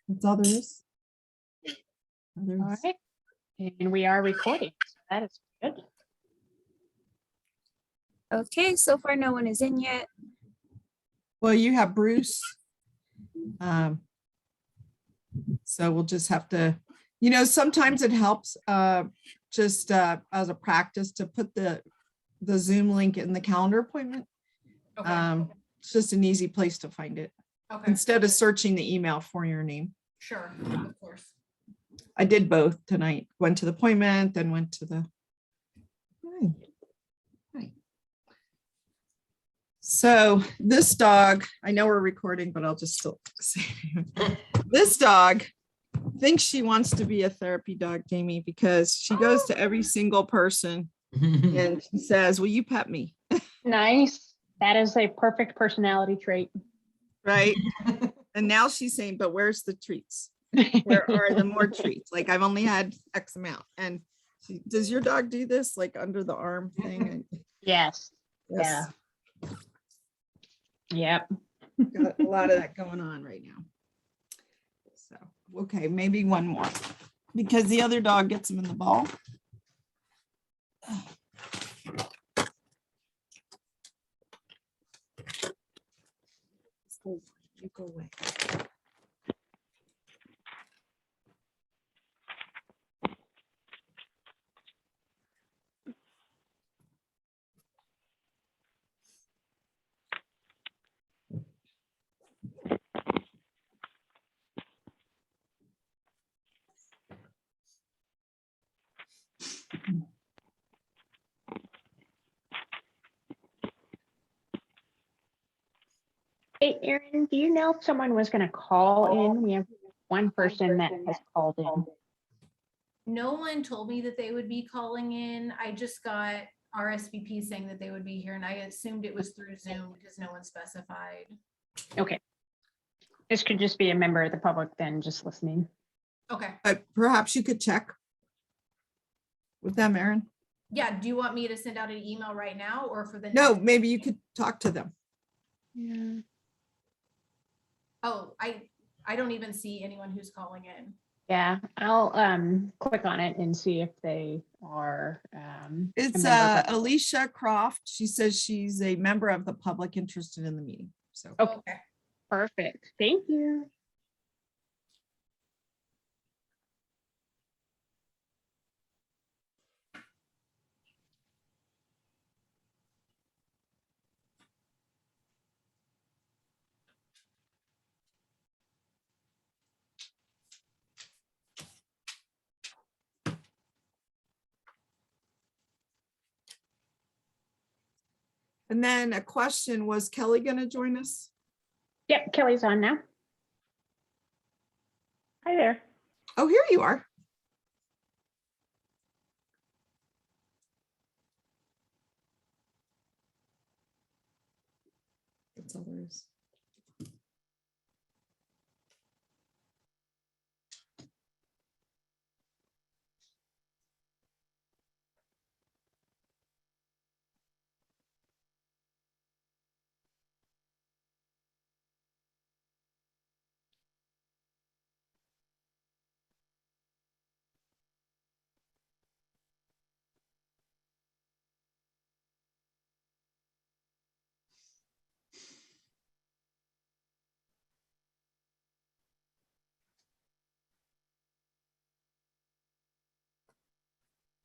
That's all there is. All right. And we are recording. So that is good. Okay, so far no one is in yet. Well, you have Bruce. So we'll just have to, sometimes it helps just as a practice to put the Zoom link in the calendar appointment. Okay. It's just an easy place to find it Okay. instead of searching the email for your name. Sure. Of course. I did both tonight. Went to the appointment, then went to the. Hi. So this dog, I know we're recording, but I'll just still say this dog thinks she wants to be a therapy dog, Jamie, because she goes to every single person and she says, "Will you pet me?" Nice. That is a perfect personality trait. Right. And now she's saying, "But where's the treats? Where are the more treats? Like I've only had X amount." And does your dog do this like under the arm thing? Yes. Yes. Yeah. Yep. Got a lot of that going on right now. So, okay, maybe one more because the other dog gets him in the ball. You go away. Hey, Erin, do you know if someone was going to call in? We have one person that has called in. No one told me that they would be calling in. I just got RSVP saying that they would be here, and I assumed it was through Zoom because no one specified. Okay. This could just be a member of the public then just listening. Okay. But perhaps you could check with them, Erin. Yeah. Do you want me to send out an email right now or for the No, next- maybe you could talk to them. Yeah. Oh, I don't even see anyone who's calling in. Yeah, I'll click on it and see if they are. It's a member of the- Alicia Croft. She says she's a member of the public interested in the meeting. So Okay. Perfect. Thank you. and then a question, was Kelly going to join us? Yep, Kelly's on now. Hi there. Oh, here you are. That's all there is.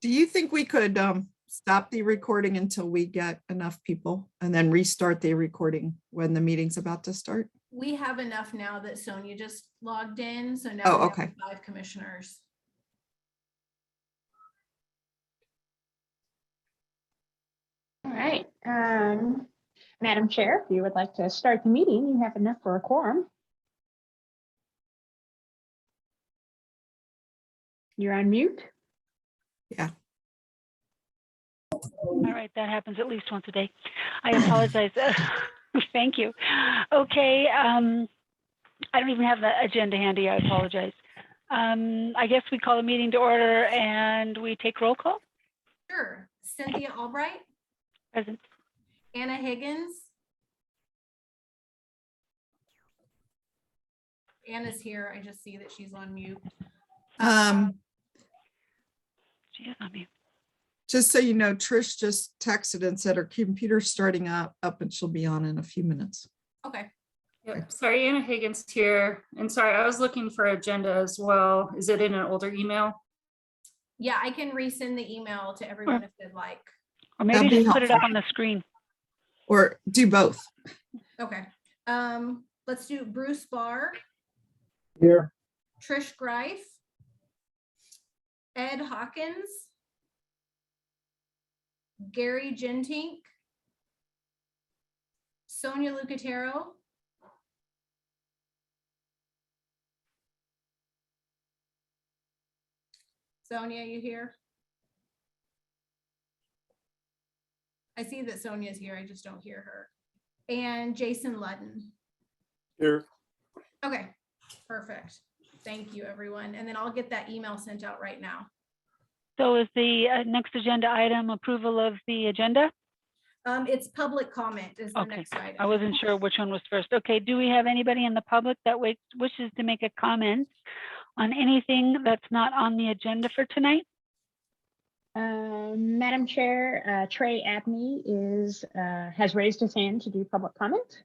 Do you think we could stop the recording until we get enough people and then restart the recording when the meeting's about to start? We have enough now that Sonia just logged in. So now Oh, we have okay. 5 commissioners. All right. Madam Chair, if you would like to start the meeting, you have enough for a quorum. You're on mute. Yeah. All right, that happens at least once a day. I apologize. Thank you. Okay, I don't even have the agenda handy. I apologize. I guess we call the meeting to order and we take roll call. Sure. Cynthia Albright, Present. Anna Higgins, Anna's here. I just see that she's on mute. She is on mute. Just so you know, Trish just texted and said her computer's starting up and she'll be on in a few minutes. Okay. Yep. Sorry, Anna Higgins here. And sorry, I was looking for agenda as well. Is it in an older email? Yeah, I can resend the email to everyone if they'd like. Or maybe That'd be just put it up helpful. on the screen. Or do both. Okay. Let's do Bruce Barr, Here. Trish Greif, Ed Hawkins, Gary Gentink, Sonia Lucatero, Sonia, you here? I see that Sonia's here. I just don't hear her. And Jason Ludden. Here. Okay, perfect. Thank you, everyone. And then I'll get that email sent out right now. So is the next agenda item approval of the agenda? It's public comment is the Okay, next item. I wasn't sure which one was first. Okay, do we have anybody in the public that wishes to make a comment on anything that's not on the agenda for tonight? Madam Chair, Trey Abney has raised his hand to do public comment.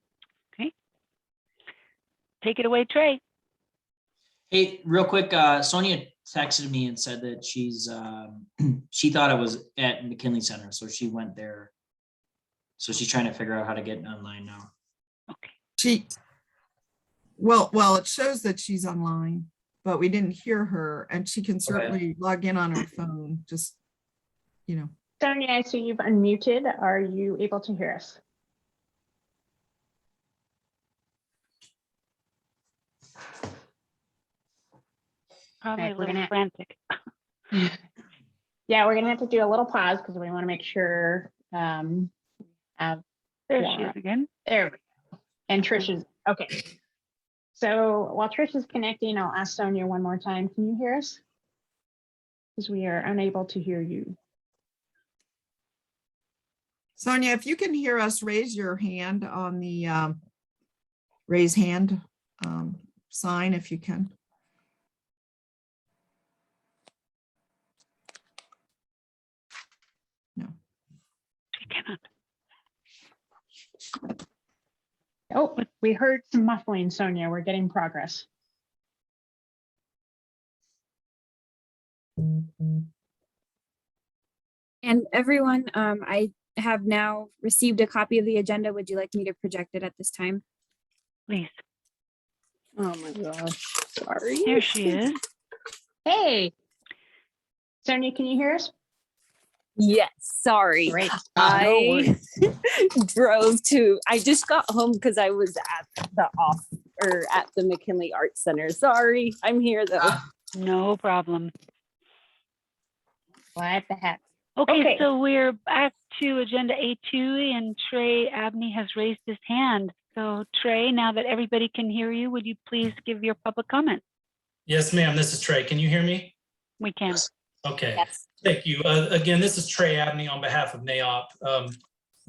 Take it away, Trey. Hey, real quick, Sonia texted me and said that she's she thought it was at McKinley Center, so she went there. So she's trying to figure out how to get online now. Okay. Well, it shows that she's online, but we didn't hear her, and she can certainly log in on her phone. Just, you know. Sonia, I see you've unmuted. Are you able to hear us? Probably Okay, a we're little gonna- frantic. Yeah, we're gonna have to do a little pause because we want to make sure have There Yeah. she is again. there we go. And Trish is okay. So while Trish is connecting, I'll ask Sonia one more time. Can you hear us? Because we are unable to hear you. Sonia, if you can hear us, raise your hand on the raise hand sign if you can. No. She cannot. Oh, we heard some muffling, Sonia. We're getting progress. And everyone, I have now received a copy of the agenda. Would you like me to project it at this time? Please. Oh my gosh, sorry. There she is. Hey. Sonia, can you hear us? Yes, sorry. Great. I I just got home because I was at the McKinley Arts Center. Sorry, I'm here though. No problem. What the heck? Okay, so we're back to agenda A2 and Trey Abney has raised his hand. So Trey, now that everybody can hear you, would you please give your public comment? Yes, ma'am. This is Trey. Can you hear me? We can. Okay. Yes. Thank you. Again, this is Trey Abney on behalf of NAOP.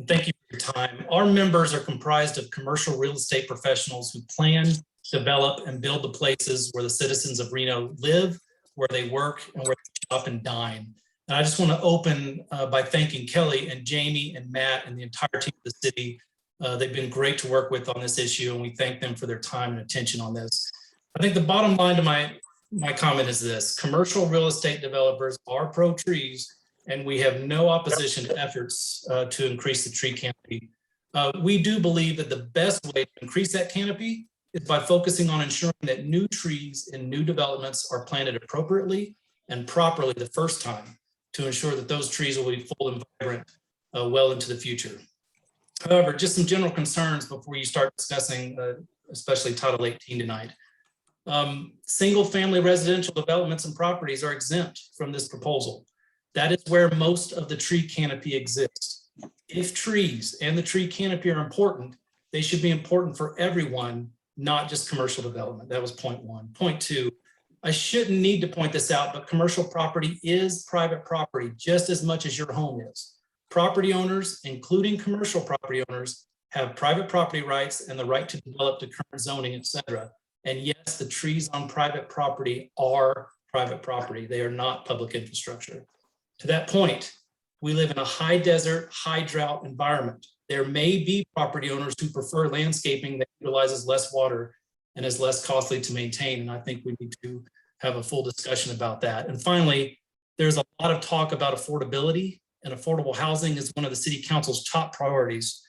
Thank you for your time. Our members are comprised of commercial real estate professionals who plan, develop, and build the places where the citizens of Reno live, where they work, and where they shop and dine. And I just want to open by thanking Kelly and Jamie and Matt and the entire team of the city. They've been great to work with on this issue, and we thank them for their time and attention on this. I think the bottom line to my comment is this: commercial real estate developers are pro trees, and we have no opposition to efforts to increase the tree canopy. We do believe that the best way to increase that canopy is by focusing on ensuring that new trees in new developments are planted appropriately and properly the first time to ensure that those trees will be full and vibrant well into the future. However, just some general concerns before you start discussing, especially Title 18 tonight. Single family residential developments and properties are exempt from this proposal. That is where most of the tree canopy exists. If trees and the tree canopy are important, they should be important for everyone, not just commercial development. That was point one. Point two, I shouldn't need to point this out, but commercial property is private property just as much as your home is. Property owners, including commercial property owners, have private property rights and the right to develop to current zoning, et cetera. And yes, the trees on private property are private property. They are not public infrastructure. To that point, we live in a high desert, high drought environment. There may be property owners who prefer landscaping that utilizes less water and is less costly to maintain. And I think we need to have a full discussion about that. And finally, there's a lot of talk about affordability, and affordable housing is one of the city council's top priorities.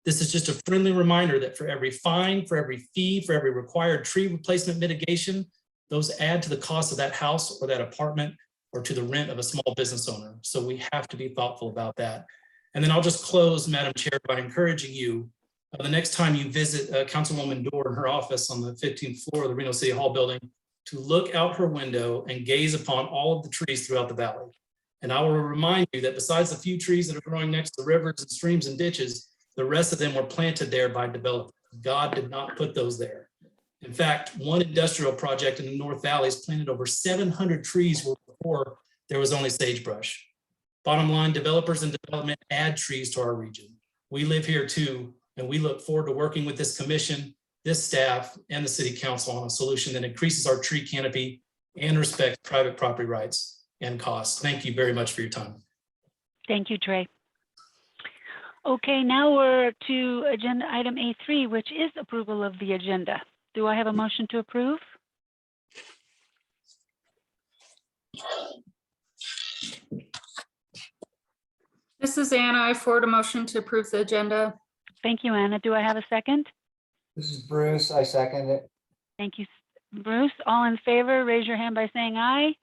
This is just a friendly reminder that for every fine, for every fee, for every required tree replacement mitigation, those add to the cost of that house or that apartment or to the rent of a small business owner. So we have to be thoughtful about that. And then I'll just close, Madam Chair, by encouraging you, the next time you visit Councilwoman Dorr in her office on the 15th floor of the Reno City Hall building, to look out her window and gaze upon all of the trees throughout the valley. And I will remind you that besides the few trees that are growing next to rivers and streams and ditches, the rest of them were planted there by developers. God did not put those there. In fact, one industrial project in the North Valley has planted over 700 trees before there was only sagebrush. Bottom line, developers and development add trees to our region. We live here too, and we look forward to working with this commission, this staff, and the city council on a solution that increases our tree canopy and respects private property rights and costs. Thank you very much for your time. Thank you, Trey. Okay, now we're to agenda item A3, which is approval of the agenda. Do I have a motion to approve? This is Anna. I forward a motion to approve the agenda. Thank you, Anna. Do I have a second? This is Bruce. I second it. Thank you, Bruce. All in favor, raise your hand by saying aye.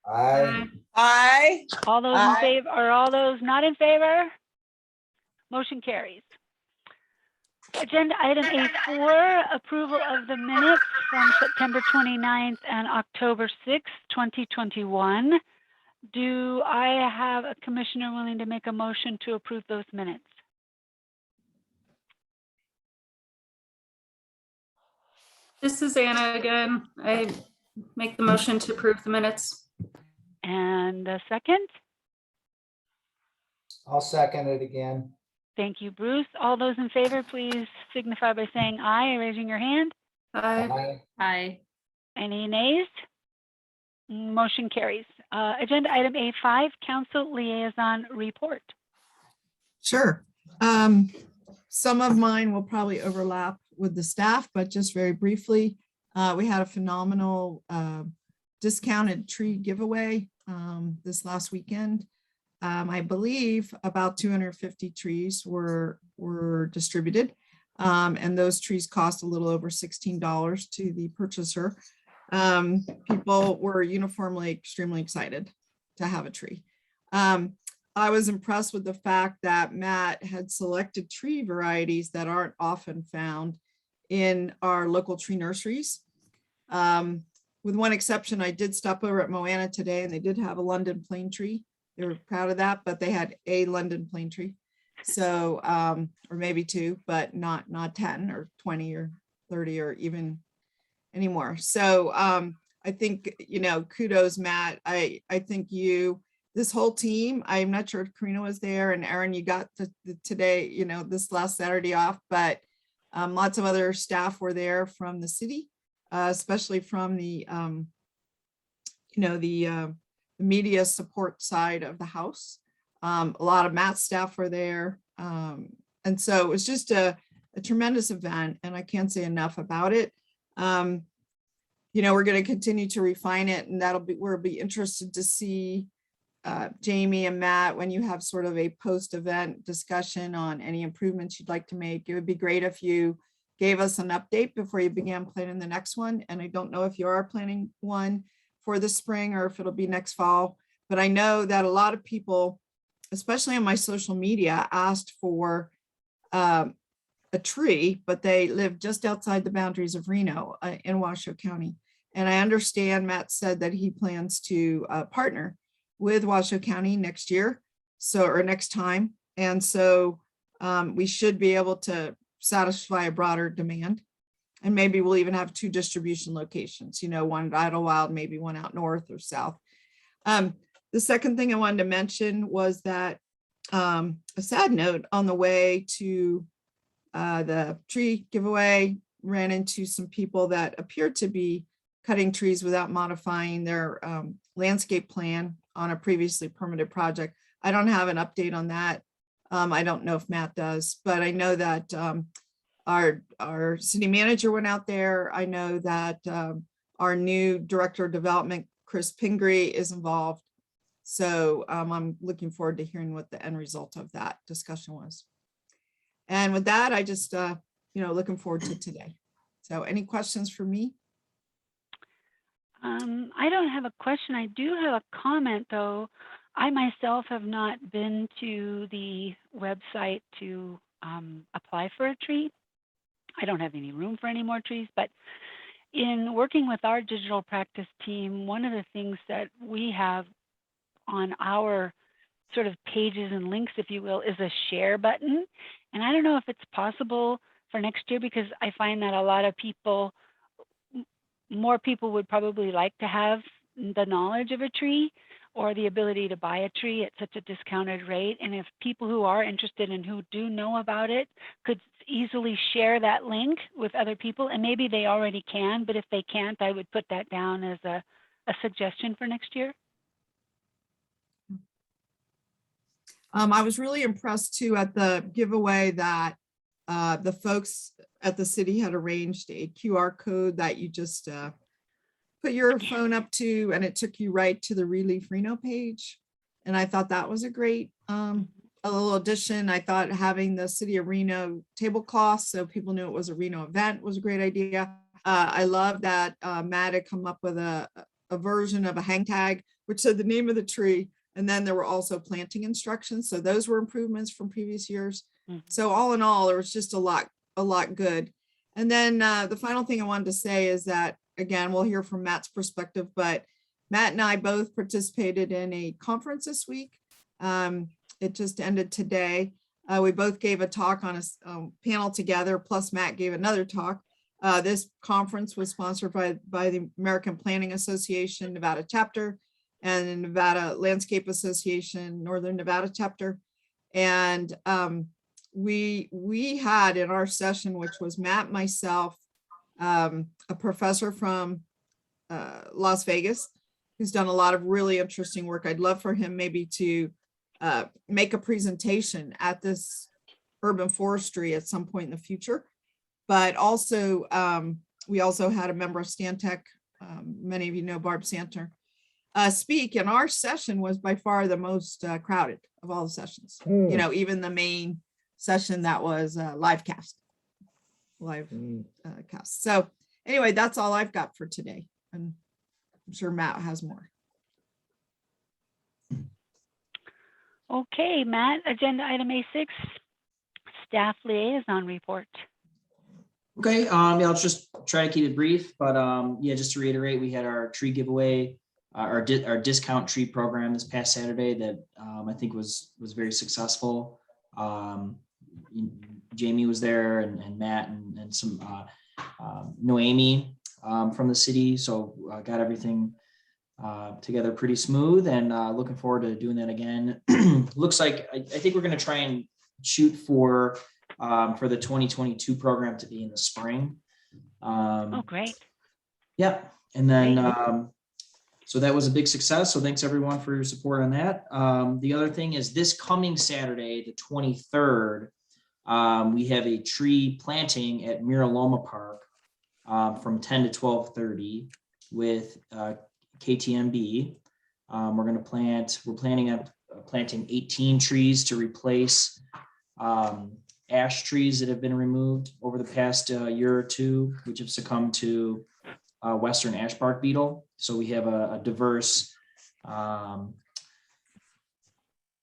Aye. Aye. All those in favor, or all those not in favor? Motion carries. Agenda item A4, approval of the minutes from September 29th and October 6th, 2021. Do I have a commissioner willing to make a motion to approve those minutes? This is Anna again. I make the motion to approve the minutes. And a second? I'll second it again. Thank you, Bruce. All those in favor, please signify by saying aye and raising your hand. Aye. Aye. Aye. Any nays? Motion carries. Agenda item A5, council liaison report. Sure. Some of mine will probably overlap with the staff, but just very briefly, we had a phenomenal discounted tree giveaway this last weekend. I believe about 250 trees were distributed, and those trees cost a little over $16 to the purchaser. People were uniformly extremely excited to have a tree. I was impressed with the fact that Matt had selected tree varieties that aren't often found in our local tree nurseries. With one exception, I did stop over at Moana today and they did have a London plane tree. They were proud of that, but they had a London plane tree. So, or maybe two, but not 10 or 20 or 30 or even anymore. So I think, kudos, Matt. I think this whole team, I'm not sure if Karina was there, and Aaron, you got today, this last Saturday off, but lots of other staff were there from the city, especially from the, the media support side of the house. A lot of Matt's staff were there. And so it was just a tremendous event, and I can't say enough about it. We're going to continue to refine it, and we'll be interested to see Jamie and Matt, when you have sort of a post-event discussion on any improvements you'd like to make. It would be great if you gave us an update before you began planning the next one. And I don't know if you are planning one for the spring or if it'll be next fall, but I know that a lot of people, especially on my social media, asked for a tree, but they live just outside the boundaries of Reno in Washoe County. And I understand Matt said that he plans to partner with Washoe County next year, or next time. And so we should be able to satisfy a broader demand. And maybe we'll even have 2 distribution locations, one at Idlewild, maybe one out north or south. The second thing I wanted to mention was that a sad note on the way to the tree giveaway, ran into some people that appeared to be cutting trees without modifying their landscape plan on a previously permitted project. I don't have an update on that. I don't know if Matt does, but I know that our city manager went out there. I know that our new director of development, Chris Pingree, is involved. So I'm looking forward to hearing what the end result of that discussion was. And with that, I just, looking forward to today. So any questions for me? I don't have a question. I do have a comment, though. I myself have not been to the website to apply for a tree. I don't have any room for any more trees, but in working with our digital practice team, one of the things that we have on our sort of pages and links, if you will, is a share button. And I don't know if it's possible for next year, because I find that a lot of people, more people would probably like to have the knowledge of a tree or the ability to buy a tree at such a discounted rate. And if people who are interested and who do know about it could easily share that link with other people, and maybe they already can, but if they can't, I would put that down as a suggestion for next year. I was really impressed too at the giveaway that the folks at the city had arranged a QR code that you just put your phone up to, and it took you right to the Relief Reno page. And I thought that was a great a little addition. I thought having the city of Reno tablecloth so people knew it was a Reno event was a great idea. I love that Matt had come up with a version of a hang tag, which said the name of the tree. And then there were also planting instructions. So those were improvements from previous years. So all in all, there was just a lot good. And then the final thing I wanted to say is that, again, we'll hear from Matt's perspective, but Matt and I both participated in a conference this week. It just ended today. We both gave a talk on a panel together, plus Matt gave another talk. This conference was sponsored by the American Planning Association, Nevada chapter, and the Nevada Landscape Association, Northern Nevada chapter. And we had in our session, which was Matt, myself, a professor from Las Vegas, who's done a lot of really interesting work. I'd love for him maybe to make a presentation at this urban forestry at some point in the future. But also, we also had a member of Stantec, many of you know Barb Santner, speak. And our session was by far the most crowded of all the sessions. You know, even the main session that was live cast. So anyway, that's all I've got for today. And I'm sure Matt has more. Okay, Matt, agenda item A6, staff liaison report. Okay, yeah, I'll just try to keep it brief, but yeah, just to reiterate, we had our tree giveaway, our discount tree program this past Saturday that I think was very successful. Jamie was there and Matt and some Noemi from the city, so got everything together pretty smooth, and looking forward to doing that again. Looks like I think we're going to try and shoot for the 2022 program to be in the spring. Oh, great. Yeah, and then so that was a big success. So thanks everyone for your support on that. The other thing is this coming Saturday, the 23rd, we have a tree planting at Miraloma Park from 10 to 12:30 with KTMB. We're planning on planting 18 trees to replace ash trees that have been removed over the past year or two, which have succumbed to Western ash bark beetle. So we have a diverse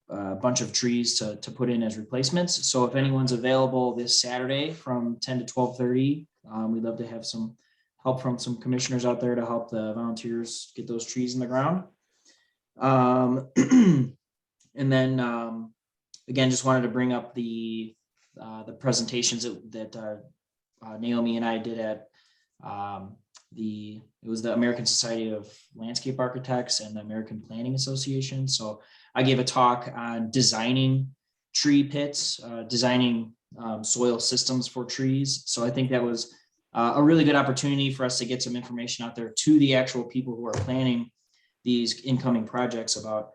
bunch of trees to put in as replacements. So if anyone's available this Saturday from 10 to 12:30, we'd love to have some help from some commissioners out there to help the volunteers get those trees in the ground. And then again, just wanted to bring up the presentations that Naomi and I did at it was the American Society of Landscape Architects and the American Planning Association. So I gave a talk on designing tree pits, designing soil systems for trees. So I think that was a really good opportunity for us to get some information out there to the actual people who are planning these incoming projects about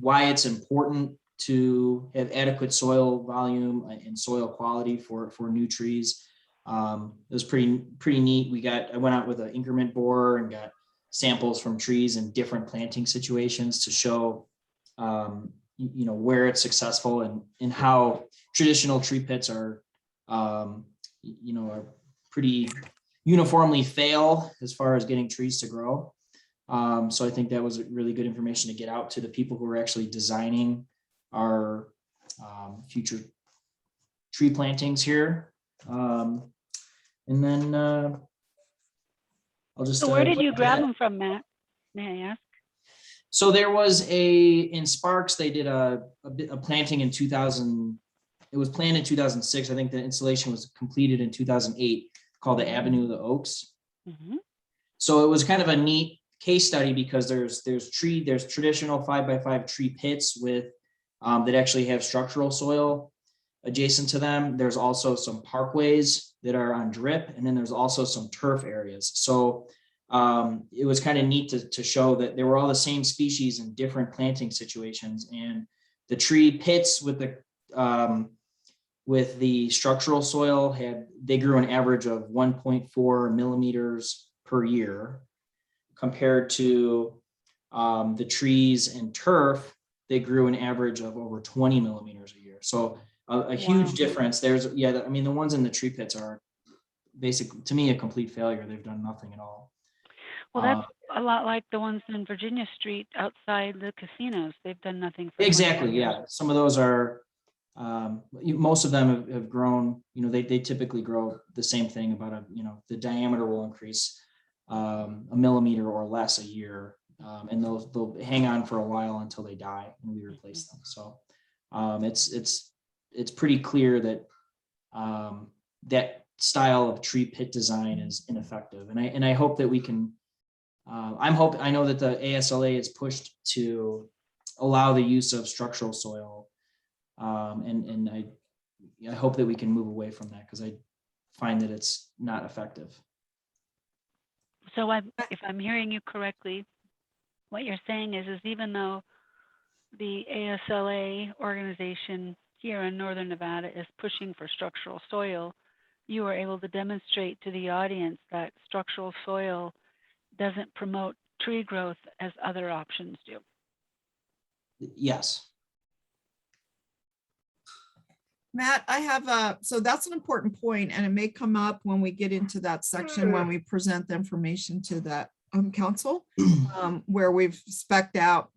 why it's important to have adequate soil volume and soil quality for new trees. It was pretty neat. I went out with an increment borer and got samples from trees in different planting situations to show where it's successful and how traditional tree pits are pretty uniformly fail as far as getting trees to grow. So I think that was really good information to get out to the people who are actually designing our future tree plantings here. And then I'll just. So where did you grab them from, Matt? May I ask? So there was in Sparks, they did a planting in 2000. It was planned in 2006. I think the installation was completed in 2008, called the Avenue of the Oaks. Mm-hmm. So it was kind of a neat case study because there's traditional 5x5 tree pits with that actually have structural soil adjacent to them. There's also some parkways that are on drip, and then there's also some turf areas. So it was kind of neat to show that they were all the same species in different planting situations, and the tree pits with the structural soil they grew an average of 1.4 millimeters per year, compared to the trees and turf, they grew an average of over 20 millimeters a year. So a huge difference. The ones in the tree pits are basically, to me, a complete failure. They've done nothing at all. Well, that's a lot like the ones in Virginia Street outside the casinos. They've done nothing for 20 Exactly. years. Yeah. Some of those are, most of them have grown, they typically grow the same thing, about the diameter will increase a millimeter or less a year. And they'll hang on for a while until they die and we replace them. So it's pretty clear that that style of tree pit design is ineffective. And I hope that we can, I know that the ASLA is pushed to allow the use of structural soil. And I hope that we can move away from that, because I find that it's not effective. So if I'm hearing you correctly, what you're saying is even though the ASLA organization here in Northern Nevada is pushing for structural soil, you are able to demonstrate to the audience that structural soil doesn't promote tree growth as other options do. Yes. Matt, I have so that's an important point, and it may come up when we get into that section, when we present the information to that council, where we've spec'd out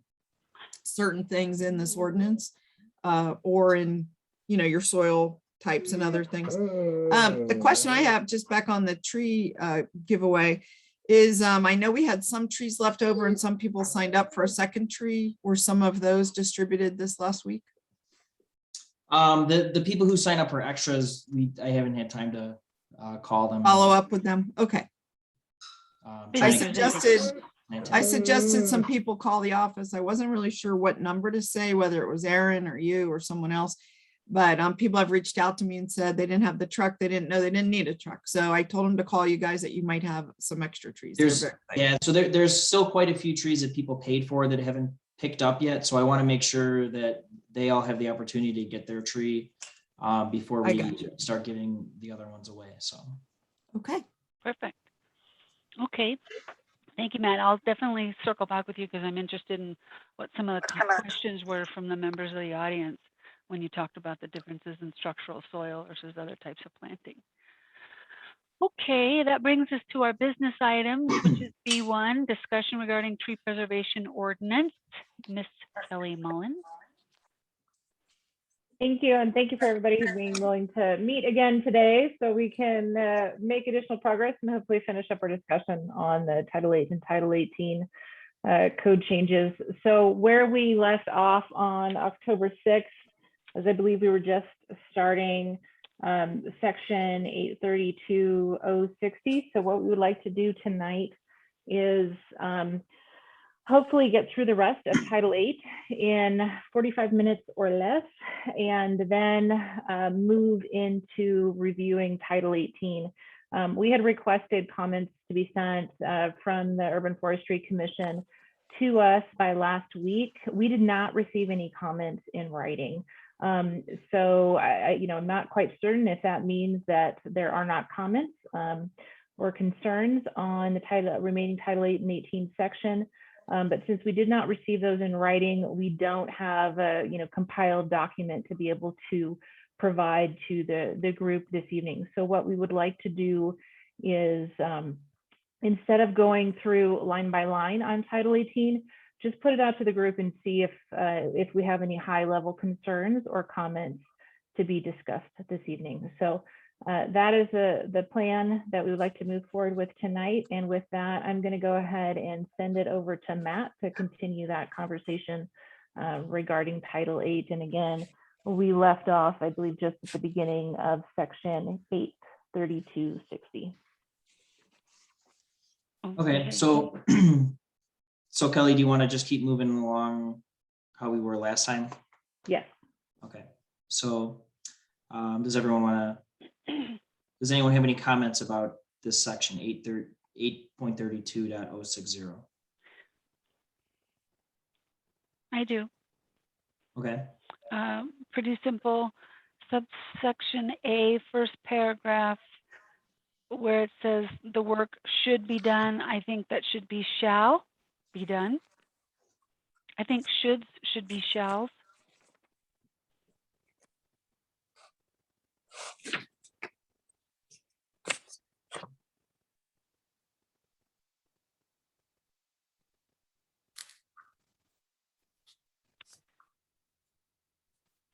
certain things in this ordinance, or in, your soil types and other things. The question I have, just back on the tree giveaway, is I know we had some trees left over and some people signed up for a second tree. Were some of those distributed this last week? The people who sign up for extras, I haven't had time to call them. Follow up with them. Okay. I suggested some people call the office. I wasn't really sure what number to say, whether it was Aaron or you or someone else. But people have reached out to me and said they didn't have the truck. They didn't know they didn't need a truck. So I told them to call you guys, that you might have some extra trees. So there's still quite a few trees that people paid for that haven't picked up yet. So I want to make sure that they all have the opportunity to get their tree before we start giving the other ones away. So. Okay. Perfect. Okay. Thank you, Matt. I'll definitely circle back with you, because I'm interested in what some of the questions were from the members of the audience when you talked about the differences in structural soil versus other types of planting. Okay, that brings us to our business items, which is B1, discussion regarding tree preservation ordinance. Miss Kelly Mullen. Thank you, and thank you for everybody being willing to meet again today so we can make additional progress and hopefully finish up our discussion on the Title 8 and Title 18 code changes. So where we left off on October 6th, as I believe we were just starting section 832.060. So what we would like to do tonight is hopefully get through the rest of Title 8 in 45 minutes or less, and then move into reviewing Title 18. We had requested comments to be sent from the Urban Forestry Commission to us by last week. We did not receive any comments in writing. So I'm not quite certain if that means that there are not comments or concerns on the remaining Title 8 and 18 section. But since we did not receive those in writing, we don't have a compiled document to be able to provide to the group this evening. So what we would like to do is, instead of going through line by line on Title 18, just put it out to the group and see if we have any high level concerns or comments to be discussed this evening. So that is the plan that we would like to move forward with tonight. And with that, I'm going to go ahead and send it over to Matt to continue that conversation regarding Title 8. And again, we left off, I believe, just at the beginning of section 83260. Okay, so so Kelly, do you want to just keep moving along how we were last time? Yes. Okay, so does anyone have any comments about this section 8.32.060? I do. Okay, Pretty simple. Subsection A, first paragraph, where it says the work should be done, I think that should be shall be done. I think should be shalls.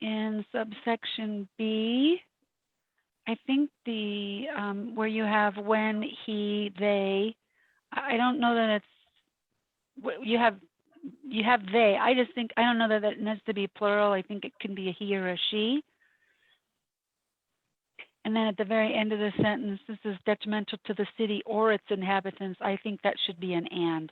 In subsection B, I think the where you have when, he, they, I don't know that it's you have they. I just think I don't know that it needs to be plural. I think it can be a he or a she. And then at the very end of the sentence, this is detrimental to the city or its inhabitants. I think that should be an and.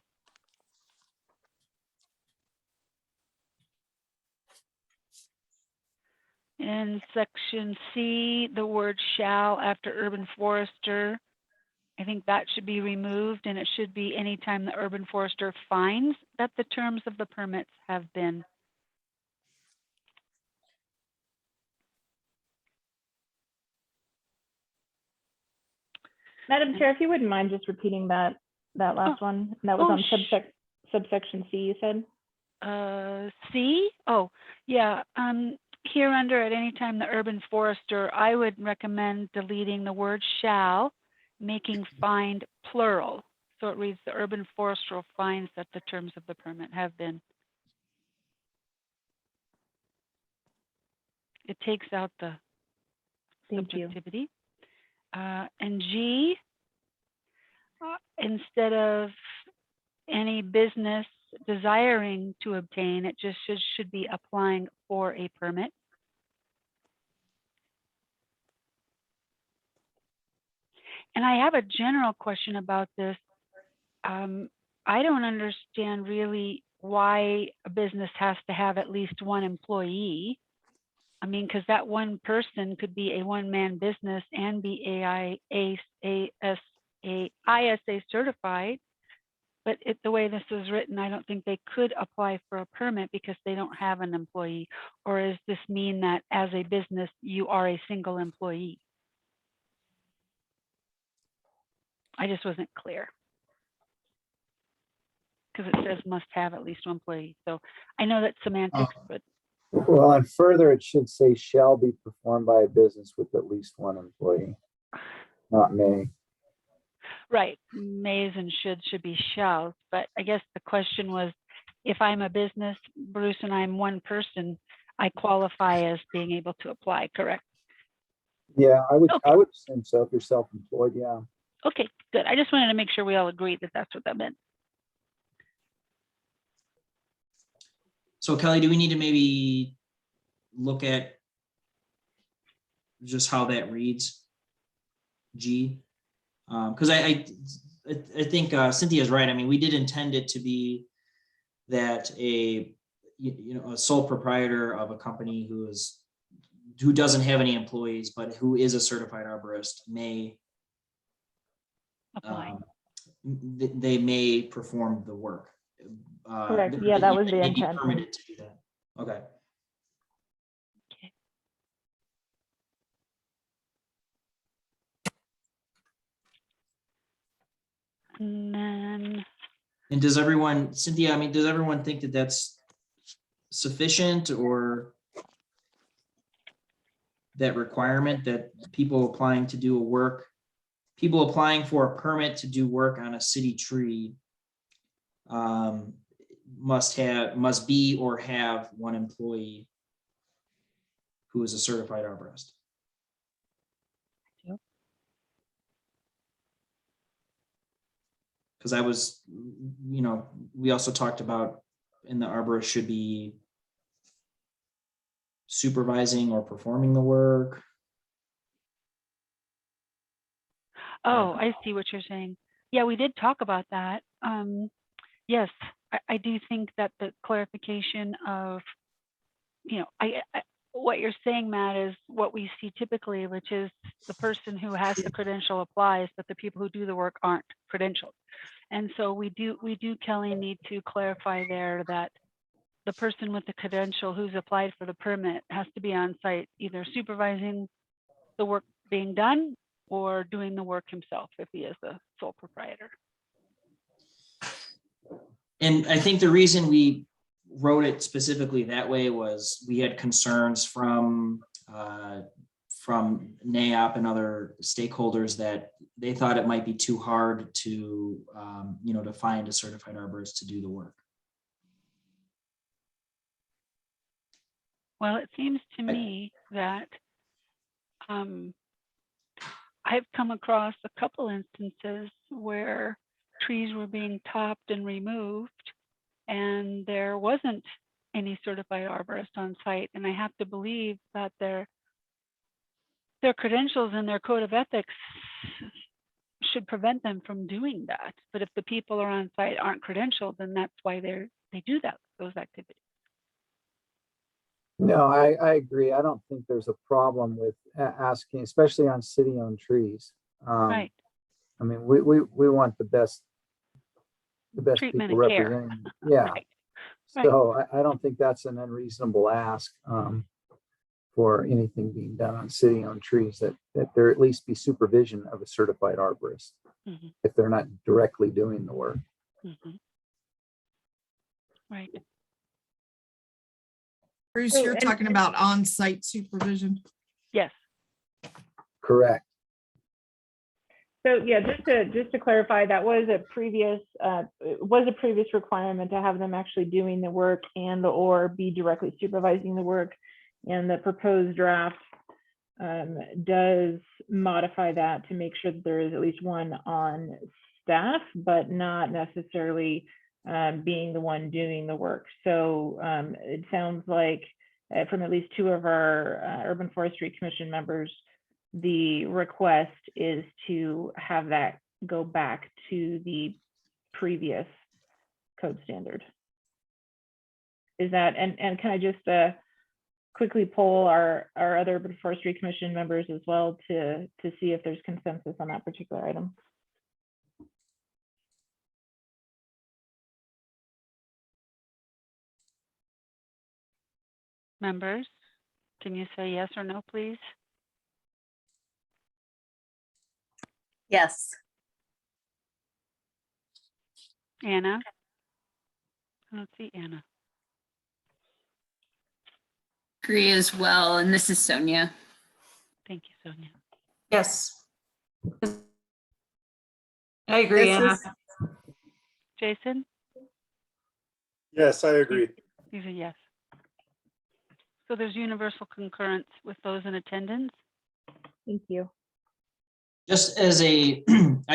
In section C, the word shall after urban forester, I think that should be removed, and it should be anytime the urban forester finds that the terms of the permits have been. Madam Chair, if you wouldn't mind just repeating that last one. That was on subsection C, you said? C? Oh, yeah. Here under at any time the urban forester, I would recommend deleting the word shall, making find plural. So it reads the urban forester finds that the terms of the permit have been. It takes out the subjectivity. And G, instead of any business desiring to obtain, it just should be applying for a permit. And I have a general question about this. I don't understand really why a business has to have at least one employee. I mean, because that one person could be a one-man business and be ISA certified. But the way this is written, I don't think they could apply for a permit because they don't have an employee. Or does this mean that as a business, you are a single employee? I just wasn't clear. Because it says must have at least one employee. So I know that's semantics, but. Well, and further, it should say shall be performed by a business with at least one employee, not may. Right, mays and should be shalls, but I guess the question was, if I'm a business, Bruce, and I'm one person, I qualify as being able to apply, correct? Yeah, I would Okay. assume so if you're self-employed, yeah. Okay, good. I just wanted to make sure we all agreed that that's what that meant. so Kelly, do we need to maybe look at just how that reads? G, because I think Cynthia's right. I mean, we did intend it to be that a a sole proprietor of a company who doesn't have any employees, but who is a certified arborist may Apply. they may perform the work. Correct. Yeah, that was the they may be intent. permitted to do that. Okay. Okay. And then, And does everyone, Cynthia, I mean, does everyone think that that's sufficient, or that requirement that people applying to do people applying for a permit to do work on a city tree must be or have one employee who is a certified arborist? Because I was, we also talked about in the arborist should be supervising or performing the work. oh, I see what you're saying. Yeah, we did talk about that. Yes, I do think that the clarification of, what you're saying, Matt, is what we see typically, which is the person who has the credential applies, but the people who do the work aren't credentialed. And so we do, Kelly, need to clarify there that the person with the credential who's applied for the permit has to be on site, either supervising the work being done or doing the work himself if he is the sole proprietor. And I think the reason we wrote it specifically that way was we had concerns from NAIOP and other stakeholders that they thought it might be too hard to, to find a certified arborist to do the work. Well, it seems to me that I've come across a couple instances where trees were being topped and removed and there wasn't any certified arborist on site. And I have to believe that their credentials and their code of ethics should prevent them from doing that. But if the people are on site aren't credentialed, then that's why they do those activities. No, I agree. I don't think there's a problem with asking, especially on city-owned trees. Right. I mean, we want the best Treatment people and care. representing. Yeah. Right. So I don't think that's an unreasonable ask for anything being done on city-owned trees, that there at least be supervision of a certified arborist if they're not directly doing the work. Right. Bruce, So, you're and- talking about on-site supervision. Yes. Correct. So yeah, just to clarify, that was a previous requirement to have them actually doing the work and or be directly supervising the work. And the proposed draft does modify that to make sure that there is at least one on staff, but not necessarily being the one doing the work. So it sounds like from at least two of our Urban Forestry Commission members, the request is to have that go back to the previous code standard. Is that, and can I just quickly poll our other Urban Forestry Commission members as well to see if there's consensus on that particular item? Members, can you say yes or no, please? Yes. Anna? I don't see Anna. Agree as well. And this is Sonia. Thank you, Sonia. Yes. I agree, This Anna. is- Jason? Yes, I agree. He's a yes. So there's universal concurrence with those in attendance. Thank you. Just as I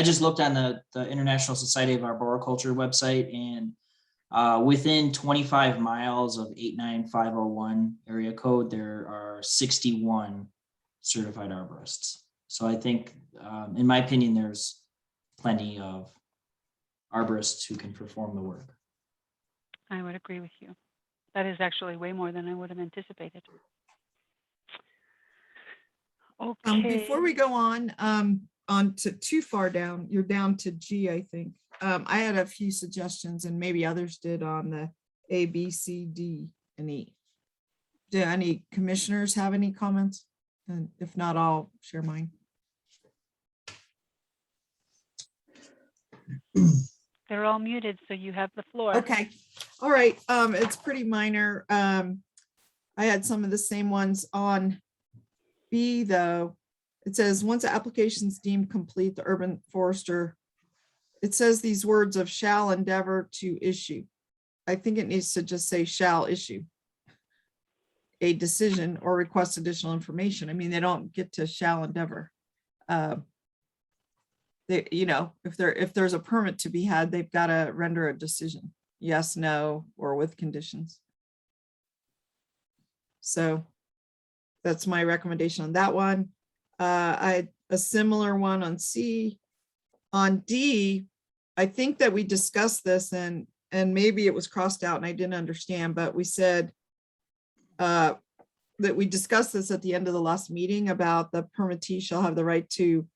just looked on the International Society of Arboriculture website, and within 25 miles of 89501 area code, there are 61 certified arborists. So I think, in my opinion, there's plenty of arborists who can perform the work. I would agree with you. That is actually way more than I would have anticipated. Before we Okay. go on to too far down, you're down to G, I think. I had a few suggestions and maybe others did on the A, B, C, D, and E. Do any commissioners have any comments? And if not, I'll share mine. They're all muted, so you have the floor. Okay, all right, it's pretty minor. I had some of the same ones on B though. It says, once the application is deemed complete, the urban forester, it says these words of shall endeavor to issue. I think it needs to just say shall issue a decision or request additional information. I mean, they don't get to shall endeavor. They, you know, if there's a permit to be had, they've got to render a decision, yes, no, or with conditions. So that's my recommendation on that one. I had a similar one on C. On D, I think that we discussed this and maybe it was crossed out and I didn't understand, but we said that we discussed this at the end of the last meeting about the permittee shall have the right to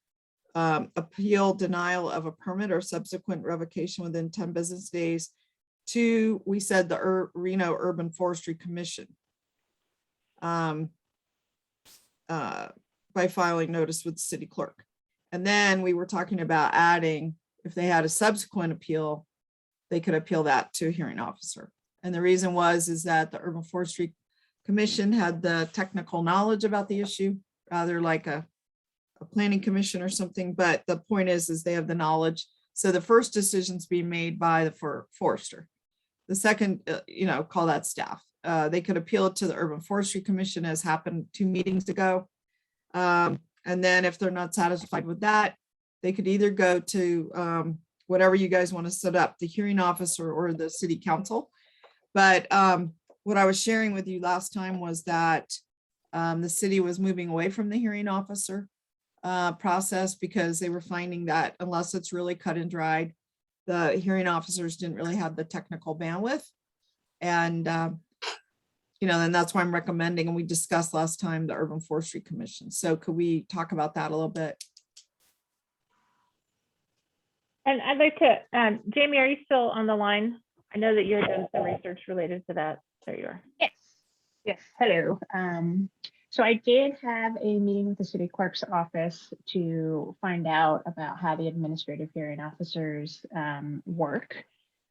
appeal denial of a permit or subsequent revocation within 10 business days to, we said, the Reno Urban Forestry Commission by filing notice with the city clerk. And then we were talking about adding, if they had a subsequent appeal, they could appeal that to a hearing officer. And the reason is that the Urban Forestry Commission had the technical knowledge about the issue, rather like a planning commission or something. But the point is they have the knowledge. So the first decision's being made by the forester. The second, call that staff. They could appeal it to the Urban Forestry Commission, as happened 2 meetings ago. And then if they're not satisfied with that, they could either go to whatever you guys want to set up, the hearing officer or the city council. But what I was sharing with you last time was that the city was moving away from the hearing officer process because they were finding that unless it's really cut and dried, the hearing officers didn't really have the technical bandwidth. And, then that's why I'm recommending, and we discussed last time, the Urban Forestry Commission. So could we talk about that a little bit? And I'd like to, Jamie, are you still on the line? I know that you're doing some research related to that. There you are. Yes. Yes. Hello. So I did have a meeting with the city clerk's office to find out about how the administrative hearing officers work.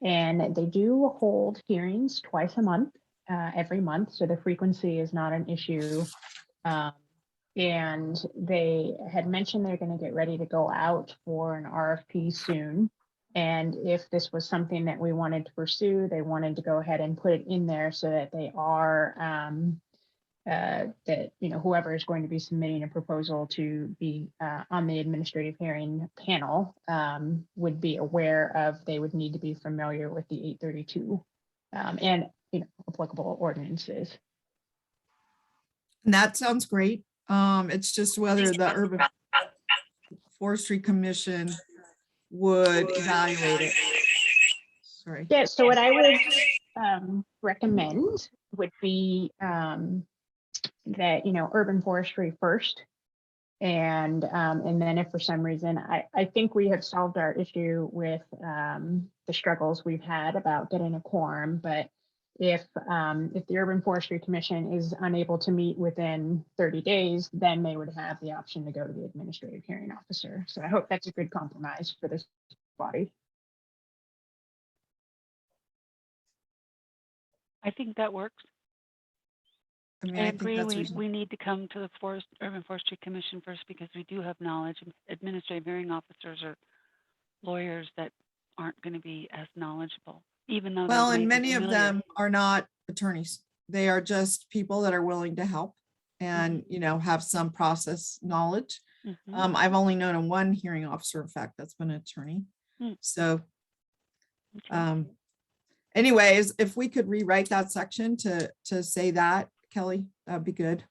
And they do hold hearings twice a month, every month. So the frequency is not an issue. And they had mentioned they're going to get ready to go out for an RFP soon. And if this was something that we wanted to pursue, they wanted to go ahead and put it in there so that they are, that, whoever is going to be submitting a proposal to be on the administrative hearing panel would be aware of, they would need to be familiar with the 832 and, applicable ordinances. And that sounds great. It's just whether the Urban Forestry Commission would evaluate it. Sorry. Yeah, so what I would recommend would be that, urban forestry first. And then if for some reason, I think we have solved our issue with the struggles we've had about getting a quorum, but if the Urban Forestry Commission is unable to meet within 30 days, then they would have the option to go to the administrative hearing officer. So I hope that's a good compromise for this body. I think that works. I mean, I I think agree. that's We reasonable. need to come to the Urban Forestry Commission first because we do have knowledge. Administrative hearing officers are lawyers that aren't going to be as knowledgeable, even though. Well, they and may be many of familiar. them are not attorneys. They are just people that are willing to help and, have some process knowledge. Mhm. I've only known one hearing officer, in fact, that's been an attorney. So Okay. anyways, if we could rewrite that section to say that, Kelly, that'd be good.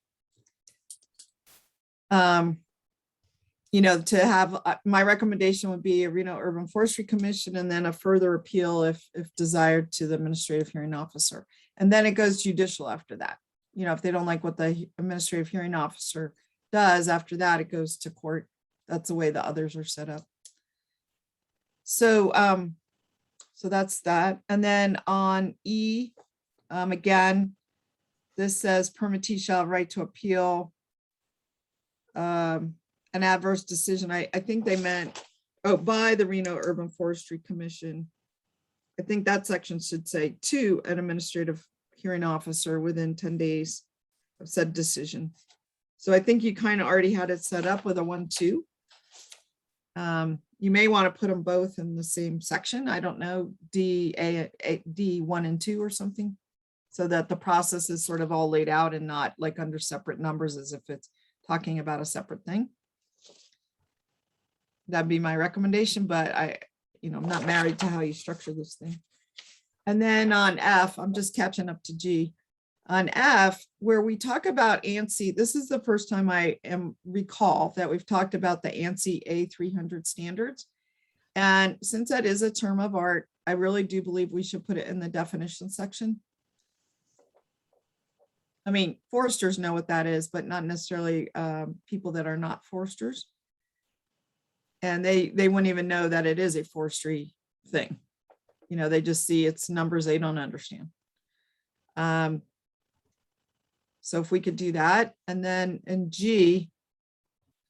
you know, to have, my recommendation would be a Reno Urban Forestry Commission and then a further appeal if desired to the administrative hearing officer. And then it goes judicial after that. You know, if they don't like what the administrative hearing officer does, after that, it goes to court. That's the way the others are set up. So, so that's that. And then on E, again, this says permittee shall have right to appeal an adverse decision. I think they meant, oh, by the Reno Urban Forestry Commission. I think that section should say to an administrative hearing officer within 10 days of said decision. So I think you kind of already had it set up with a 1-2. You may want to put them both in the same section. I don't know, D 1 and 2 or something, so that the process is sort of all laid out and not like under separate numbers as if it's talking about a separate thing. That'd be my recommendation, but I'm not married to how you structure this thing. And then on F, I'm just catching up to G. On F, where we talk about Ansi, this is the first time I recall that we've talked about the Ansi A300 standards. And since that is a term of art, I really do believe we should put it in the definition section. I mean, foresters know what that is, but not necessarily people that are not foresters. And they wouldn't even know that it is a forestry thing. You know, they just see it's numbers they don't understand. So if we could do that, and then in G,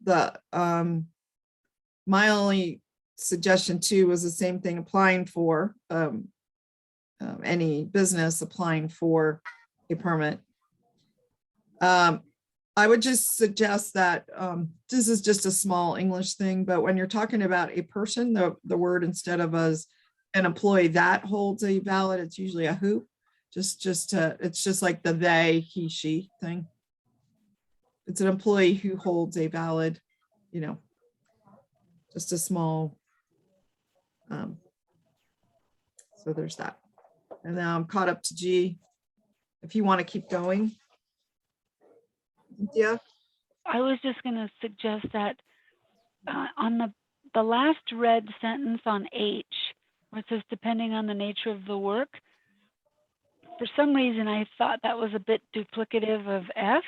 the my only suggestion too was the same thing, applying for any business applying for a permit. I would just suggest that this is just a small English thing, but when you're talking about a person, the word instead of as an employee that holds a valid, it's usually a who. It's just like the they, he, she thing. It's an employee who holds a valid, just a small. So there's that. And now I'm caught up to G. If you want to keep going. Yeah. I was just going to suggest that on the last red sentence on H, where it says depending on the nature of the work, for some reason I thought that was a bit duplicative of F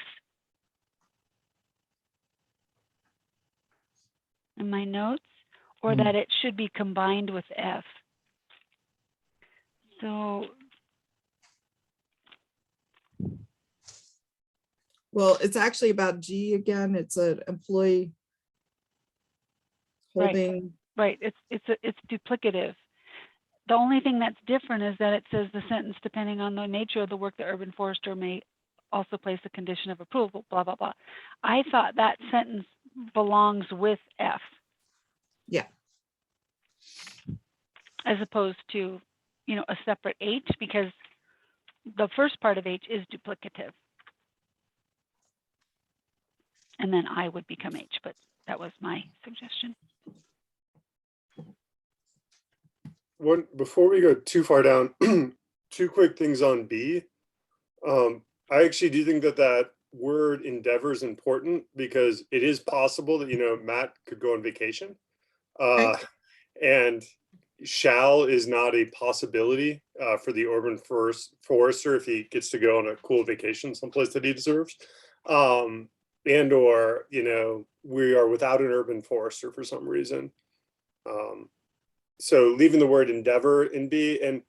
in my notes, or that it should be combined with F. So well, it's actually about G again. It's an employee holding. right. It's duplicative. The only thing that's different is that it says the sentence, depending on the nature of the work, the urban forester may also place a condition of approval, blah, blah, blah. I thought that sentence belongs with F. Yeah. As opposed to, a separate H, because the first part of H is duplicative. And then I would become H, but that was my suggestion. Before we go too far down, two quick things on B. I actually do think that word endeavor is important, because it is possible that, Matt could go on vacation. And shall is not a possibility for the urban forester if he gets to go on a cool vacation someplace that he deserves. And or, we are without an urban forester for some reason. So leaving the word endeavor in B, and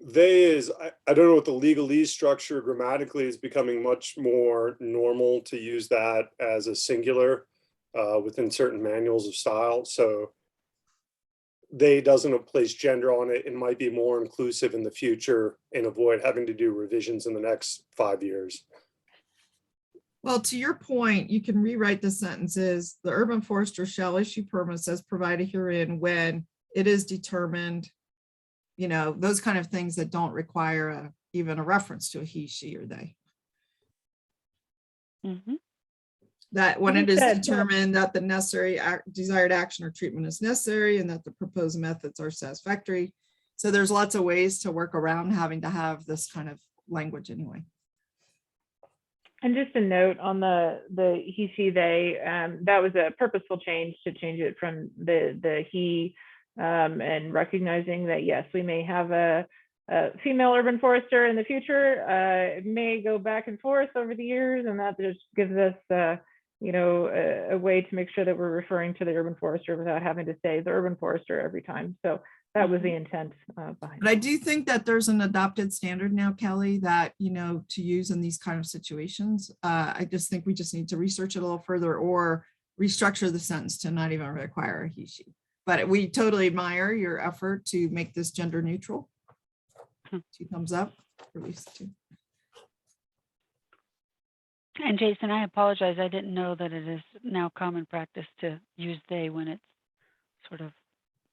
they is, I don't know what the legalese structure grammatically is becoming much more normal to use that as a singular within certain manuals of style. So they doesn't place gender on it and might be more inclusive in the future and avoid having to do revisions in the next 5 years. Well, to your point, you can rewrite the sentences. The urban forester shall issue permits as provided herein when it is determined, those kind of things that don't require even a reference to a he, she, or they. Mm-hmm. That when it is Good. determined that the necessary desired action or treatment is necessary and that the proposed methods are satisfactory. So there's lots of ways to work around having to have this kind of language anyway. And just a note on the he, she, they, that was a purposeful change to change it from the he, and recognizing that, yes, we may have a female urban forester in the future. It may go back and forth over the years, and that just gives us, you know, a way to make sure that we're referring to the urban forester without having to say the urban forester every time. So that was the intent behind But I it. do think that there's an adopted standard now, Kelly, that, you know, to use in these kind of situations. I just think we just need to research it a little further or restructure the sentence to not even require a he, she. But we totally admire your effort to make this gender neutral. 2 thumbs up, or at least 2. And Jason, I apologize. I didn't know that it is now common practice to use they when it's sort of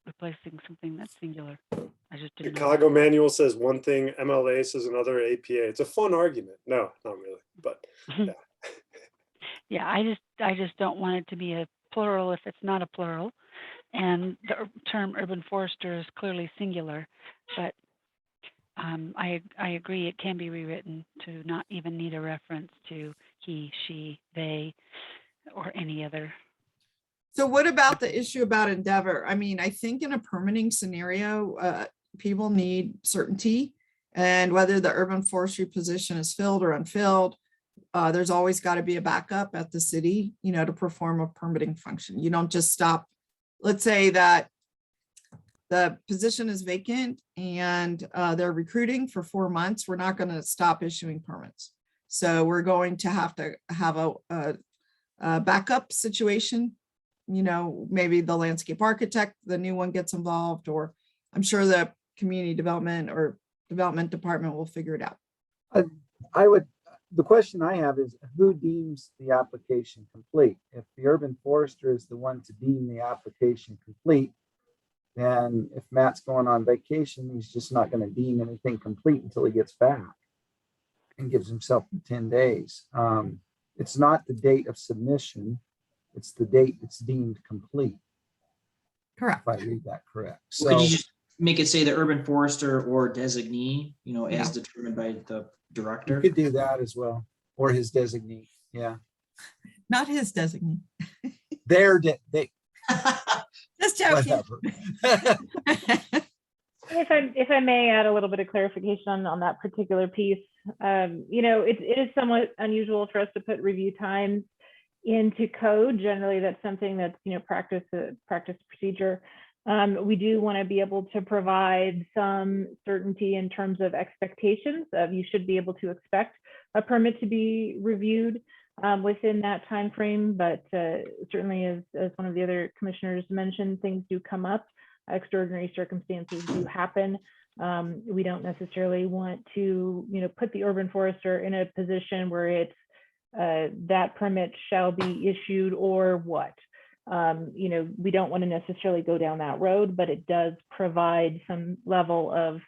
replacing something that's singular. I just didn't know. Chicago manual says one thing, MLA says another, APA. It's a fun argument. No, not really, but yeah. Yeah, I just don't want it to be a plural if it's not a plural. And the term urban forester is clearly singular, but I agree it can be rewritten to not even need a reference to he, she, they, or any other. So what about the issue about endeavor? I mean, I think in a permitting scenario, people need certainty, and whether the urban forestry position is filled or unfilled, there's always got to be a backup at the city, you know, to perform a permitting function. You don't just stop. Let's say that the position is vacant and they're recruiting for 4 months. We're not going to stop issuing permits. So we're going to have a backup situation. You know, maybe the landscape architect, the new one, gets involved, or I'm sure the community development or development department will figure it out. The question I have is, who deems the application complete? If the urban forester is the one to deem the application complete, then if Matt's going on vacation, he's just not going to deem anything complete until he gets back and gives himself 10 days. It's not the date of submission. It's the date it's deemed complete. Correct. If I read that correct. Could So you just make it say the urban forester or designee, you know, as determined by the you director? could do that as well, or his designee. Yeah. Not his designee. They Just joking. whatever. If I may add a little bit of clarification on that particular piece, you know, it is somewhat unusual for us to put review times into code. Generally, that's something that's, you know, practice procedure. We do want to be able to provide some certainty in terms of expectations of you should be able to expect a permit to be reviewed within that time frame. But certainly, as one of the other commissioners mentioned, things do come up. Extraordinary circumstances do happen. We don't necessarily want to, you know, put the urban forester in a position where it's that permit shall be issued or what. You know, we don't want to necessarily go down that road, but it does provide some level of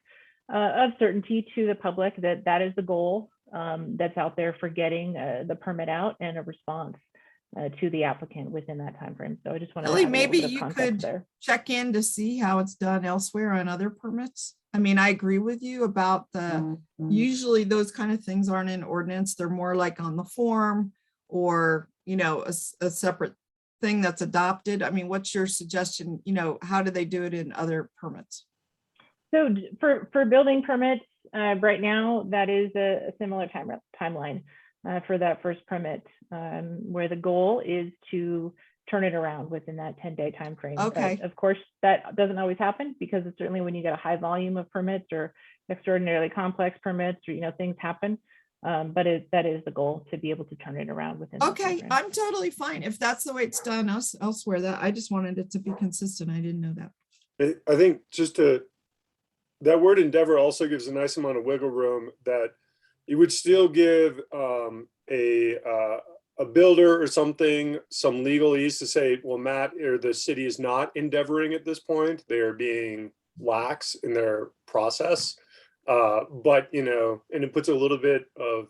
certainty to the public that that is the goal that's out there for getting the permit out and a response to the applicant within that time frame. So I just want to Really, maybe you could check in to see how it's done elsewhere on other permits. I mean, I agree with you about the, usually those kind of things aren't in ordinance. They're more like on the form or, you know, a separate thing that's adopted. I mean, what's your suggestion? You know, how do they do it in other permits? So for building permits, right now, that is a similar timeline for that first permit, where the goal is to turn it around within that 10-day time frame. Okay. But of course, that doesn't always happen, because it's certainly when you get a high volume of permits or extraordinarily complex permits, or, you know, things happen. But that is the goal, to be able to turn it around within. Okay, I'm totally fine if that's the way it's done elsewhere. That I just wanted it to be consistent. I didn't know that. I think that word endeavor also gives a nice amount of wiggle room, that you would still give a builder or something some legal ease to say, well, Matt or the city is not endeavoring at this point. They are being lax in their process. But, you know, and it puts a little bit of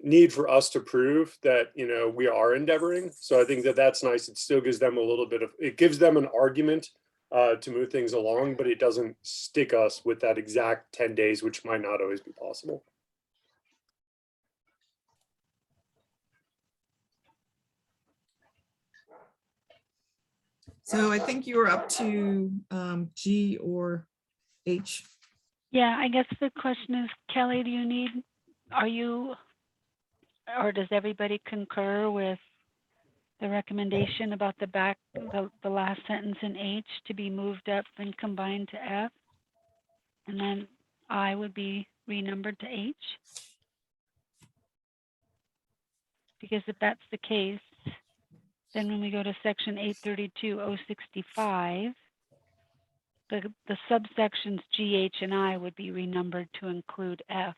need for us to prove that, you know, we are endeavoring. So I think that that's nice. It still gives them a little bit of, it gives them an argument to move things along, but it doesn't stick us with that exact 10 days, which might not always be possible. So I think you were up to G or H. Yeah, I guess the question is, Kelly, are you, or does everybody concur with the recommendation about the last sentence in H to be moved up and combined to F? And then I would be renumbered to H? Because if that's the case, then when we go to section 832.065, the subsections G, H, and I would be renumbered to include F.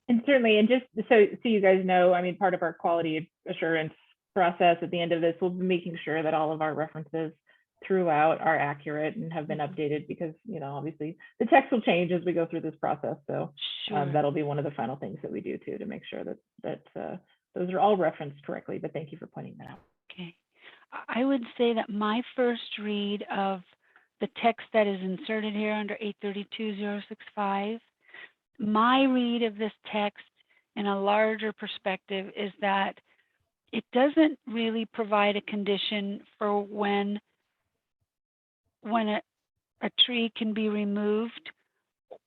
And certainly, and just so you guys know, I mean, part of our quality assurance process at the end of this, we'll be making sure that all of our references throughout are accurate and have been updated because, you know, obviously the text will change as we go through this process. So Sure. that'll be one of the final things that we do too, to make sure that those are all referenced correctly. But thank you for pointing that out. Okay. I would say that my first read of the text that is inserted here under 832.065, my read of this text in a larger perspective is that it doesn't really provide a condition for when a tree can be removed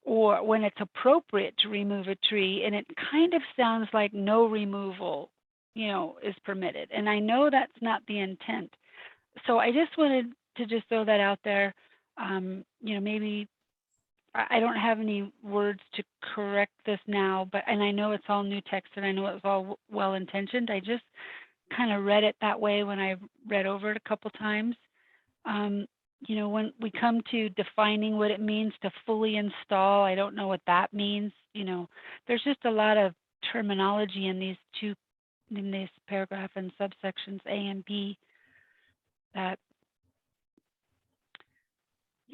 or when it's appropriate to remove a tree. And it kind of sounds like no removal, is permitted. And I know that's not the intent. So I just wanted to just throw that out there. Maybe I don't have any words to correct this now, and I know it's all new text and I know it's all well-intentioned. I just kind of read it that way when I read over it a couple times. When we come to defining what it means to fully install, I don't know what that means. There's just a lot of terminology in this paragraph and subsections A and B that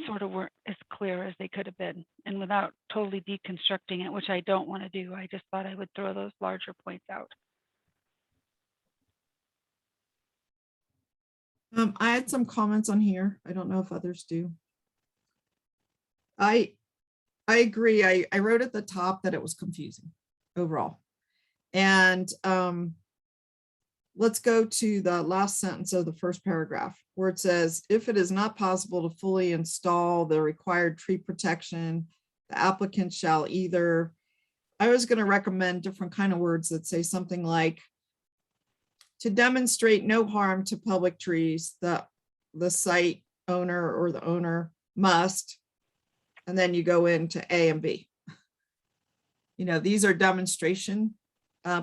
sort of weren't as clear as they could have been. And without totally deconstructing it, which I don't want to do, I just thought I would throw those larger points out. I had some comments on here. I don't know if others do. I agree. I wrote at the top that it was confusing overall. And let's go to the last sentence of the first paragraph where it says, if it is not possible to fully install the required tree protection, the applicant shall either, I was going to recommend different kind of words that say something like, to demonstrate no harm to public trees, the site owner or the owner must, and then you go into A and B. These are demonstration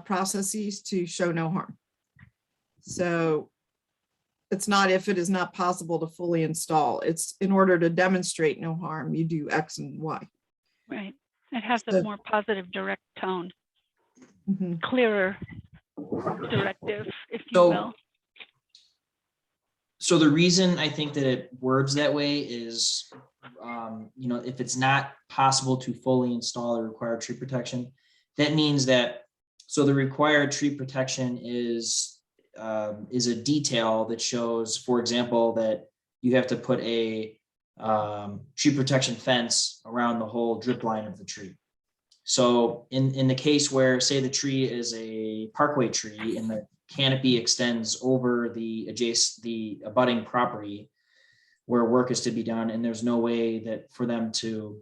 processes to show no harm. So it's not if it is not possible to fully install, it's in order to demonstrate no harm, you do X and Y. Right. It has a more positive, direct tone, Mhm. clearer directive, if you will. So the reason I think that it words that way is, if it's not possible to fully install the required tree protection, that means that, so the required tree protection is a detail that shows, for example, that you have to put a tree protection fence around the whole drip line of the tree. So in the case where, say, the tree is a parkway tree and the canopy extends over the abutting property where work is to be done, and there's no way that for them to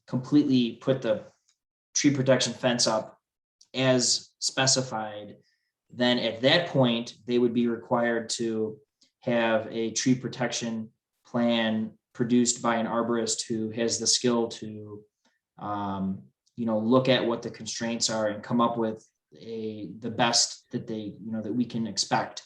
completely put the tree protection fence up as specified, then at that point, they would be required to have a tree protection plan produced by an arborist who has the skill to look at what the constraints are and come up with the best that that we can expect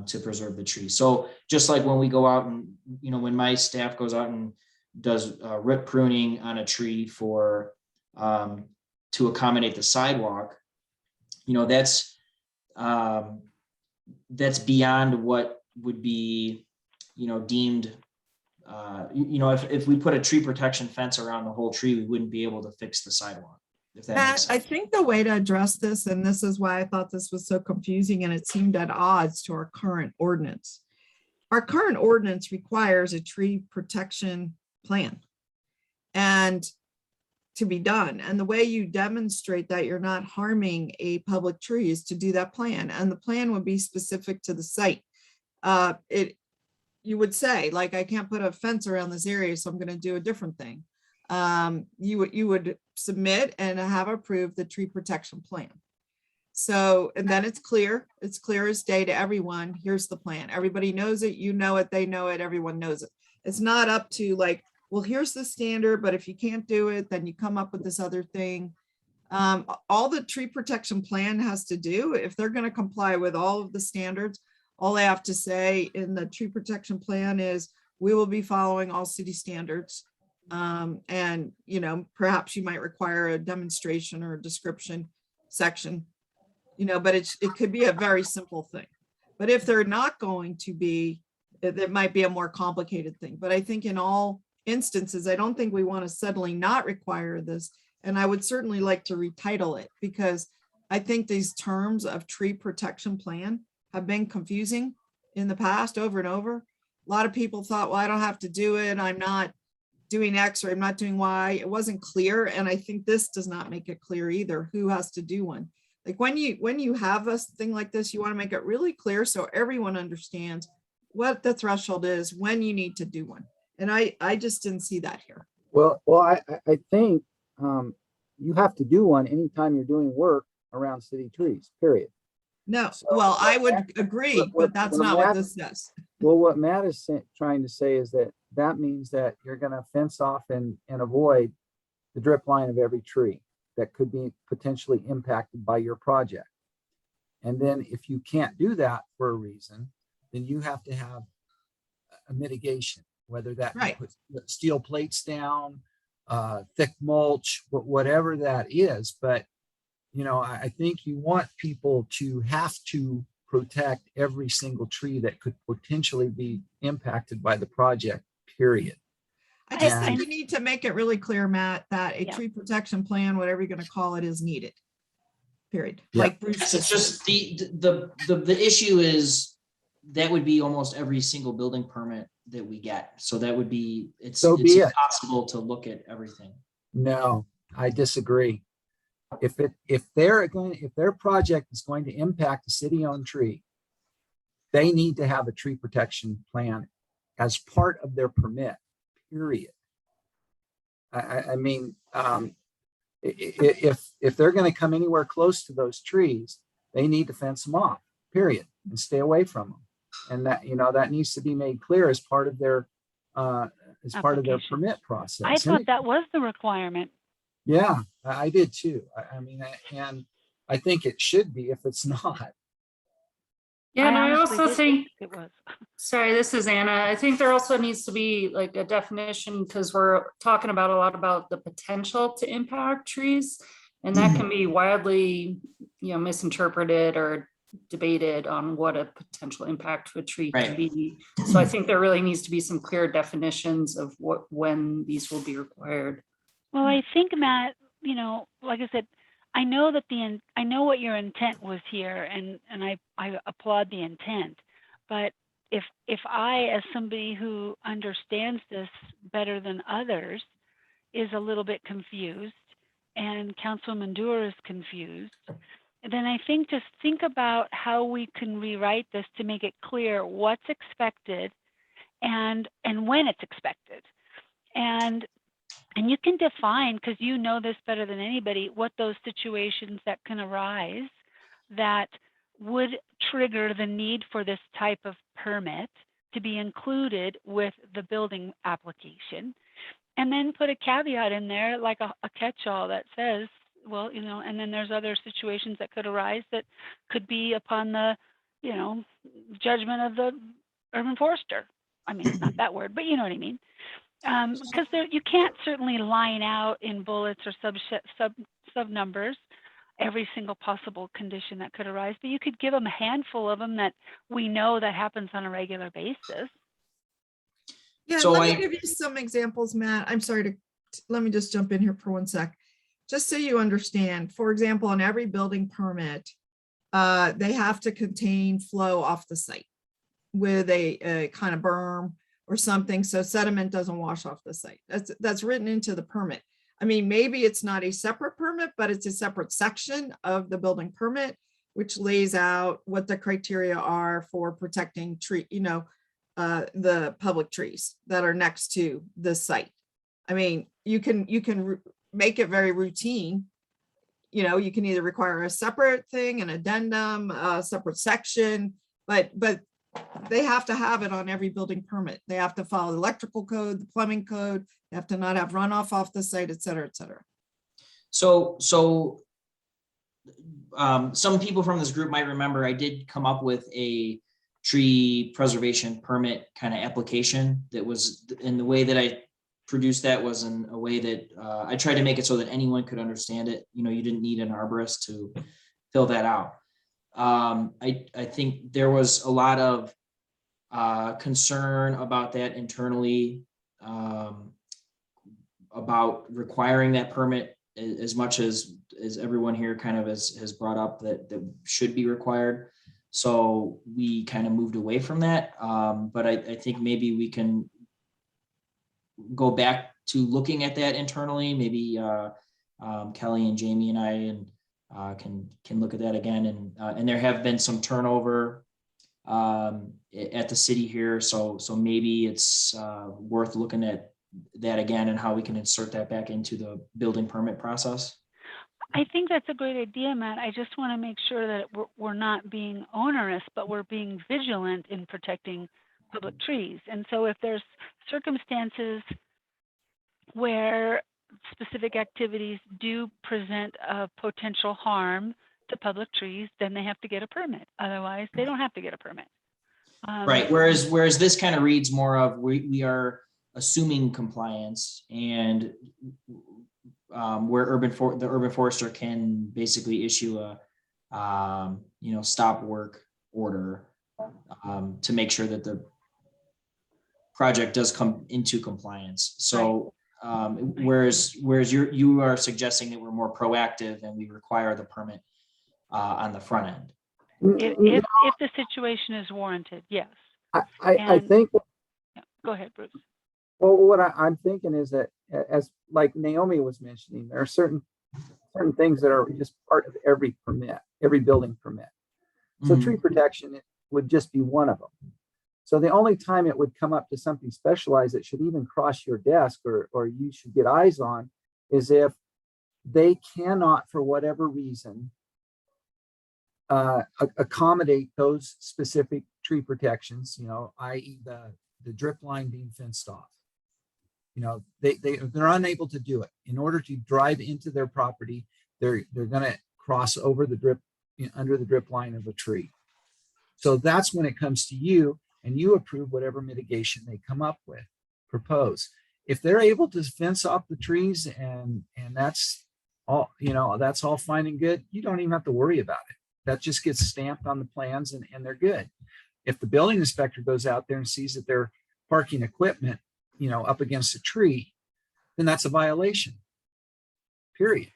to preserve the tree. So just like when we go out and, when my staff goes out and does rip pruning on a tree to accommodate the sidewalk, that's beyond what would be, deemed, if we put a tree protection fence around the whole tree, we wouldn't be able to fix the sidewalk. If that makes sense. I think the way to address this, and this is why I thought this was so confusing and it seemed at odds to our current ordinance. Our current ordinance requires a tree protection plan and to be done. And the way you demonstrate that you're not harming a public tree is to do that plan. And the plan would be specific to the site. you would say, like, I can't put a fence around this area, so I'm going to do a different thing. You would submit and have approved the tree protection plan. So, and then it's clear as day to everyone. Here's the plan. Everybody knows it. You know it. They know it. Everyone knows it. It's not up to like, well, here's the standard, but if you can't do it, then you come up with this other thing. All the tree protection plan has to do, if they're going to comply with all of the standards, all they have to say in the tree protection plan is, we will be following all city standards. And, you know, perhaps you might require a demonstration or a description section, you know, but it could be a very simple thing. But if they're not going to be, it might be a more complicated thing. But I think in all instances, I don't think we want to suddenly not require this. And I would certainly like to retitle it, because I think these terms of tree protection plan have been confusing in the past over and over. A lot of people thought, well, I don't have to do it. I'm not doing X or I'm not doing Y. It wasn't clear. And I think this does not make it clear either who has to do one. Like when you have a thing like this, you want to make it really clear so everyone understands what the threshold is when you need to do one. And I just didn't see that here. Well, I think you have to do one anytime you're doing work around city trees, period. No, So well, I what would agree, what- but that's what not what Matt- this says. Well, what Matt is trying to say is that means that you're going to fence off and avoid the drip line of every tree that could be potentially impacted by your project. And then if you can't do that for a reason, then you have to have a mitigation, whether that be Right. put steel plates down, thick mulch, whatever that is. But, you know, I think you want people to have to protect every single tree that could potentially be impacted by the project, period. I just And- think you need to make it really clear, Matt, that a Yeah. tree protection plan, whatever you're going to call it, is needed. Period. Yeah. Like Bruce It's just just the issue is that would be almost every single building permit that we get. So that would be, it's So be it. impossible to look at everything. No, I disagree. If their project is going to impact a city-owned tree, they need to have a tree protection plan as part of their permit, period. I mean, if they're going to come anywhere close to those trees, they need to fence them off, period, and stay away from them. And that, you know, that needs to be made clear as part of their Application. permit process. I And thought it- that was the requirement. Yeah, I did too. I mean, and I think it should be if it's not. Yeah, and I honestly also did think, it was. sorry, this is Anna. I think there also needs to be like a definition, because we're talking about a lot about the potential to impact trees. And that can be widely, you know, misinterpreted or debated on what a potential impact to a tree Right. can be. So I think there really needs to be some clear definitions of when these will be required. Well, I think, Matt, you know, like I said, I know that I know what your intent was here, and I applaud the intent. But if I, as somebody who understands this better than others, is a little bit confused, and Councilwoman Dewar is confused, then I think just think about how we can rewrite this to make it clear what's expected and when it's expected. And you can define, because you know this better than anybody, what those situations that can arise that would trigger the need for this type of permit to be included with the building application. And then put a caveat in there, like a catch-all that says, well, you know, and then there's other situations that could arise that could be upon the, you know, judgment of the urban forester. I mean, not that word, but you know what I mean. Because you can't certainly line out in bullets or sub numbers every single possible condition that could arise, but you could give them a handful of them that we know that happens on a regular basis. Yeah, So let me I- give you some examples, Matt. I'm sorry let me just jump in here for one sec. Just so you understand, for example, on every building permit, they have to contain flow off the site with a kind of berm or something, so sediment doesn't wash off the site. That's written into the permit. I mean, maybe it's not a separate permit, but it's a separate section of the building permit. which lays out what the criteria are for protecting the public trees that are next to the site. I mean, you can make it very routine. You can either require a separate thing, an addendum, a separate section, but they have to have it on every building permit. They have to follow the electrical code, the plumbing code. They have to not have runoff off the site, et cetera, et cetera. So some people from this group might remember I did come up with a tree preservation permit kind of application that was, in the way that I produced that was in a way that I tried to make it so that anyone could understand it. You didn't need an arborist to fill that out. I think there was a lot of concern about that internally, about requiring that permit as much as everyone here kind of has brought up that should be required. So we kind of moved away from that. But I think maybe we can go back to looking at that internally. Maybe Kelly and Jamie and I can look at that again. And there have been some turnover at the city here. So maybe it's worth looking at that again and how we can insert that back into the building permit process. I think that's a great idea, Matt. I just want to make sure that we're not being onerous, but we're being vigilant in protecting public trees. And so if there's circumstances where specific activities do present a potential harm to public trees, then they have to get a permit. Otherwise, they don't have to get a permit. Right. Whereas this kind of reads more of we are assuming compliance, and where the urban forester can basically issue a stop work order to make sure that the project does come into compliance. So whereas you are suggesting that we're more proactive and we require the permit on the front end. If the situation is warranted, yes. I think. Yeah, go ahead, Bruce. Well, what I'm thinking is that, as like Naomi was mentioning, there are certain things that are just part of every permit, every building permit. So tree protection would just be one of them. So the only time it would come up to something specialized that should even cross your desk or you should get eyes on is if they cannot, for whatever reason, accommodate those specific tree protections, i.e. the drip line being fenced off. They're unable to do it. In order to drive into their property, they're going to cross over the drip, under the drip line of a tree. So that's when it comes to you, and you approve whatever mitigation they come up with, propose. If they're able to fence off the trees and that's all, that's all fine and good, you don't even have to worry about it. That just gets stamped on the plans and they're good. If the building inspector goes out there and sees that they're parking equipment, up against a tree, then that's a violation, period.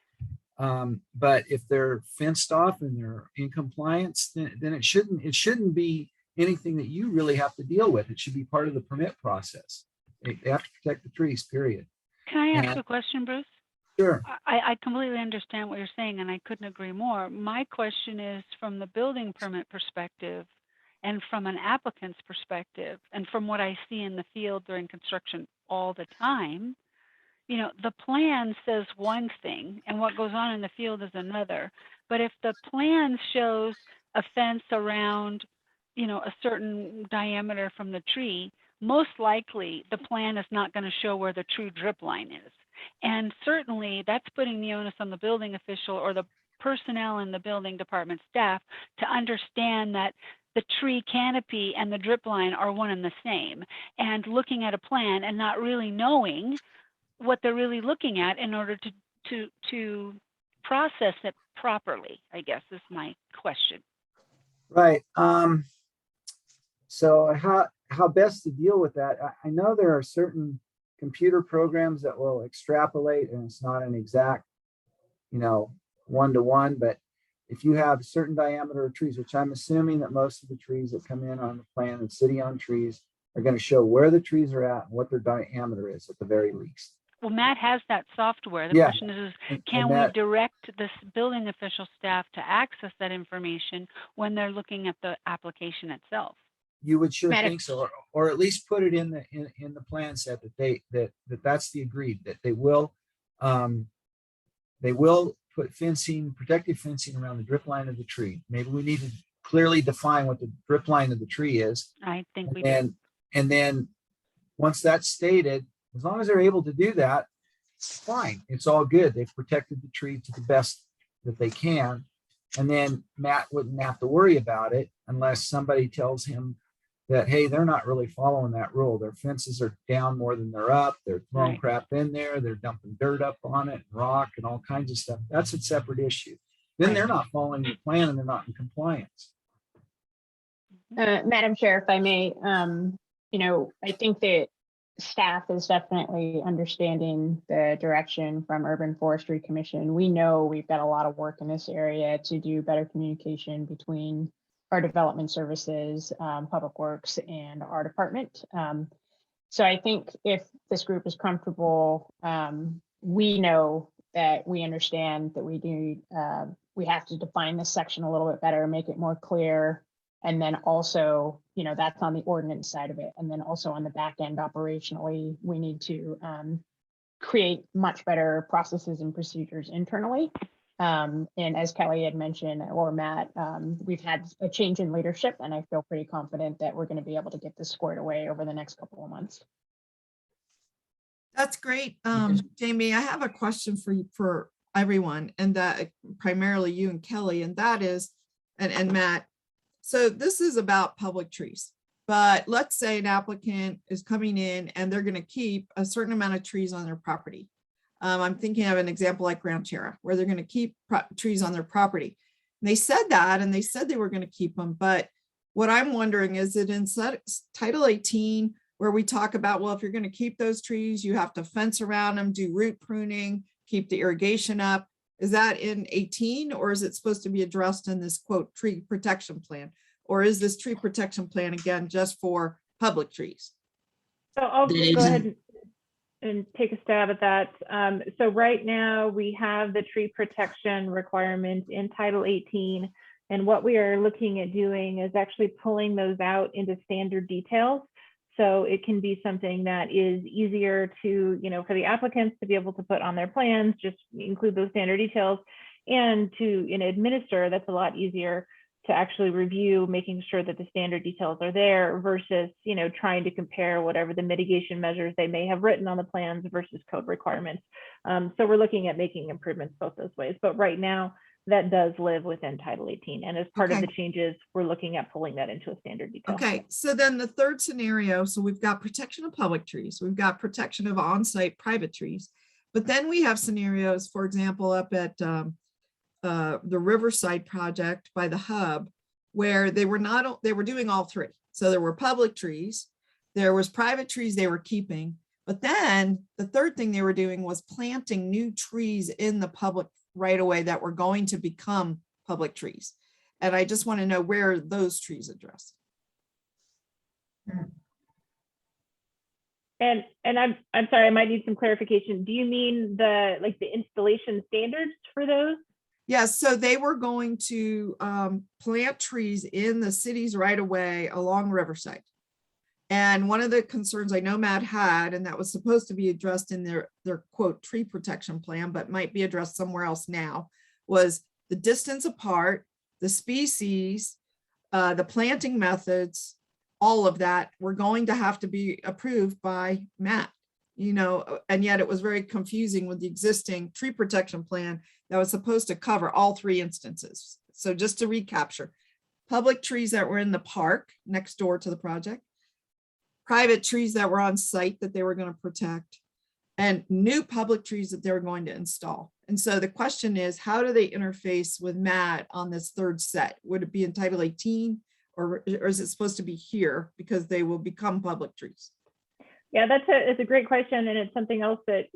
But if they're fenced off and they're in compliance, then it shouldn't be anything that you really have to deal with. It should be part of the permit process. They have to protect the trees, period. Can I ask a question, Bruce? Sure. I completely understand what you're saying, and I couldn't agree more. My question is, from the building permit perspective, and from an applicant's perspective, and from what I see in the field during construction all the time, the plan says one thing and what goes on in the field is another. But if the plan shows a fence around, a certain diameter from the tree, most likely the plan is not going to show where the true drip line is. And certainly that's putting the onus on the building official or the personnel in the building department staff to understand that the tree canopy and the drip line are one and the same, and looking at a plan and not really knowing what they're really looking at in order to process it properly, I guess is my question. Right. So how best to deal with that? I know there are certain computer programs that will extrapolate, and it's not an exact, one-to-one, but if you have a certain diameter of trees, which I'm assuming that most of the trees that come in on the plan and city on trees are going to show where the trees are at and what their diameter is at the very least. well, Matt has that software. The Yeah. question is And can we that- direct this building official staff to access that information when they're looking at the application itself? You would sure Madam- think so, or at least put it in the plan set that's the agreed, that they will put fencing, protective fencing around the drip line of the tree. Maybe we need to clearly define what the drip line of the tree is. I think we And then once that's stated, as long as they're able to do that, fine, it's all good. They've protected the tree to the best that they can. And then Matt wouldn't have to worry about it unless somebody tells him that, hey, they're not really following that rule. Their fences are down more than they're up. They're throwing Right. crap in there. They're dumping dirt up on it, and rock and all kinds of stuff. That's a separate issue. Then they're not following the plan and they're not in compliance. Madam Chair, if I may, I think that staff is definitely understanding the direction from Urban Forestry Commission. We know we've got a lot of work in this area to do better communication between our development services, Public Works, and our department. So I think if this group is comfortable, we know that we understand that we have to define this section a little bit better, make it more clear. And then also, that's on the ordinance side of it. And then also on the back end operationally, we need to create much better processes and procedures internally. And as Kelly had mentioned, or Matt, we've had a change in leadership, and I feel pretty confident that we're going to be able to get this squared away over the next couple of months. That's great. Jamie, I have a question for you, for everyone, and that primarily you and Kelly, and that is, and Matt. So this is about public trees, but let's say an applicant is coming in and they're going to keep a certain amount of trees on their property. I'm thinking of an example like Ranchera, where they're going to keep trees on their property. And they said that, and they said they were going to keep them. But what I'm wondering is it in Title 18, where we talk about, well, if you're going to keep those trees, you have to fence around them, do root pruning, keep the irrigation up. Is that in 18, or is it supposed to be addressed in this quote tree protection plan? Or is this tree protection plan again just for public trees? So I'll go ahead and take a stab at that. So right now we have the tree protection requirement in Title 18. And what we are looking at doing is actually pulling those out into standard details. So it can be something that is easier to, for the applicants to be able to put on their plans, just include those standard details, and to administer, that's a lot easier to actually review, making sure that the standard details are there versus, trying to compare whatever the mitigation measures they may have written on the plans versus code requirements. So we're looking at making improvements both those ways. But right now, that does live within Title 18. And as part of the changes, we're looking at pulling that into a standard detail. Okay, so then the third scenario, so we've got protection of public trees, we've got protection of on-site private trees, but then we have scenarios, for example, up at the Riverside project by the hub, where they were doing all three. So there were public trees, there was private trees they were keeping, but then the third thing they were doing was planting new trees in the public right away that were going to become public trees. And I just want to know where those trees addressed. And I'm sorry, I might need some clarification. Do you mean the installation standards for those? Yes, so they were going to plant trees in the cities right away along Riverside. And one of the concerns I know Matt had, and that was supposed to be addressed in their quote tree protection plan, but might be addressed somewhere else now, was the distance apart, the species, the planting methods, all of that were going to have to be approved by Matt, and yet it was very confusing with the existing tree protection plan that was supposed to cover all three instances. So just to recapture, public trees that were in the park next door to the project, private trees that were on site that they were going to protect, and new public trees that they were going to install. And so the question is, how do they interface with Matt on this third set? Would it be in Title 18, or is it supposed to be here because they will become public trees? Yeah, it's a great question. And it's something else that,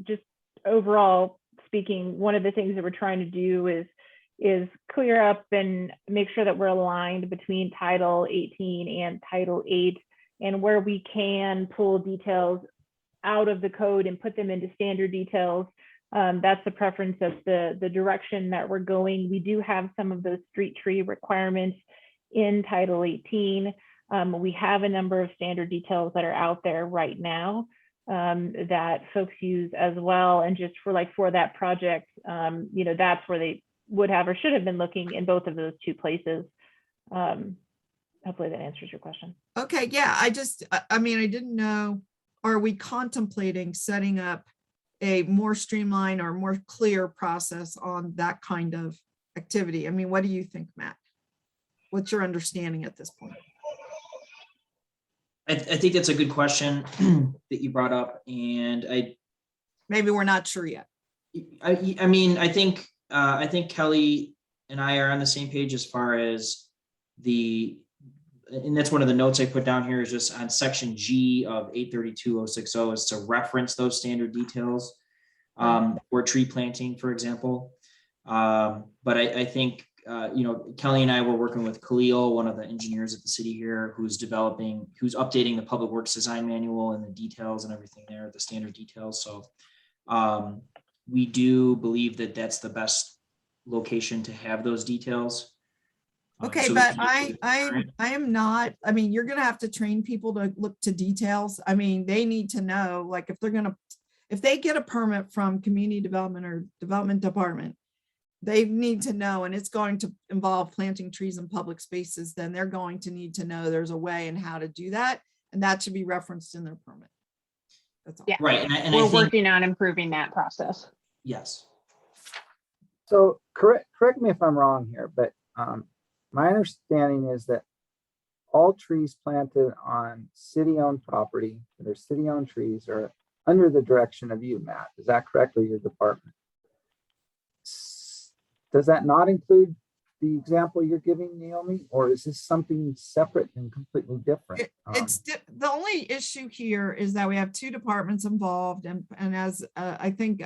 just overall speaking, one of the things that we're trying to do is clear up and make sure that we're aligned between Title 18 and Title 8, and where we can pull details out of the code and put them into standard details. That's the preference of the direction that we're going. We do have some of those street tree requirements in Title 18. We have a number of standard details that are out there right now that folks use as well. And just for that project, that's where they would have or should have been looking in both of those two places. Hopefully that answers your question. Okay, yeah, I didn't know, are we contemplating setting up a more streamlined or more clear process on that kind of activity? I mean, what do you think, Matt? What's your understanding at this point? I think that's a good question that you brought up, and Maybe we're not sure yet. I think Kelly and I are on the same page as far as and that's one of the notes I put down here is just on section G of 832.060 is to reference those standard details for tree planting, for example. But I think, Kelly and I were working with Khalil, one of the engineers at the city here, who's updating the public works design manual and the details and everything there, the standard details. So we do believe that that's the best location to have those details. Okay, So but I am not, you're gonna have to train people to look to details. They need to know, like, if they get a permit from community development or development department, they need to know, and it's going to involve planting trees in public spaces, then they're going to need to know there's a way and how to do that. And that should be referenced in their permit. That's all. Yeah. Right. And We're I think, working on improving that process. yes. So correct me if I'm wrong here, but my understanding is that all trees planted on city-owned property that are city-owned trees are under the direction of you, Matt. Is that correct, or your department? Does that not include the example you're giving, Naomi, or is this something separate and completely different? The only issue here is that we have two departments involved, and as I think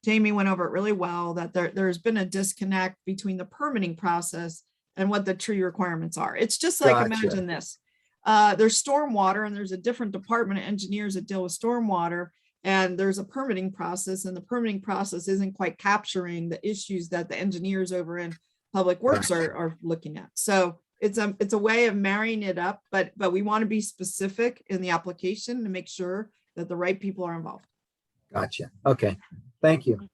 Jamie went over it really well, that there's been a disconnect between the permitting process and what the tree requirements are. It's just like, Gotcha. imagine this. There's stormwater, and there's a different department of engineers that deal with stormwater, and there's a permitting process, and the permitting process isn't quite capturing the issues that the engineers over in public works are looking at. So it's a way of marrying it up, but we want to be specific in the application to make sure that the right people are involved. Gotcha. Okay. Thank you.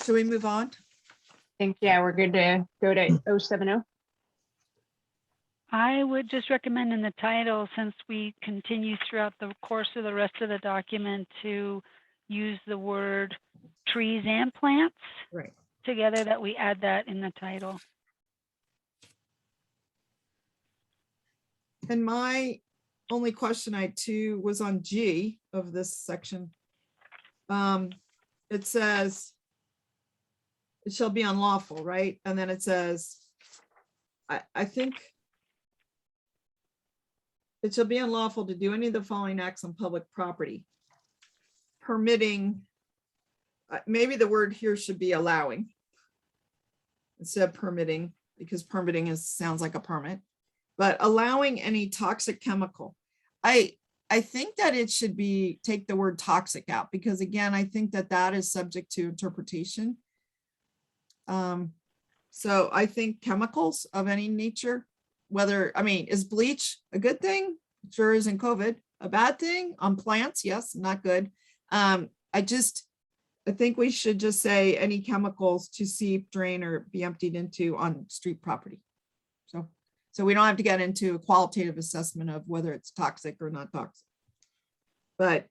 Should we move on? I think, yeah, we're good to go to 070. I would just recommend in the title, since we continue throughout the course of the rest of the document to use the word trees and plants Right. together, that we add that in the title. And my only question I had too was on G of this section. It says it shall be unlawful, right? And then it says, I think it shall be unlawful to do any of the following acts on public property. Permitting, maybe the word here should be allowing instead of permitting, because permitting sounds like a permit, but allowing any toxic chemical. I think that it should be, take the word toxic out, because again, I think that is subject to interpretation. So I think chemicals of any nature, whether, is bleach a good thing? Sure isn't COVID. A bad thing on plants? Yes, not good. I think we should just say any chemicals to seep, drain, or be emptied into on street property. So we don't have to get into a qualitative assessment of whether it's toxic or not toxic. But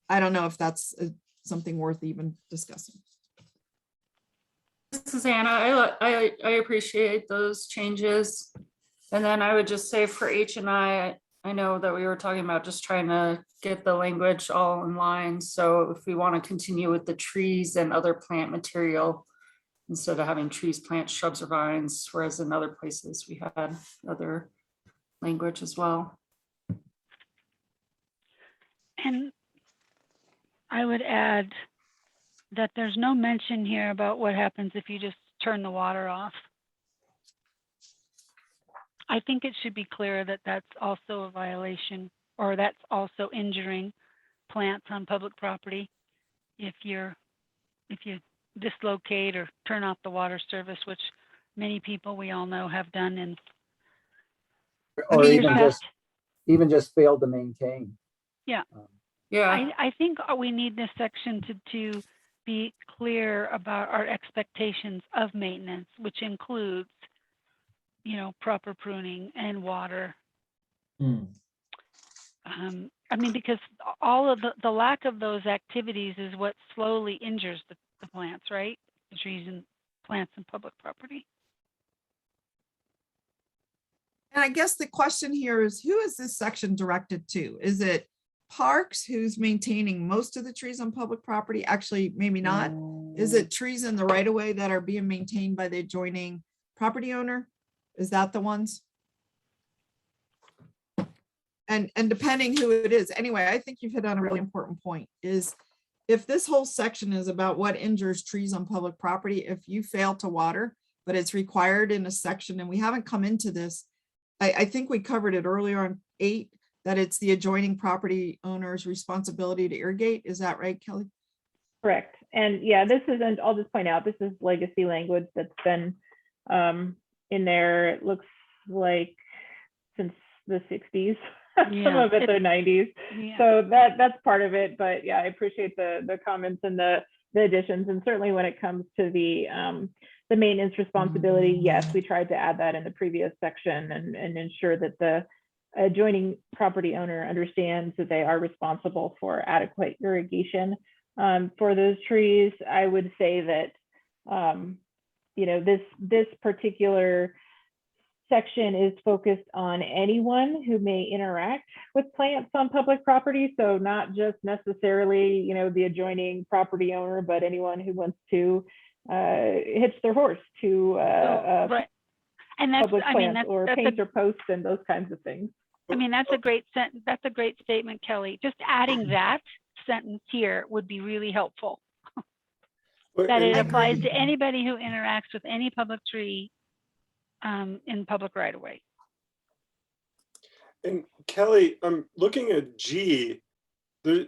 I don't know if that's something worth even discussing. This is Anna. I appreciate those changes. And then I would just say for H&I know that we were talking about just trying to get the language all in line. So if we want to continue with the trees and other plant material, instead of having trees, plants, shrubs, or vines, whereas in other places we had other language as well. And I would add that there's no mention here about what happens if you just turn the water off. I think it should be clear that that's also a violation, or that's also injuring plants on public property. If you dislocate or turn off the water service, which many people we all know have done in Or years even past. just failed to maintain. Yeah. Yeah, I think we need this section to be clear about our expectations of maintenance, which includes, proper pruning and water. Hmm. I mean, because all of the lack of those activities is what slowly injures the plants, right? The trees and plants and public property. And I guess the question here is, who is this section directed to? Is it Parks, who's maintaining most of the trees on public property? Actually, maybe not. Is it trees in the right of way that are being maintained by the adjoining property owner? Is that the ones? And depending who it is, anyway, I think you've hit on a really important point, is if this whole section is about what injures trees on public property, if you fail to water, but it's required in a section, and we haven't come into this, I think we covered it earlier on 8, that it's the adjoining property owner's responsibility to irrigate. Is that right, Kelly? Correct. And yeah, this isn't, I'll just point out, this is legacy language that's been in there, it looks like since the 60s, some of it the 90s. Yeah. So that's part of it. But yeah, I appreciate the comments and the additions. And certainly when it comes to the maintenance responsibility, yes, we tried to add that in the previous section and ensure that the adjoining property owner understands that they are responsible for adequate irrigation for those trees. I would say that this particular section is focused on anyone who may interact with plants on public property. So not just necessarily, the adjoining property owner, but anyone who wants to hitch their horse to right. And that's, public I mean, plants or that's paint or post and those kinds of things. I mean, that's a great statement, Kelly. Just adding that sentence here would be really helpful. That it applies to anybody who interacts with any public tree in public right of way. And Kelly, I'm looking at G. Do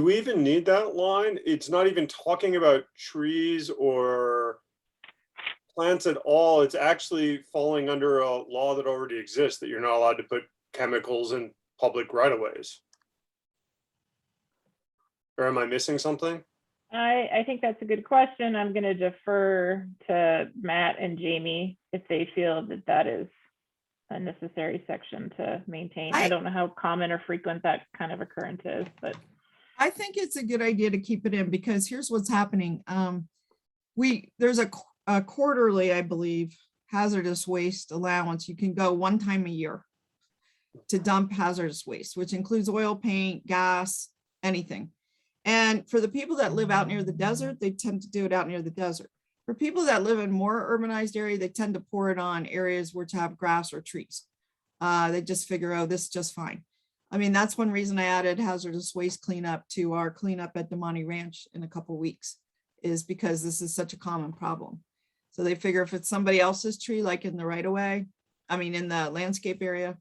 we even need that line? It's not even talking about trees or plants at all. It's actually falling under a law that already exists, that you're not allowed to put chemicals in public right of ways. Or am I missing something? I think that's a good question. I'm going to defer to Matt and Jamie if they feel that that is a necessary section to maintain. I don't know how common or frequent that kind of occurrence is, but I think it's a good idea to keep it in, because here's what's happening. There's a quarterly, I believe, hazardous waste allowance. You can go one time a year to dump hazardous waste, which includes oil, paint, gas, anything. And for the people that live out near the desert, they tend to do it out near the desert. For people that live in more urbanized area, they tend to pour it on areas where to have grass or trees. They just figure, oh, this is just fine. I mean, that's one reason I added hazardous waste cleanup to our cleanup at Damani Ranch in a couple of weeks, is because this is such a common problem. So they figure if it's somebody else's tree, like in the right of way, I mean, in the landscape area.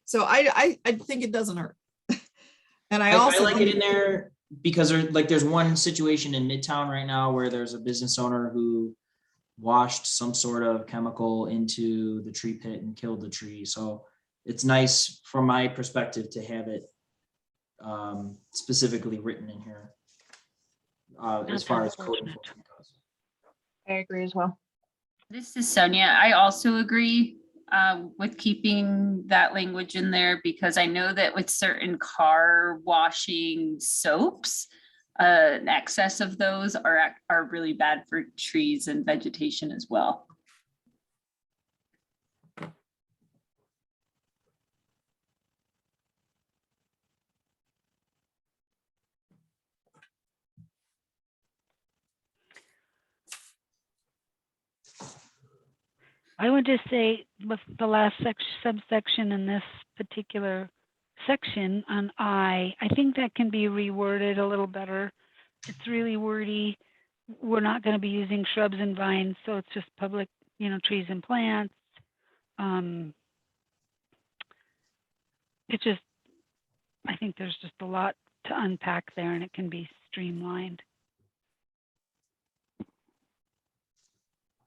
So I think it doesn't hurt. And I also like it in there because there's one situation in Midtown right now where there's a business owner who washed some sort of chemical into the tree pit and killed the tree. So it's nice from my perspective to have it specifically written in here as far as code enforcement goes. I agree as well. This is Sonia. I also agree with keeping that language in there, because I know that with certain car washing soaps, excess of those are really bad for trees and vegetation as well. I would just say with the last subsection in this particular section on I think that can be reworded a little better. It's really wordy. We're not going to be using shrubs and vines, so it's just public, trees and plants. It just, I think there's just a lot to unpack there and it can be streamlined.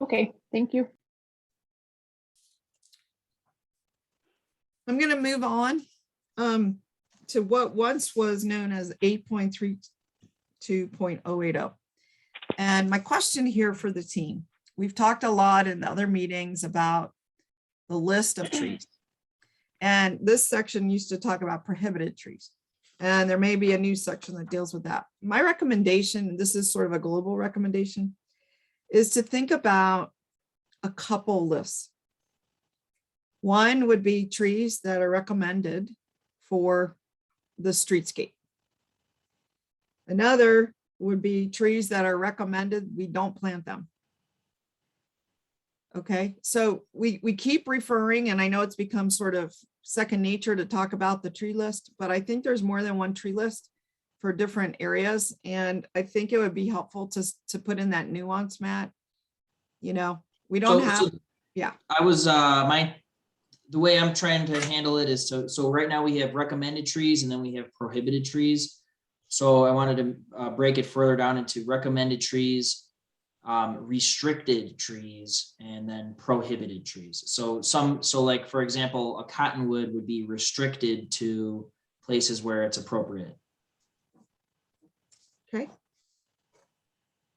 Okay, thank you. I'm going to move on to what once was known as 8.32.080. And my question here for the team, we've talked a lot in other meetings about the list of trees. And this section used to talk about prohibited trees. And there may be a new section that deals with that. My recommendation, and this is sort of a global recommendation, is to think about a couple lists. One would be trees that are recommended for the streetscape. Another would be trees that are recommended, we don't plant them. Okay, so we keep referring, and I know it's become sort of second nature to talk about the tree list, but I think there's more than one tree list for different areas. And I think it would be helpful to put in that nuance, Matt. You know, we don't have, yeah. I was, the way I'm trying to handle it is so right now we have recommended trees and then we have prohibited trees. So I wanted to break it further down into recommended trees, restricted trees, and then prohibited trees. So like, for example, a cottonwood would be restricted to places where it's appropriate. Okay.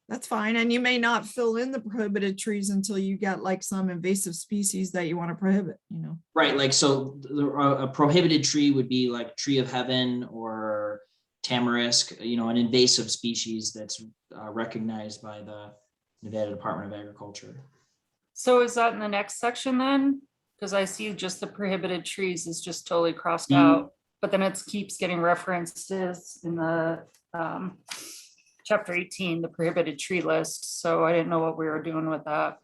That's fine. And you may not fill in the prohibited trees until you get like some invasive species that you want to prohibit, you know? Right, like, so a prohibited tree would be like tree of heaven or tamarisk, you know, an invasive species that's recognized by the Nevada Department of Agriculture. So is that in the next section then? Because I see just the prohibited trees is just totally crossed out, but then it keeps getting references in the chapter 18, the prohibited tree list. So I didn't know what we were doing with that.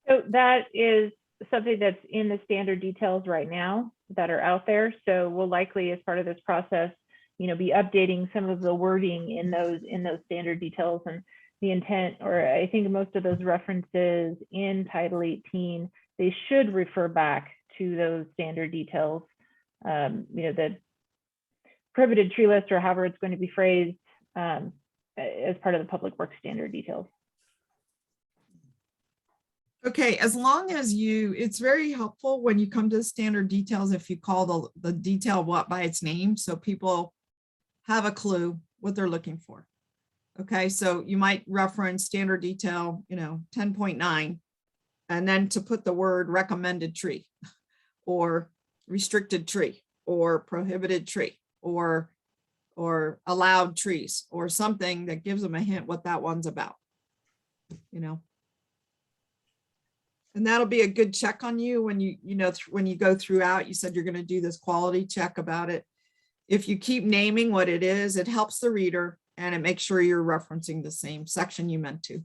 So that is something that's in the standard details right now that are out there. So we'll likely, as part of this process, you know, be updating some of the wording in those standard details, and the intent, or I think most of those references in Title 18, they should refer back to those standard details. You know, the prohibited tree list, or however it's going to be phrased, as part of the public works standard details. Okay, as long as it's very helpful when you come to the standard details if you call the detail what by its name, so people have a clue what they're looking for. Okay, so you might reference standard detail, you know, 10.9, and then to put the word recommended tree or restricted tree or prohibited tree or allowed trees or something that gives them a hint what that one's about, you know. And that'll be a good check on you when when you go throughout. You said you're going to do this quality check about it. If you keep naming what it is, it helps the reader and it makes sure you're referencing the same section you meant to. It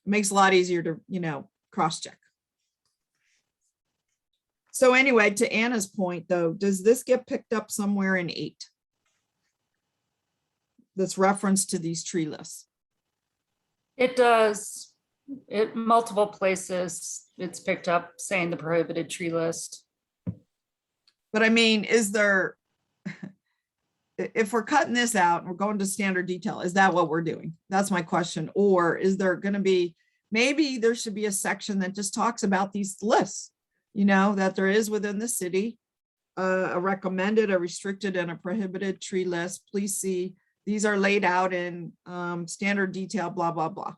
makes a lot easier to, you know, cross-check. So anyway, to Anna's point though, does this get picked up somewhere in 8? This reference to these tree lists? It does. It multiple places it's picked up saying the prohibited tree list. But I mean, is there, if we're cutting this out and we're going to standard detail, is that what we're doing? That's my question. Or is there going to be, maybe there should be a section that just talks about these lists, you know, that there is within the city, a recommended, a restricted, and a prohibited tree list. Please see, these are laid out in standard detail, blah, blah, blah.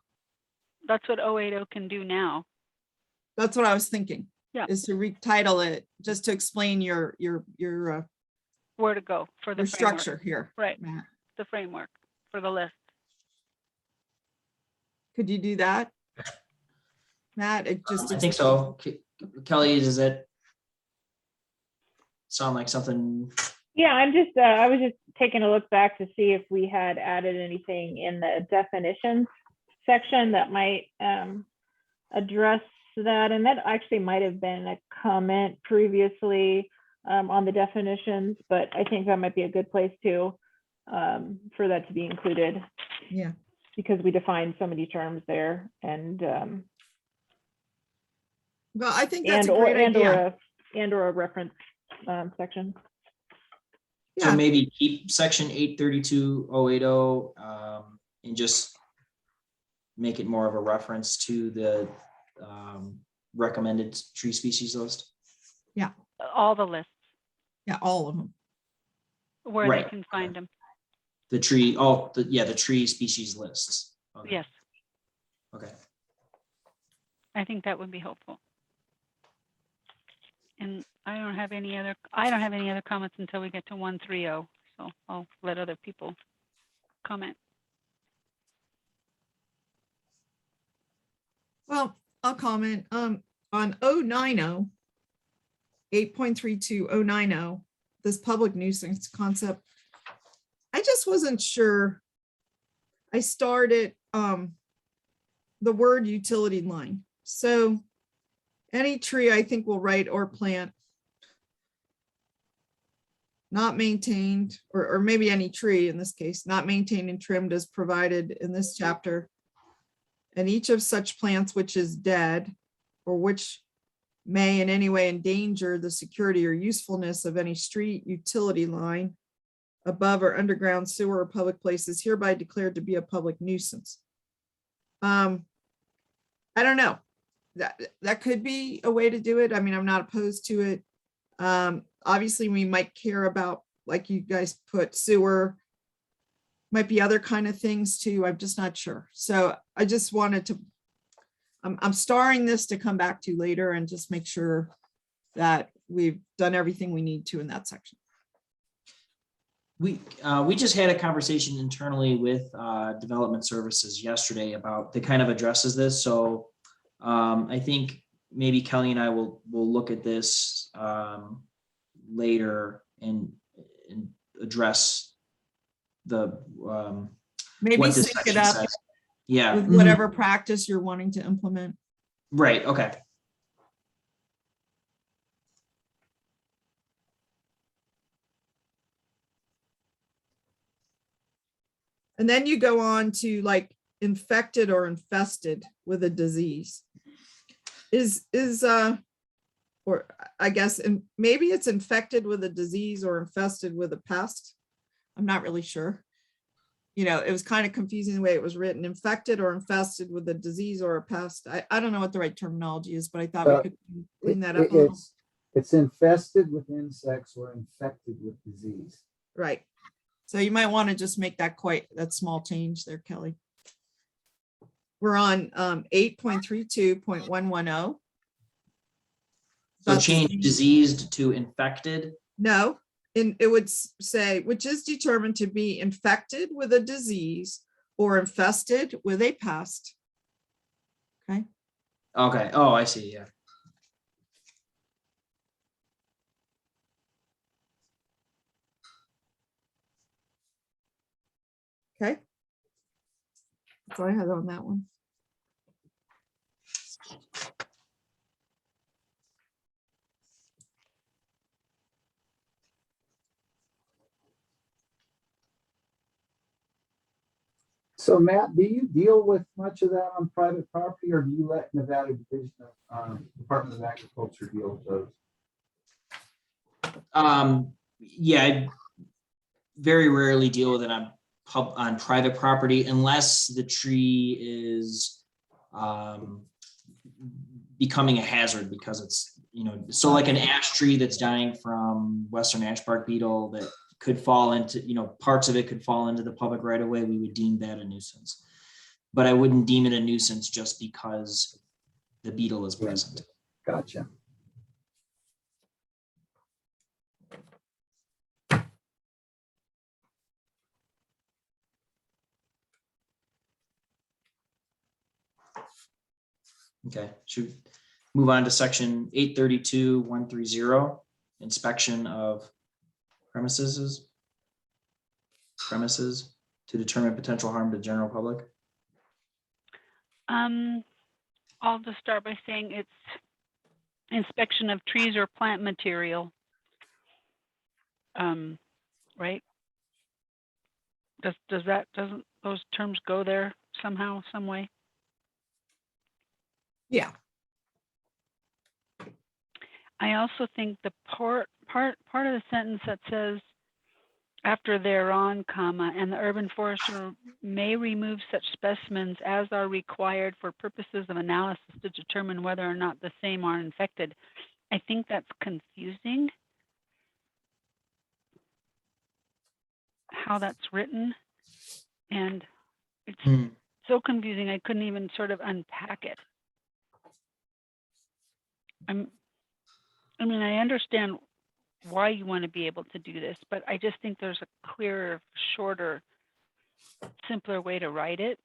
That's what 080 can do now. That's what I was thinking. Yeah. Is to retitle it just to explain your Where to go for the your framework. structure here. Right. Matt. The framework for the list. Could you do that, Matt? It just I think so. Kelly, does it sound like something? Yeah, I'm just, I was just taking a look back to see if we had added anything in the definitions section that might address that. And that actually might have been a comment previously on the definitions, but I think that might be a good place to for that to be included. Yeah. because we defined so many terms there, and Well, I think that's a great idea. or a reference section. So Yeah. maybe keep section 832.080 and just make it more of a reference to the recommended tree species list. All the lists Yeah, all of them. where Right. they can find them. The tree, the tree species lists. Okay. Yes, Okay. I think that would be helpful. And I don't have any other comments until we get to 130. So I'll let other people comment. Well, I'll comment on 090, 8.32090, this public nuisance concept. I just wasn't sure. I started the word utility line. So any tree I think will write or plant not maintained, or maybe any tree in this case, not maintained and trimmed as provided in this chapter. And each of such plants which is dead, or which may in any way endanger the security or usefulness of any street, utility line, above or underground sewer or public places, hereby declared to be a public nuisance. I don't know. That could be a way to do it. I mean, I'm not opposed to it. Obviously, we might care about, like you guys put, sewer, might be other kind of things too. I'm just not sure. So I just wanted to, I'm starring this to come back to later and just make sure that we've done everything we need to in that section. We just had a conversation internally with development services yesterday about that kind of addresses this. So I think maybe Kelly and I will look at this later and address the Maybe what this sync it section up says. Yeah. with Mhm. whatever practice you're wanting to implement. Right. Okay. And then you go on to like infected or infested with a disease. Or I guess, and maybe it's infected with a disease or infested with a pest. I'm not really sure. You know, it was kind of confusing the way it was written, infected or infested with a disease or a pest. I don't know what the right terminology is, but I thought we could clean that up a little. It's infested with insects or infected with disease. Right. So you might want to just make that that small change there, Kelly. We're on 8.32.110. So change diseased to infected. No, and it would say, which is determined to be infected with a disease or infested with a pest. Okay. Okay. Oh, I see. Yeah. Okay. That's all I had on that one. So Matt, do you deal with much of that on private property, or do you let Nevada Division of Department of Agriculture deal with those? Yeah, I very rarely deal with it on private property unless the tree is becoming a hazard because it's, so like an ash tree that's dying from Western ash bark beetle that could fall into, parts of it could fall into the public right away, we would deem that a nuisance. But I wouldn't deem it a nuisance just because the beetle is present. Gotcha. Okay, should move on to section 832.130, inspection of premises to determine potential harm to general public. I'll just start by saying it's inspection of trees or plant material. Right? Doesn't those terms go there somehow, some way? Yeah. I also think the part of the sentence that says after thereon, comma, and the urban forester may remove such specimens as are required for purposes of analysis to determine whether or not the same are infected. I think that's confusing. How that's written, and it's so confusing I couldn't even sort of unpack it. I mean, I understand why you want to be able to do this, but I just think there's a clearer, shorter, simpler way to write it.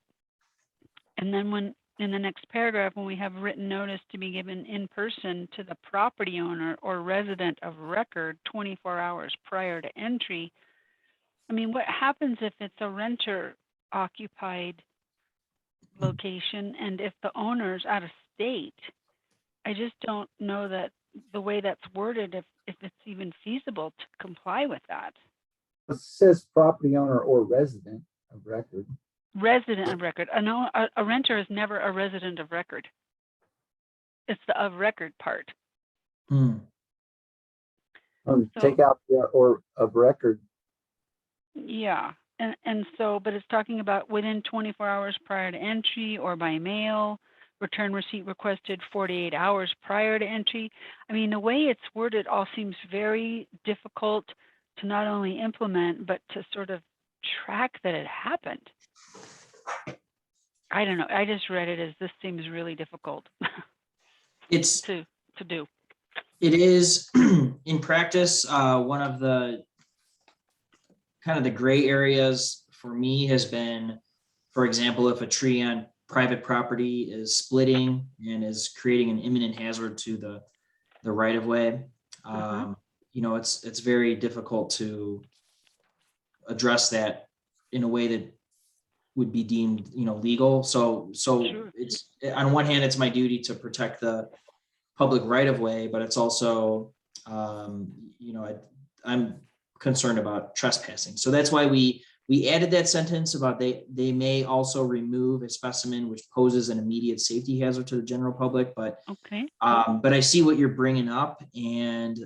And then when in the next paragraph, when we have written notice to be given in person to the property owner or resident of record 24 hours prior to entry. I mean, what happens if it's a renter occupied location and if the owner's out of state? I just don't know that the way that's worded, if it's even feasible to comply with that. It says property owner or resident of record. Resident of record. A renter is never a resident of record. It's the of record part. Take out the or of record. Yeah. And so, but it's talking about within 24 hours prior to entry or by mail, return receipt requested 48 hours prior to entry. I mean, the way it's worded all seems very difficult to not only implement, but to sort of track that it happened. I don't know. I just read it as this seems really difficult It's to do. It is in practice, one of the kind of the gray areas for me has been, for example, if a tree on private property is splitting and is creating an imminent hazard to the right of way, you know, it's very difficult to address that in a way that would be deemed, you know, legal. So Sure. it's, on one hand, it's my duty to protect the public right of way, but it's also, you know, I'm concerned about trespassing. So that's why we added that sentence about they may also remove a specimen which poses an immediate safety hazard to the general public. But Okay. But I see what you're bringing up, and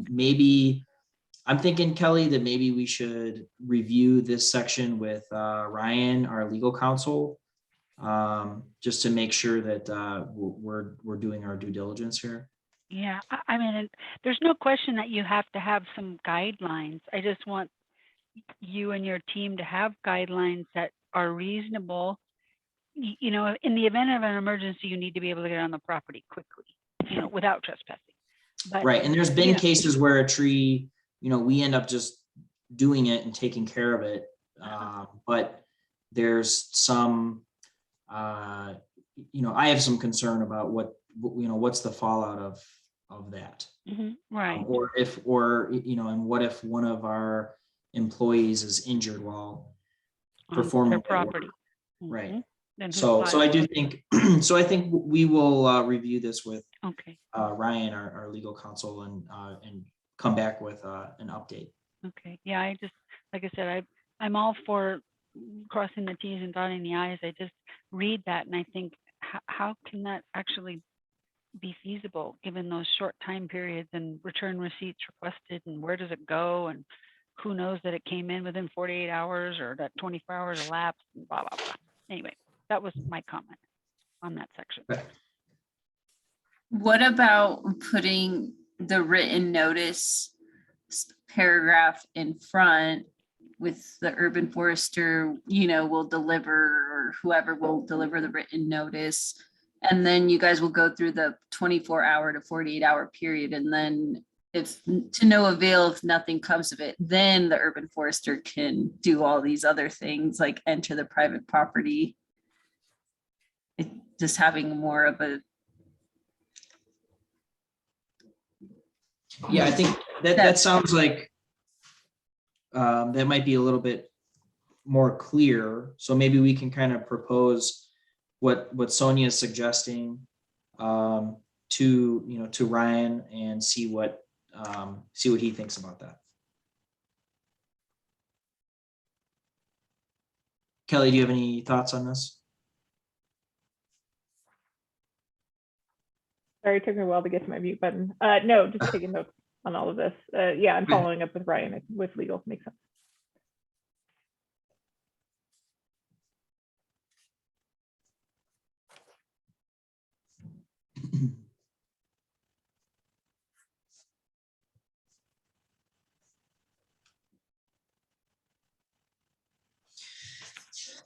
maybe I'm thinking, Kelly, that maybe we should review this section with Ryan, our legal counsel, just to make sure that we're doing our due diligence here. Yeah, I mean, there's no question that you have to have some guidelines. I just want you and your team to have guidelines that are reasonable. You know, in the event of an emergency, you need to be able to get on the property quickly, you know, without trespassing. But, right, and there's been yeah. cases where a tree, you know, we end up just doing it and taking care of it, but there's some, you know, I have some concern about what you know, what's the fallout of that. Right. Or you know, and what if one of our employees is injured while performing their that property. work? Right. Then who's So I liable? do think, so I think we will review this with Okay. Ryan, our legal counsel, and come back with an update. Okay. Yeah, I just, like I said, I'm all for crossing the T's and dotting the I's. I just read that and I think, how can that actually be feasible given those short time periods and return receipts requested, and where does it go, and who knows that it came in within 48 hours or that 24 hours elapsed, and blah, blah, blah. Anyway, that was my comment on that section. What about putting the written notice paragraph in front with the urban forester, you know, will deliver, or whoever will deliver the written notice, and then you guys will go through the 24-hour to 48-hour period, and then if to no avail, if nothing comes of it, then the urban forester can do all these other things like enter the private property. Just having more of a, Yeah, I think that sounds like that might be a little bit more clear. So maybe we can kind of propose what Sonia is suggesting to Ryan and see what he thinks about that. Kelly, do you have any thoughts on this? Sorry, it took me a while to get to my mute button. No, just taking notes on all of this. Yeah, I'm following up with Ryan with legal. Makes sense.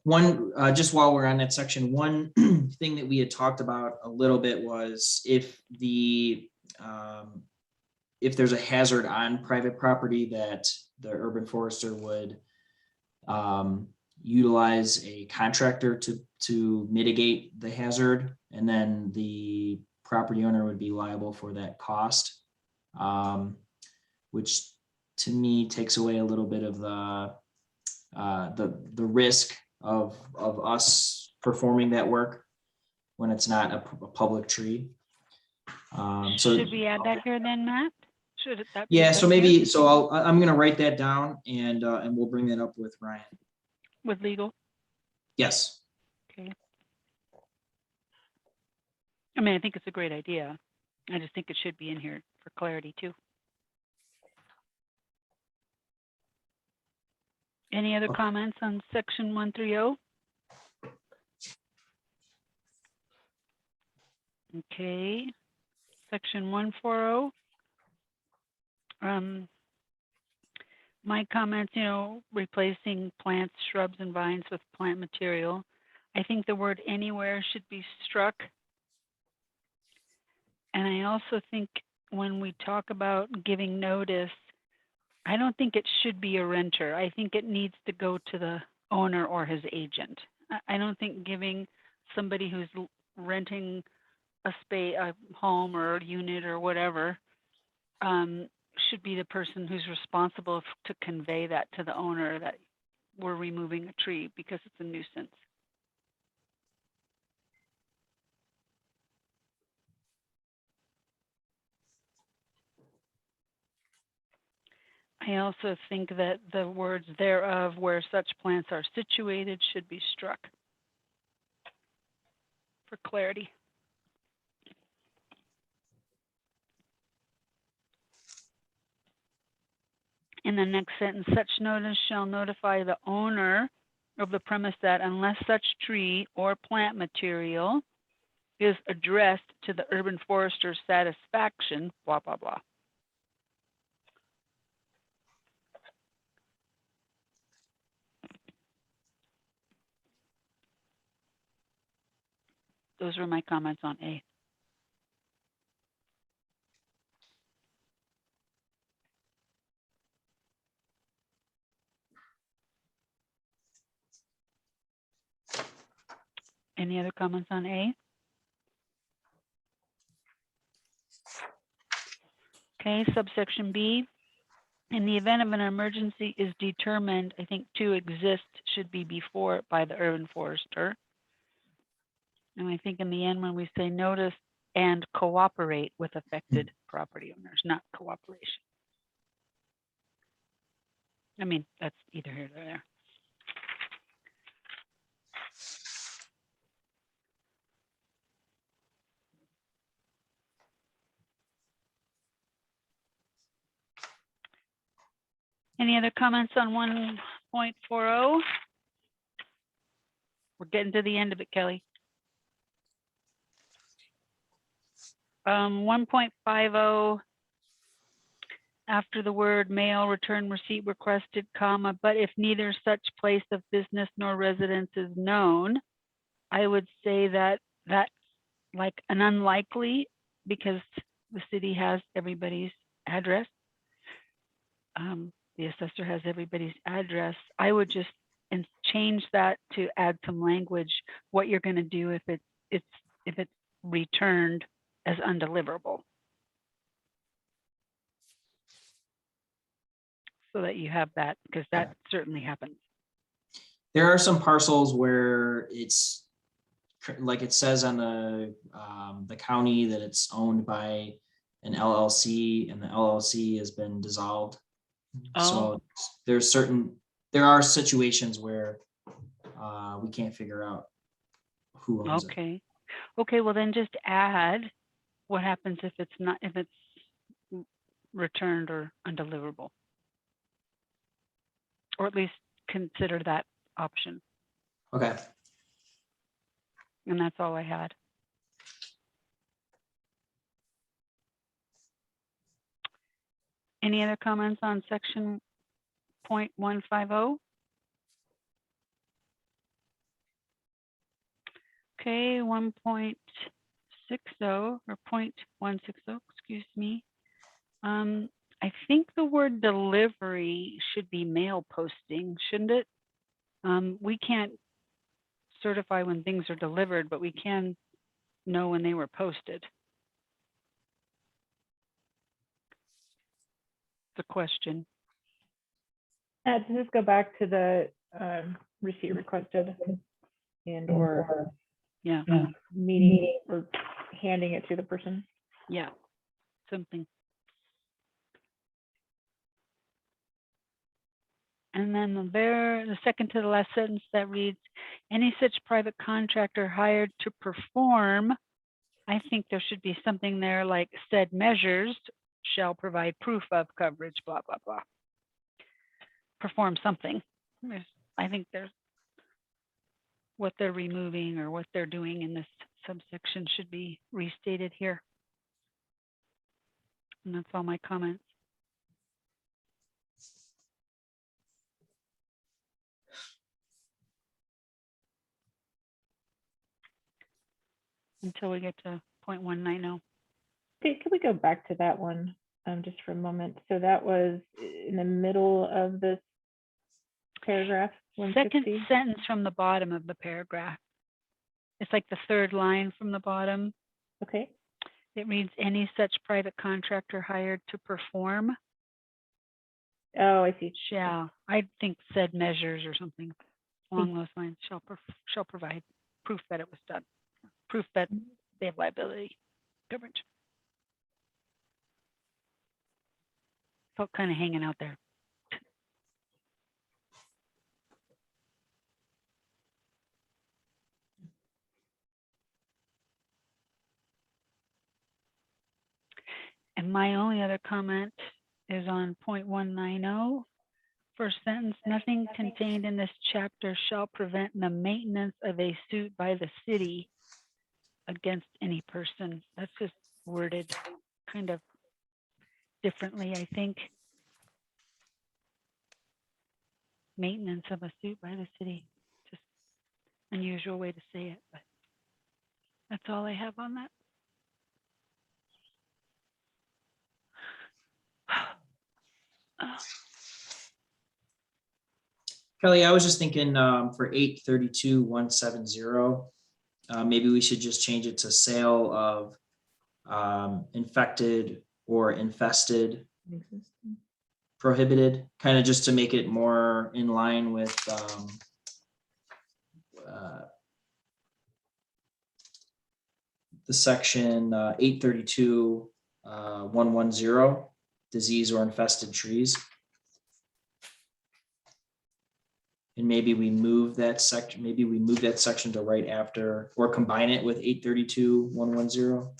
One, just while we're on that section, one thing that we had talked about a little bit was if there's a hazard on private property, that the urban forester would utilize a contractor to mitigate the hazard, and then the property owner would be liable for that cost, which to me takes away a little bit of the risk of us performing that work when it's not a public tree. So Should we add that here then, Matt? Should it that? yeah, so maybe, so I'm gonna write that down and we'll bring that up with Ryan. With legal? Yes. Okay. I mean, I think it's a great idea. I just think it should be in here for clarity too. Any other comments on section 130? Okay, section 140. My comments, replacing plants, shrubs, and vines with plant material. I think the word anywhere should be struck. And I also think when we talk about giving notice, I don't think it should be a renter. I think it needs to go to the owner or his agent. I don't think giving somebody who's renting a space, a home or a unit or whatever, should be the person who's responsible to convey that to the owner that we're removing a tree because it's a nuisance. I also think that the words thereof, where such plants are situated, should be struck for clarity. In the next sentence, such notice shall notify the owner of the premise that unless such tree or plant material is addressed to the urban forester's satisfaction, blah, blah, blah. Those were my comments on A. Any other comments on A? Okay, subsection B. In the event of an emergency is determined, I think to exist should be before it by the urban forester. And I think in the end, when we say notice and cooperate with affected property owners, not cooperation. I mean, that's either here or there. Any other comments on 1.40? We're getting to the end of it, Kelly. 1.50, after the word mail, return receipt requested, comma, but if neither such place of business nor residence is known, I would say that like an unlikely, because the city has everybody's address. The assessor has everybody's address. I would just change that to add some language, what you're going to do if it's returned as undeliverable. So that you have that, because that certainly happens. There are some parcels where it's like it says on the county that it's owned by an LLC and the LLC has been dissolved. So there are situations where we can't figure out who owns it. Okay, well then just add what happens if it's not, if it's returned or undeliverable? Or at least consider that option. Okay. And that's all I had. Any other comments on section 0.150? Okay, 1.60 or 0.160, excuse me. I think the word delivery should be mail posting, shouldn't it? We can't certify when things are delivered, but we can know when they were posted. The question. Does this go back to the receipt requested and or Yeah, meeting or handing it to the person? yeah, something. And then the second to the last sentence that reads, any such private contractor hired to perform, I think there should be something there like said measures shall provide proof of coverage, blah, blah, blah. Perform something. I think there's what they're removing or what they're doing in this subsection should be restated here. And that's all my comments. Until we get to 0.190. Okay, can we go back to that one just for a moment? So that was in the middle of this paragraph. Second 160. sentence from the bottom of the paragraph. It's like the third line from the bottom. Okay. It reads, any such private contractor hired to perform. Oh, I see. Shall, I think said measures or something along those lines, shall provide proof that it was done. Proof that they have liability coverage. Felt kind of hanging out there. And my only other comment is on 0.190. First sentence, nothing contained in this chapter shall prevent the maintenance of a suit by the city against any person. That's just worded kind of differently, I think. Maintenance of a suit by the city, just unusual way to say it, but that's all I have on that. Kelly, I was just thinking for 832.170, maybe we should just change it to sale of infected or infested, prohibited, kind of just to make it more in line with the section 832.110, disease or infested trees. And maybe we move that section, to right after, or combine it with 832.110.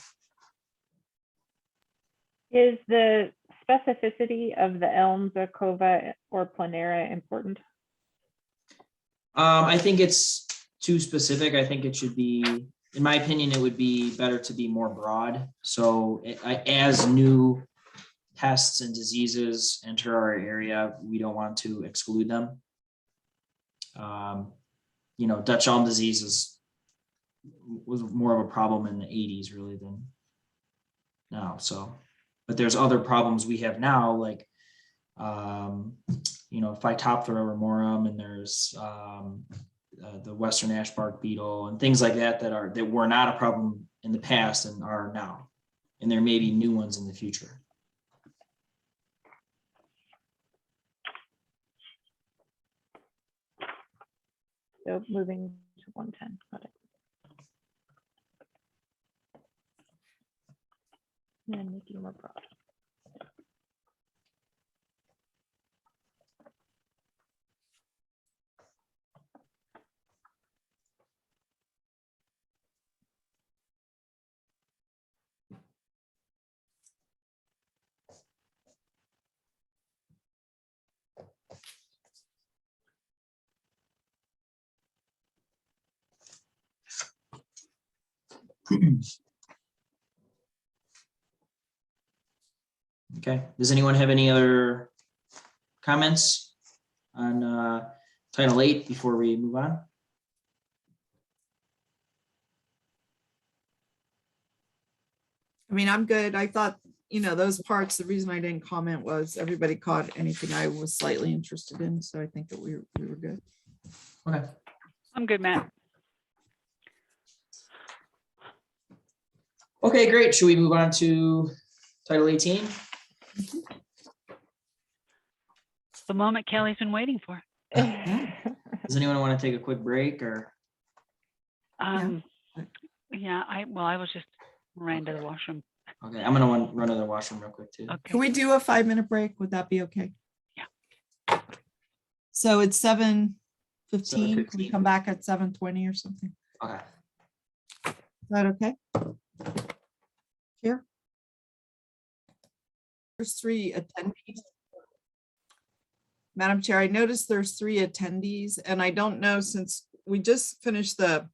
Is the specificity of the elms, the cova, or planera important? I think it's too specific. I think it should be, in my opinion, it would be better to be more broad. So as new pests and diseases enter our area, we don't want to exclude them. Dutch elm disease was more of a problem in the 80s really than now. So, but there's other problems we have now, like, Phytophthora ramorum, and there's the Western ash bark beetle and things like that that were not a problem in the past and are now. And there may be new ones in the future. So moving to 110. Got it. And making more broad. Okay, does anyone have any other comments on Title 8 before we move on? I mean, I'm good. I thought, those parts, the reason I didn't comment was everybody caught anything I was slightly interested in. So I think that we were good. Okay. I'm good, Matt. Okay, great. Should we move on to Title 18? The moment Kelly's been waiting for. Does anyone want to take a quick break or? Yeah, I was just ran to the washroom. Okay, I'm gonna run to the washroom real quick too. Okay. Can we do a 5-minute break? Would that be okay? Yeah. So it's 7:15. Can we 7:15. come back at 7:20 or something? Okay. Is that okay? Here. There's 3 attendees. Madam Chair, I noticed there's 3 attendees, and I don't know, since we just finished the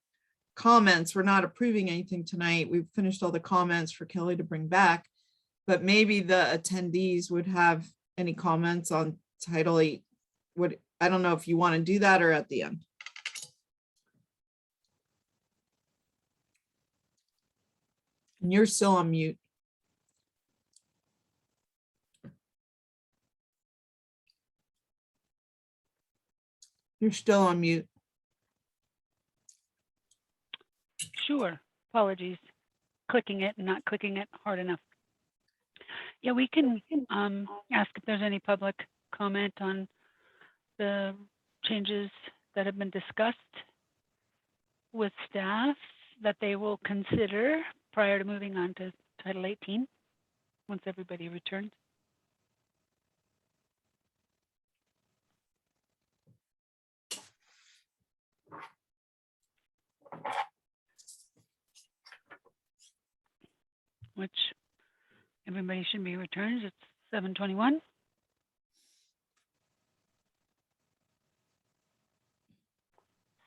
comments, we're not approving anything tonight. We've finished all the comments for Kelly to bring back, but maybe the attendees would have any comments on Title 8. I don't know if you want to do that or at the end. And you're still on mute. You're still on mute. Sure. Apologies. Clicking it and not clicking it hard enough. Yeah, we can ask if there's any public comment on the changes that have been discussed with staff that they will consider prior to moving on to Title 18 once everybody returns. Which everybody should be returned. It's 7:21.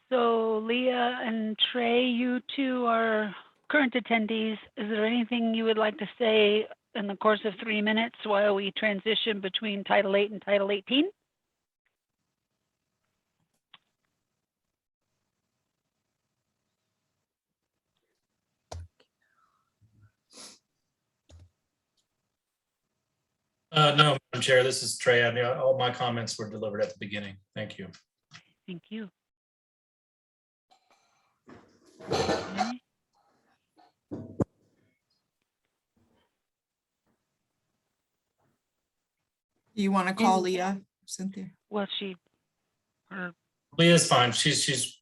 So Leah and Trey, you two are current attendees. Is there anything you would like to say in the course of 3 minutes while we transition between Title 8 and Title 18? No, Madam Chair, this is Trey. All my comments were delivered at the beginning. Thank you. Thank you. Okay. Do you want to call Leah, Cynthia? Well, Leah's fine.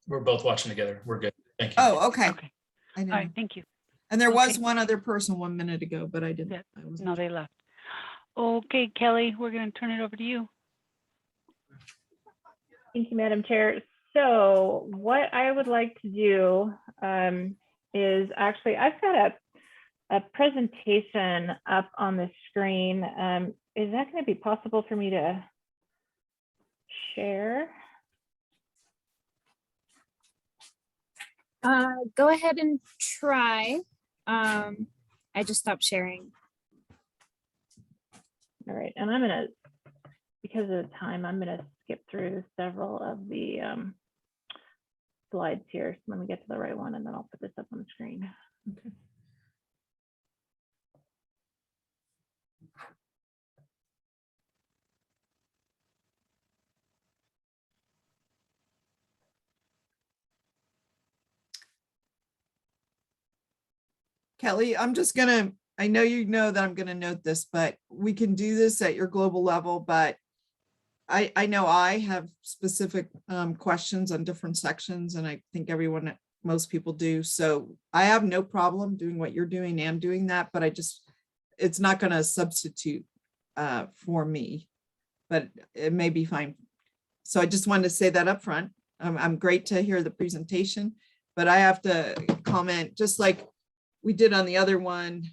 We're both watching together. We're good. Thank you. Oh, okay. okay. I All know. right. Thank you. And there was Okay. one other person 1 minute ago, but I didn't. Yeah. I wasn't No, they left. Okay, Kelly, we're going to turn it over to you. Thank you, Madam Chair. So what I would like to do is actually, I've got a presentation up on the screen. Is that going to be possible for me to share? Go ahead and try. I just stopped sharing. All right, and I'm gonna, because of the time, I'm gonna skip through several of the slides here. So let me get to the right one and then I'll put this up on the screen. Okay. Kelly, I'm just gonna, I know you know that I'm gonna note this, but we can do this at your global level, but I know I have specific questions on different sections, and I think most people do. So I have no problem doing what you're doing and doing that, but it's not gonna substitute for me, but it may be fine. So I just wanted to say that up front. I'm great to hear the presentation, but I have to comment, just like we did on the other one.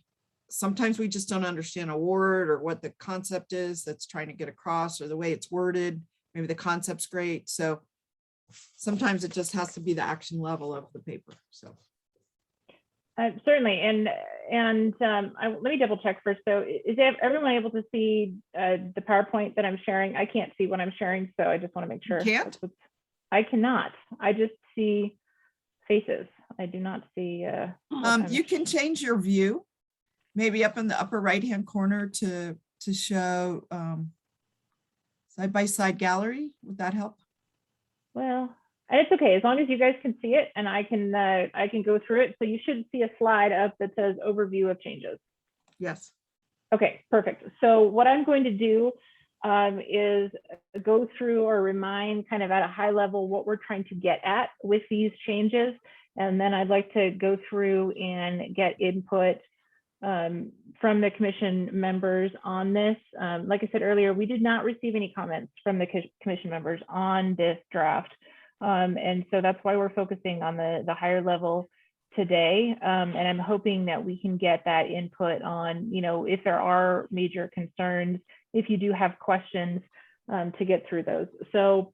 Sometimes we just don't understand a word or what the concept is that's trying to get across, or the way it's worded. Maybe the concept's great. So sometimes it just has to be the action level of the paper. So Certainly, let me double check first. So is everyone able to see the PowerPoint that I'm sharing? I can't see what I'm sharing, so I just want to make sure. Can't? I cannot. I just see faces. I do not see. You can change your view, maybe up in the upper right-hand corner to show side-by-side gallery. Would that help? Well, it's okay as long as you guys can see it and I can go through it. So you should see a slide up that says overview of changes. Yes. Okay, perfect. So what I'm going to do is go through or remind kind of at a high level what we're trying to get at with these changes. And then I'd like to go through and get input from the commission members on this. Like I said earlier, we did not receive any comments from the commission members on this draft. And so that's why we're focusing on the higher level today. And I'm hoping that we can get that input on, if there are major concerns, if you do have questions to get through those. So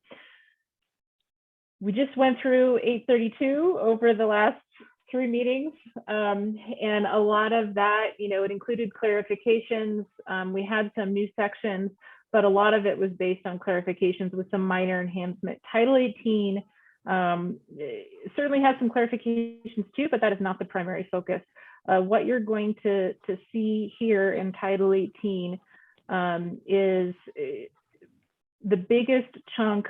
we just went through 832 over the last 3 meetings. And a lot of that, it included clarifications. We had some new sections, but a lot of it was based on clarifications with some minor enhancement. Title 18 certainly has some clarifications too, but that is not the primary focus. What you're going to see here in Title 18 is the biggest chunk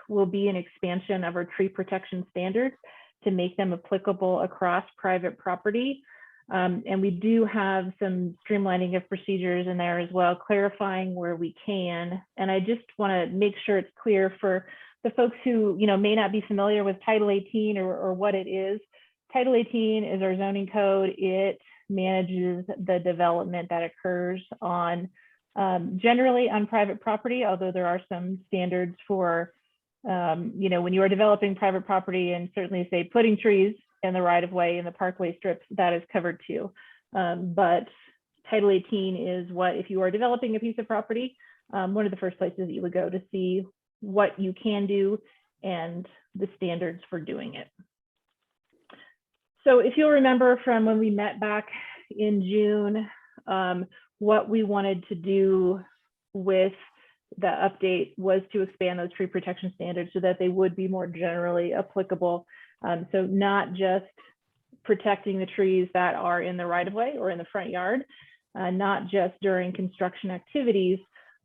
will be an expansion of our tree protection standards to make them applicable across private property. And we do have some streamlining of procedures in there as well, clarifying where we can. And I just want to make sure it's clear for the folks who may not be familiar with Title 18 or what it is. Title 18 is our zoning code. It manages the development that occurs on generally on private property, although there are some standards for when you are developing private property, and certainly say putting trees in the right of way in the parkway strips, that is covered too. But Title 18 is what, if you are developing a piece of property, one of the first places that you would go to see what you can do and the standards for doing it. So if you'll remember from when we met back in June, what we wanted to do with the update was to expand those tree protection standards so that they would be more generally applicable. So not just protecting the trees that are in the right of way or in the front yard, not just during construction activities,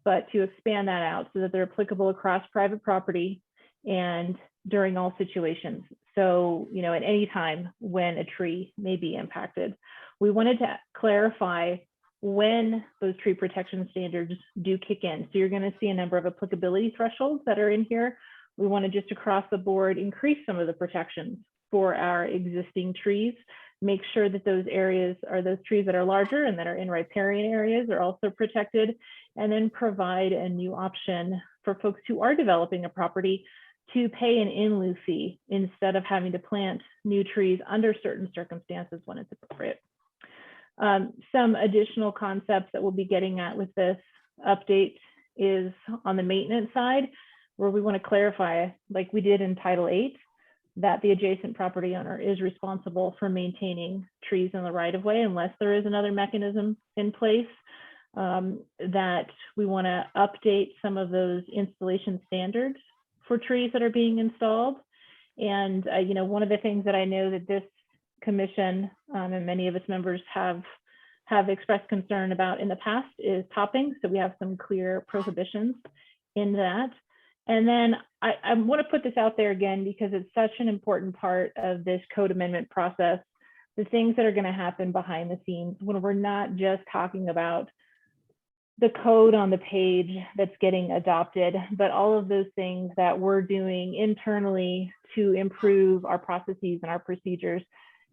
but to expand that out so that they're applicable across private property and during all situations. So, at any time when a tree may be impacted. We wanted to clarify when those tree protection standards do kick in. So you're going to see a number of applicability thresholds that are in here. We want to just across the board increase some of the protections for our existing trees, make sure that those areas are those trees that are larger and that are in riparian areas are also protected, and then provide a new option for folks who are developing a property to pay an in lieu fee instead of having to plant new trees under certain circumstances when it's appropriate. Some additional concepts that we'll be getting at with this update is on the maintenance side, where we want to clarify, like we did in Title 8, that the adjacent property owner is responsible for maintaining trees in the right of way unless there is another mechanism in place. That we want to update some of those installation standards for trees that are being installed. And one of the things that I know that this commission and many of its members have expressed concern about in the past is topping. So we have some clear prohibitions in that. And then I want to put this out there again because it's such an important part of this code amendment process, the things that are going to happen behind the scenes when we're not just talking about the code on the page that's getting adopted, but all of those things that we're doing internally to improve our processes and our procedures,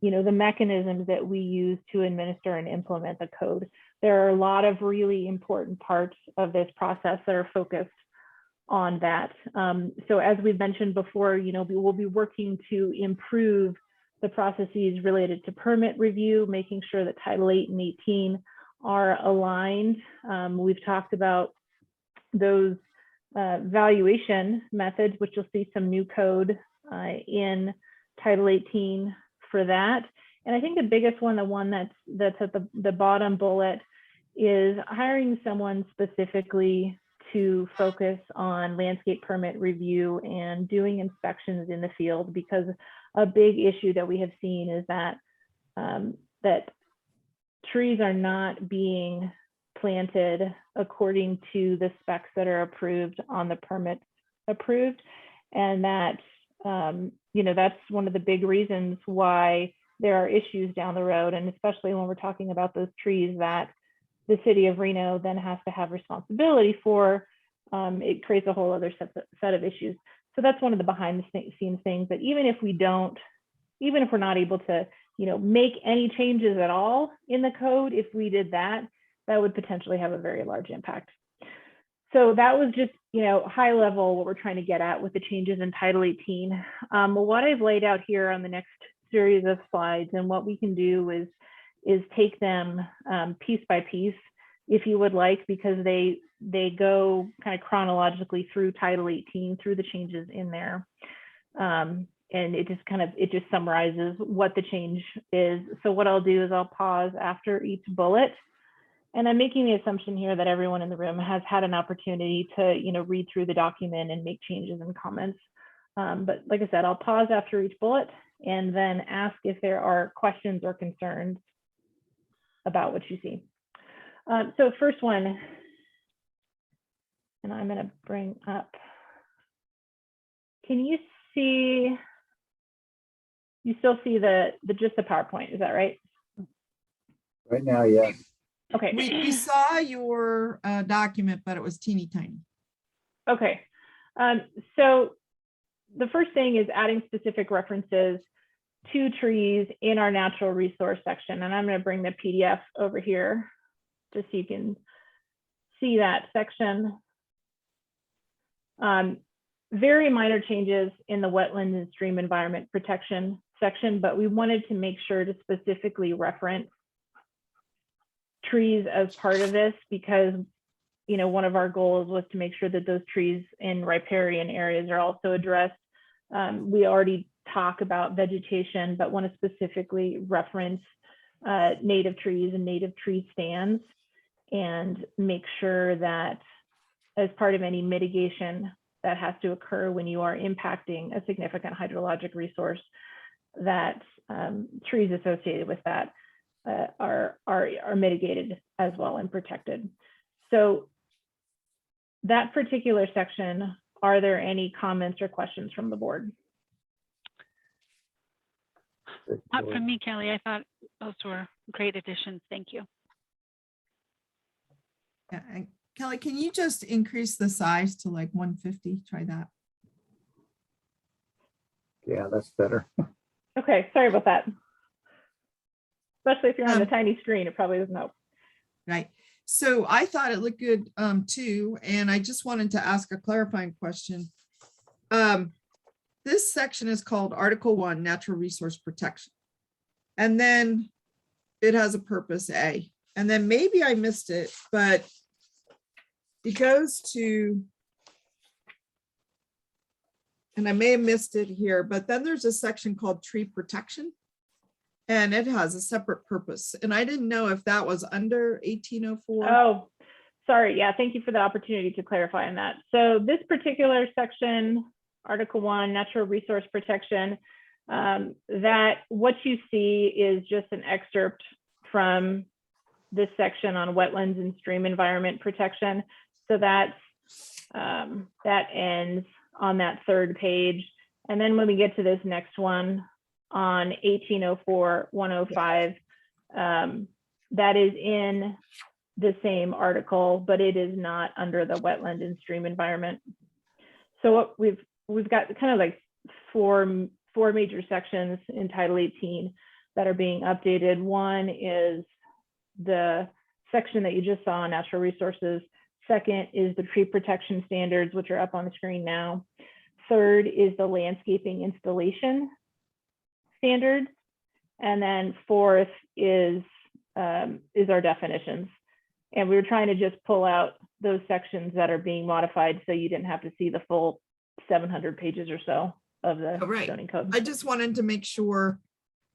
the mechanisms that we use to administer and implement the code. There are a lot of really important parts of this process that are focused on that. So as we've mentioned before, we will be working to improve the processes related to permit review, making sure that Title 8 and 18 are aligned. We've talked about those valuation methods, which you'll see some new code in Title 18 for that. And I think the biggest one, the one that's at the bottom bullet, is hiring someone specifically to focus on landscape permit review and doing inspections in the field, because a big issue that we have seen is that that trees are not being planted according to the specs that are approved on the permits approved. And that, that's one of the big reasons why there are issues down the road. And especially when we're talking about those trees that the city of Reno then has to have responsibility for, it creates a whole other set of issues. So that's one of the behind the scenes things, that even if we're not able to, make any changes at all in the code, if we did that, that would potentially have a very large impact. So that was just, high level what we're trying to get at with the changes in Title 18. What I've laid out here on the next series of slides, and what we can do is take them piece by piece, if you would like, because they go kind of chronologically through Title 18, through the changes in there. And it just summarizes what the change is. So what I'll do is I'll pause after each bullet. And I'm making the assumption here that everyone in the room has had an opportunity to, read through the document and make changes and comments. But like I said, I'll pause after each bullet and then ask if there are questions or concerns about what you see. So first one, and I'm going to bring up, can you see, you still see just the PowerPoint, is that right? Right now, yes. Okay. We saw your document, but it was teeny tiny. Okay. So the first thing is adding specific references to trees in our natural resource section. And I'm going to bring the PDF over here just so you can see that section. Very minor changes in the wetland and stream environment protection section, but we wanted to make sure to specifically reference trees as part of this, because one of our goals was to make sure that those trees in riparian areas are also addressed. We already talk about vegetation, but want to specifically reference native trees and native tree stands, and make sure that as part of any mitigation that has to occur when you are impacting a significant hydrologic resource, that trees associated with that are mitigated as well and protected. So that particular section, are there any comments or questions from the board? Not from me, Kelly. I thought those were great additions. Thank you. Yeah, and Kelly, can you just increase the size to like 150? Try that. Yeah, that's better. Okay, sorry about that. Especially if you're on a tiny screen, it probably doesn't help. Right. So I thought it looked good too. And I just wanted to ask a clarifying question. This section is called Article 1, Natural Resource Protection. And then it has a purpose A. And then maybe I missed it, but it goes to, and I may have missed it here, but then there's a section called Tree Protection. And it has a separate purpose. And I didn't know if that was under 1804. Oh, sorry. Yeah, thank you for the opportunity to clarify on that. So this particular section, Article 1, Natural Resource Protection, that what you see is just an excerpt from this section on wetlands and stream environment protection. So that's, that ends on that third page. And then when we get to this next one, on 1804-105, that is in the same article, but it is not under the wetland and stream environment. So what we've got kind of like four major sections in Title 18 that are being updated. One is the section that you just saw on natural resources. Second is the tree protection standards, which are up on the screen now. Third is the landscaping installation standards, and then fourth is our definitions. And we were trying to just pull out those sections that are being modified so you didn't have to see the full 700 pages or so of the zoning code. I just wanted to make sure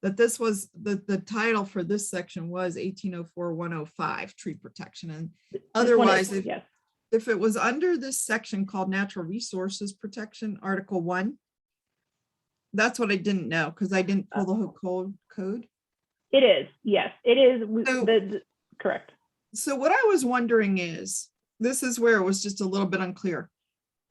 that this was, the title for this section was 1804-105 tree protection. And This one is- otherwise, yes. if it was under this section called natural resources protection, Article 1, that's what I didn't know because I didn't pull the whole code. It is, yes, it is. So- Correct. So what I was wondering is, this is where it was just a little bit unclear.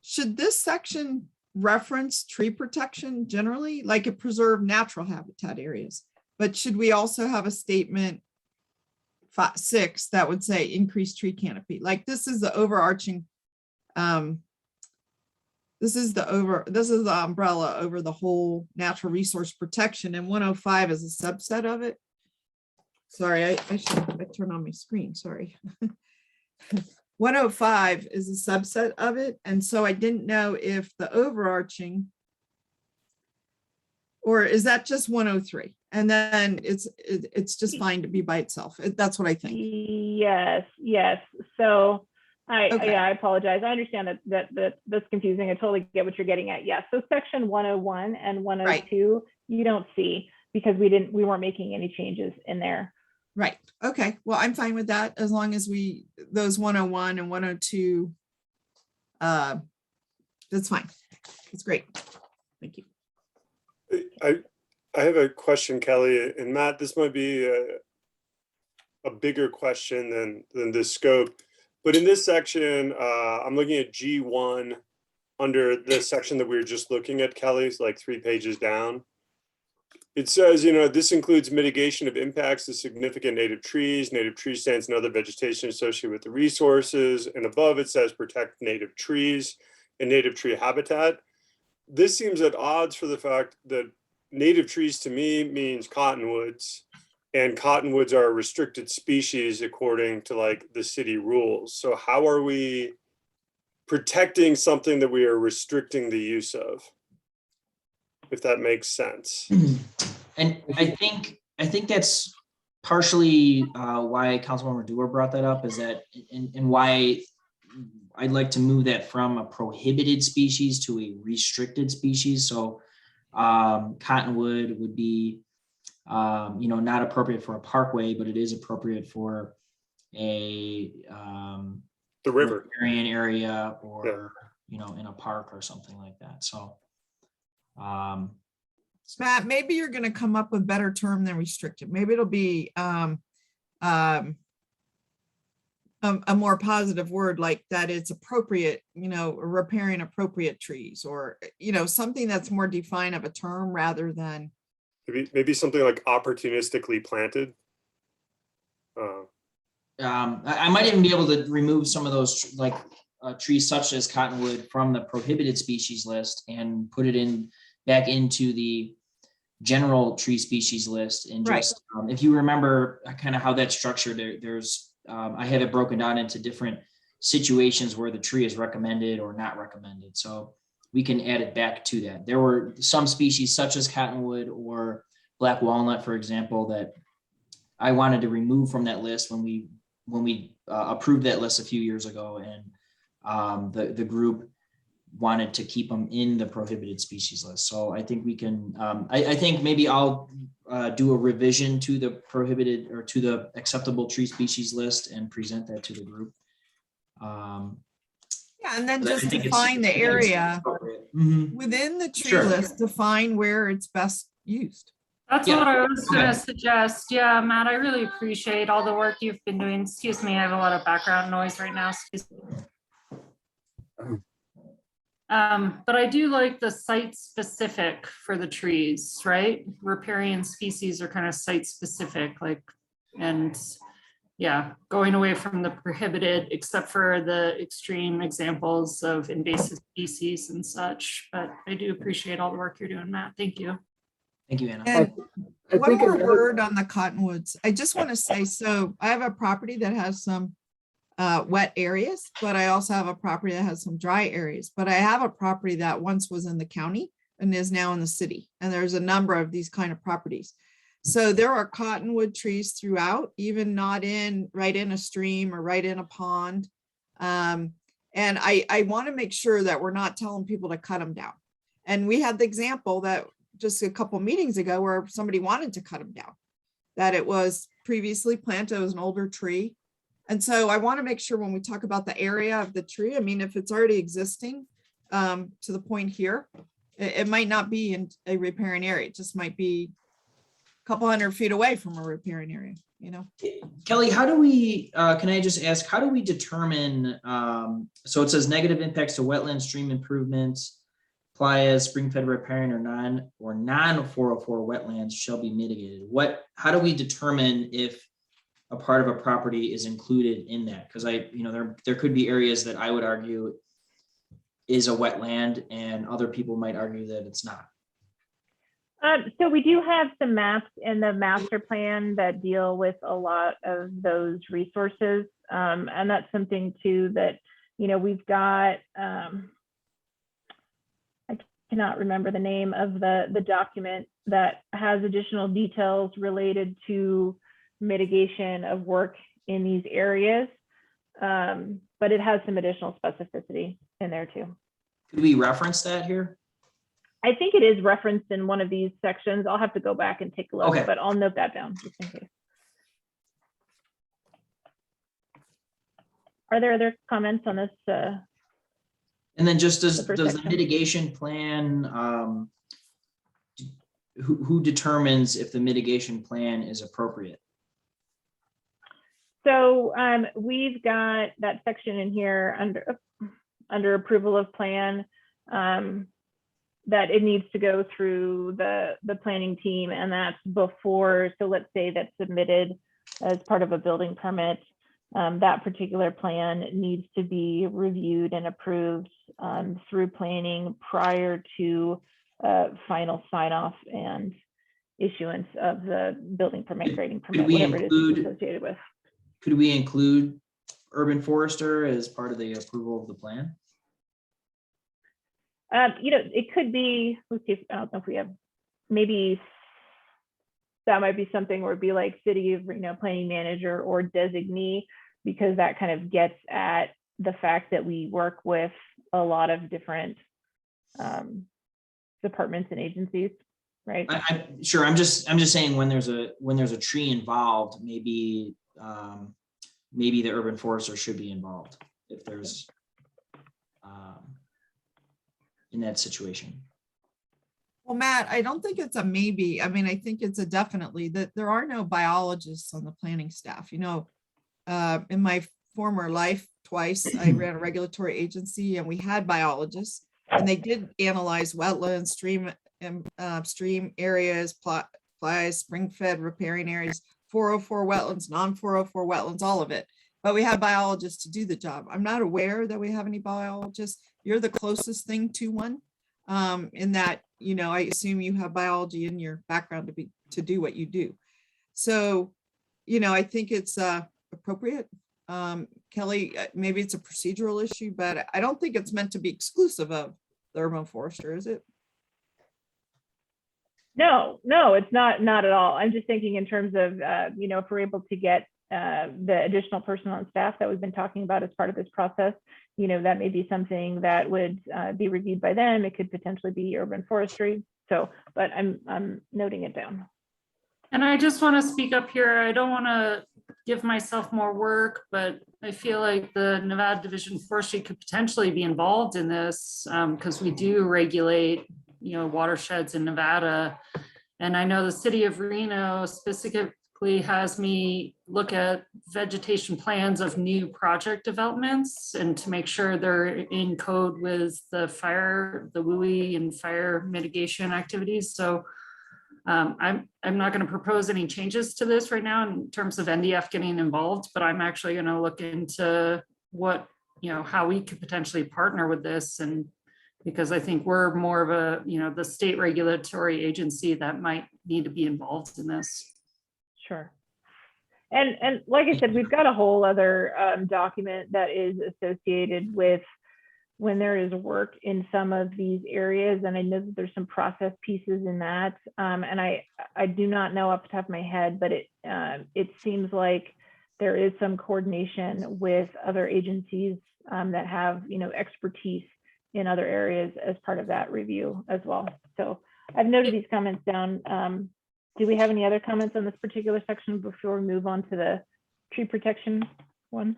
Should this section reference tree protection generally, like it preserve natural habitat areas? But should we also have a statement 6 that would say increase tree canopy? Like this is the overarching, this is the umbrella over the whole natural resource protection, and 105 is a subset of it. Sorry, I turned on my screen, sorry. 105 is a subset of it, and so I didn't know if the overarching, or is that just 103? And then it's just fine to be by itself. That's what I think. Yes, yes. So Okay. I apologize. I understand that's confusing. I totally get what you're getting at. Yes. So section 101 and 102, you don't see because we weren't making any changes in there. Right. Okay. Well, I'm fine with that as long as those 101 and 102, that's fine. It's great. Thank you. I have a question, Kelly, and Matt, this might be a bigger question than this scope. But in this section, I'm looking at G1 under the section that we were just looking at, Kelly's like 3 pages down. It says, this includes mitigation of impacts to significant native trees, native tree stands, and other vegetation associated with the resources. And above it says protect native trees and native tree habitat. This seems at odds for the fact that native trees to me means cottonwoods, and cottonwoods are a restricted species according to like the city rules. So how are we protecting something that we are restricting the use of? If that makes sense. And I think that's partially why Councilmember Dewar brought that up, is that and why I'd like to move that from a prohibited species to a restricted species. So cottonwood would be not appropriate for a parkway, but it is appropriate for a the river riparian area or in a park or something like that. So Matt, maybe you're going to come up with a better term than restricted. Maybe it'll be a more positive word, like that it's appropriate, riparian appropriate trees, or, something that's more defined of a term rather than. maybe something like opportunistically planted. I might even be able to remove some of those trees such as cottonwood from the prohibited species list and put it back into the general tree species list. And just if you remember kind of how that's structured, there's I have it broken down into different situations where the tree is recommended or not recommended. So we can add it back to that. There were some species such as cottonwood or black walnut, for example, that I wanted to remove from that list when we approved that list a few years ago, and the group wanted to keep them in the prohibited species list. So I think we can, I think maybe I'll do a revision to the prohibited or to the acceptable tree species list and present that to the group. Yeah, and then But I just think define the area Mhm. within the tree Sure. list, define where it's best used. That's Yeah. what I was Okay. gonna suggest. Yeah, Matt, I really appreciate all the work you've been doing. Excuse me, I have a lot of background noise right now. Excuse me. But I do like the site specific for the trees, right? Riparian species are kind of site specific, and yeah, going away from the prohibited, except for the extreme examples of invasive species and such. But I do appreciate all the work you're doing, Matt. Thank you. Thank you, Anna. And I one think more another- word on the cottonwoods. I just want to say, so I have a property that has some wet areas, but I also have a property that has some dry areas. But I have a property that once was in the county and is now in the city. And there's a number of these kind of properties. So there are cottonwood trees throughout, even not right in a stream or right in a pond. And I want to make sure that we're not telling people to cut them down. And we had the example that just a couple meetings ago where somebody wanted to cut them down. That it was previously planted, it was an older tree. And so I want to make sure when we talk about the area of the tree, I mean, if it's already existing to the point here, it might not be in a riparian area. It just might be a couple 100 feet away from a riparian area, you know? Kelly, how do we, can I just ask, how do we determine, so it says negative impacts to wetland stream improvements, playas, spring-fed riparian or non 404 wetlands shall be mitigated. How do we determine if a part of a property is included in that? Because there could be areas that I would argue is a wetland and other people might argue that it's not. So we do have some maps in the master plan that deal with a lot of those resources. And that's something too that, we've got, I cannot remember the name of the document that has additional details related to mitigation of work in these areas. But it has some additional specificity in there too. Could we reference that here? I think it is referenced in one of these sections. I'll have to go back and take a look, Okay. but I'll note that down just in case. Are there other comments on this? And then just does the section. mitigation plan, who determines if the mitigation plan is appropriate? So we've got that section in here under approval of plan that it needs to go through the planning team, and that's before, so let's say that's submitted as part of a building permit. That particular plan needs to be reviewed and approved through planning prior to final sign off and issuance of the building permit, grading permit, whatever it is associated with. Could we include urban forester as part of the approval of the plan? It could be, let's see, I don't know if we have, maybe that might be something where it'd be like city of Reno planning manager or designee, because that kind of gets at the fact that we work with a lot of different departments and agencies, right? I'm sure. I'm just saying when there's a tree involved, maybe the urban forester should be involved if there's in that situation. Well, Matt, I don't think it's a maybe. I mean, I think it's a definitely that there are no biologists on the planning staff. In my former life, twice I ran a regulatory agency and we had biologists, and they did analyze wetlands, stream areas, flies, spring-fed riparian areas, 404 wetlands, non-404 wetlands, all of it. But we have biologists to do the job. I'm not aware that we have any biologists. You're the closest thing to one in that, I assume you have biology in your background to do what you do. So, I think it's appropriate. Kelly, maybe it's a procedural issue, but I don't think it's meant to be exclusive of the urban forester, is it? No, it's not at all. I'm just thinking in terms of, if we're able to get the additional person on staff that we've been talking about as part of this process, that may be something that would be reviewed by them. It could potentially be urban forestry. So, but I'm noting it down. And I just want to speak up here. I don't want to give myself more work, but I feel like the Nevada Division of Forestry could potentially be involved in this because we do regulate, watersheds in Nevada. And I know the city of Reno specifically has me look at vegetation plans of new project developments and to make sure they're in code with the WUI and fire mitigation activities. So I'm not going to propose any changes to this right now in terms of NDF getting involved, but I'm actually going to look into what, how we could potentially partner with this. And because I think we're more of a, the state regulatory agency that might need to be involved in this. Sure. And like I said, we've got a whole other document that is associated with when there is work in some of these areas. And I know that there's some process pieces in that. And I do not know off the top of my head, but it seems like there is some coordination with other agencies that have, expertise in other areas as part of that review as well. So I've noted these comments down. Do we have any other comments on this particular section before we move on to the tree protection one?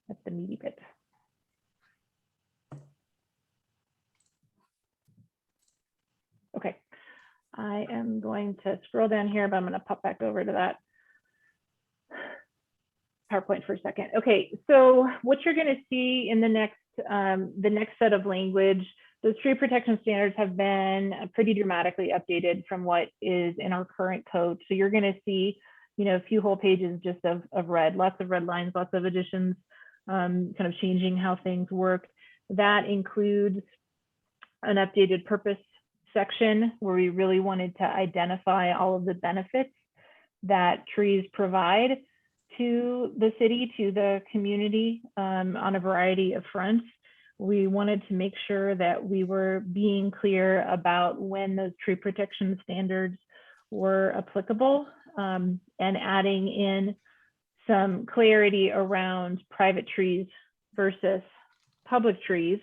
That's the meaty bit. Okay, I am going to scroll down here, but I'm going to pop back over to that PowerPoint for a second. Okay, so what you're going to see in the next set of language, those tree protection standards have been pretty dramatically updated from what is in our current code. So you're going to see, you know, a few whole pages just of red, lots of red lines, lots of additions, kind of changing how things work. That includes an updated purpose section where we really wanted to identify all of the benefits that trees provide to the city, to the community, on a variety of fronts. We wanted to make sure that we were being clear about when those tree protection standards were applicable, and adding in some clarity around private trees versus public trees.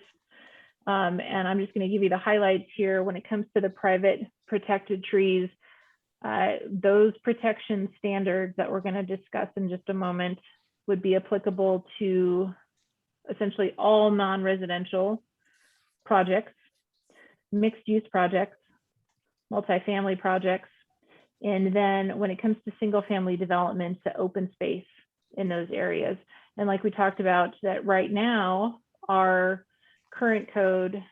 And I'm just going to give you the highlights here. When it comes to the private protected trees, those protection standards that we're going to discuss in just a moment would be applicable to essentially all non-residential projects, mixed use projects, multifamily projects, and then when it comes to single family development, to open space in those areas. And like we talked about, that right now, our current code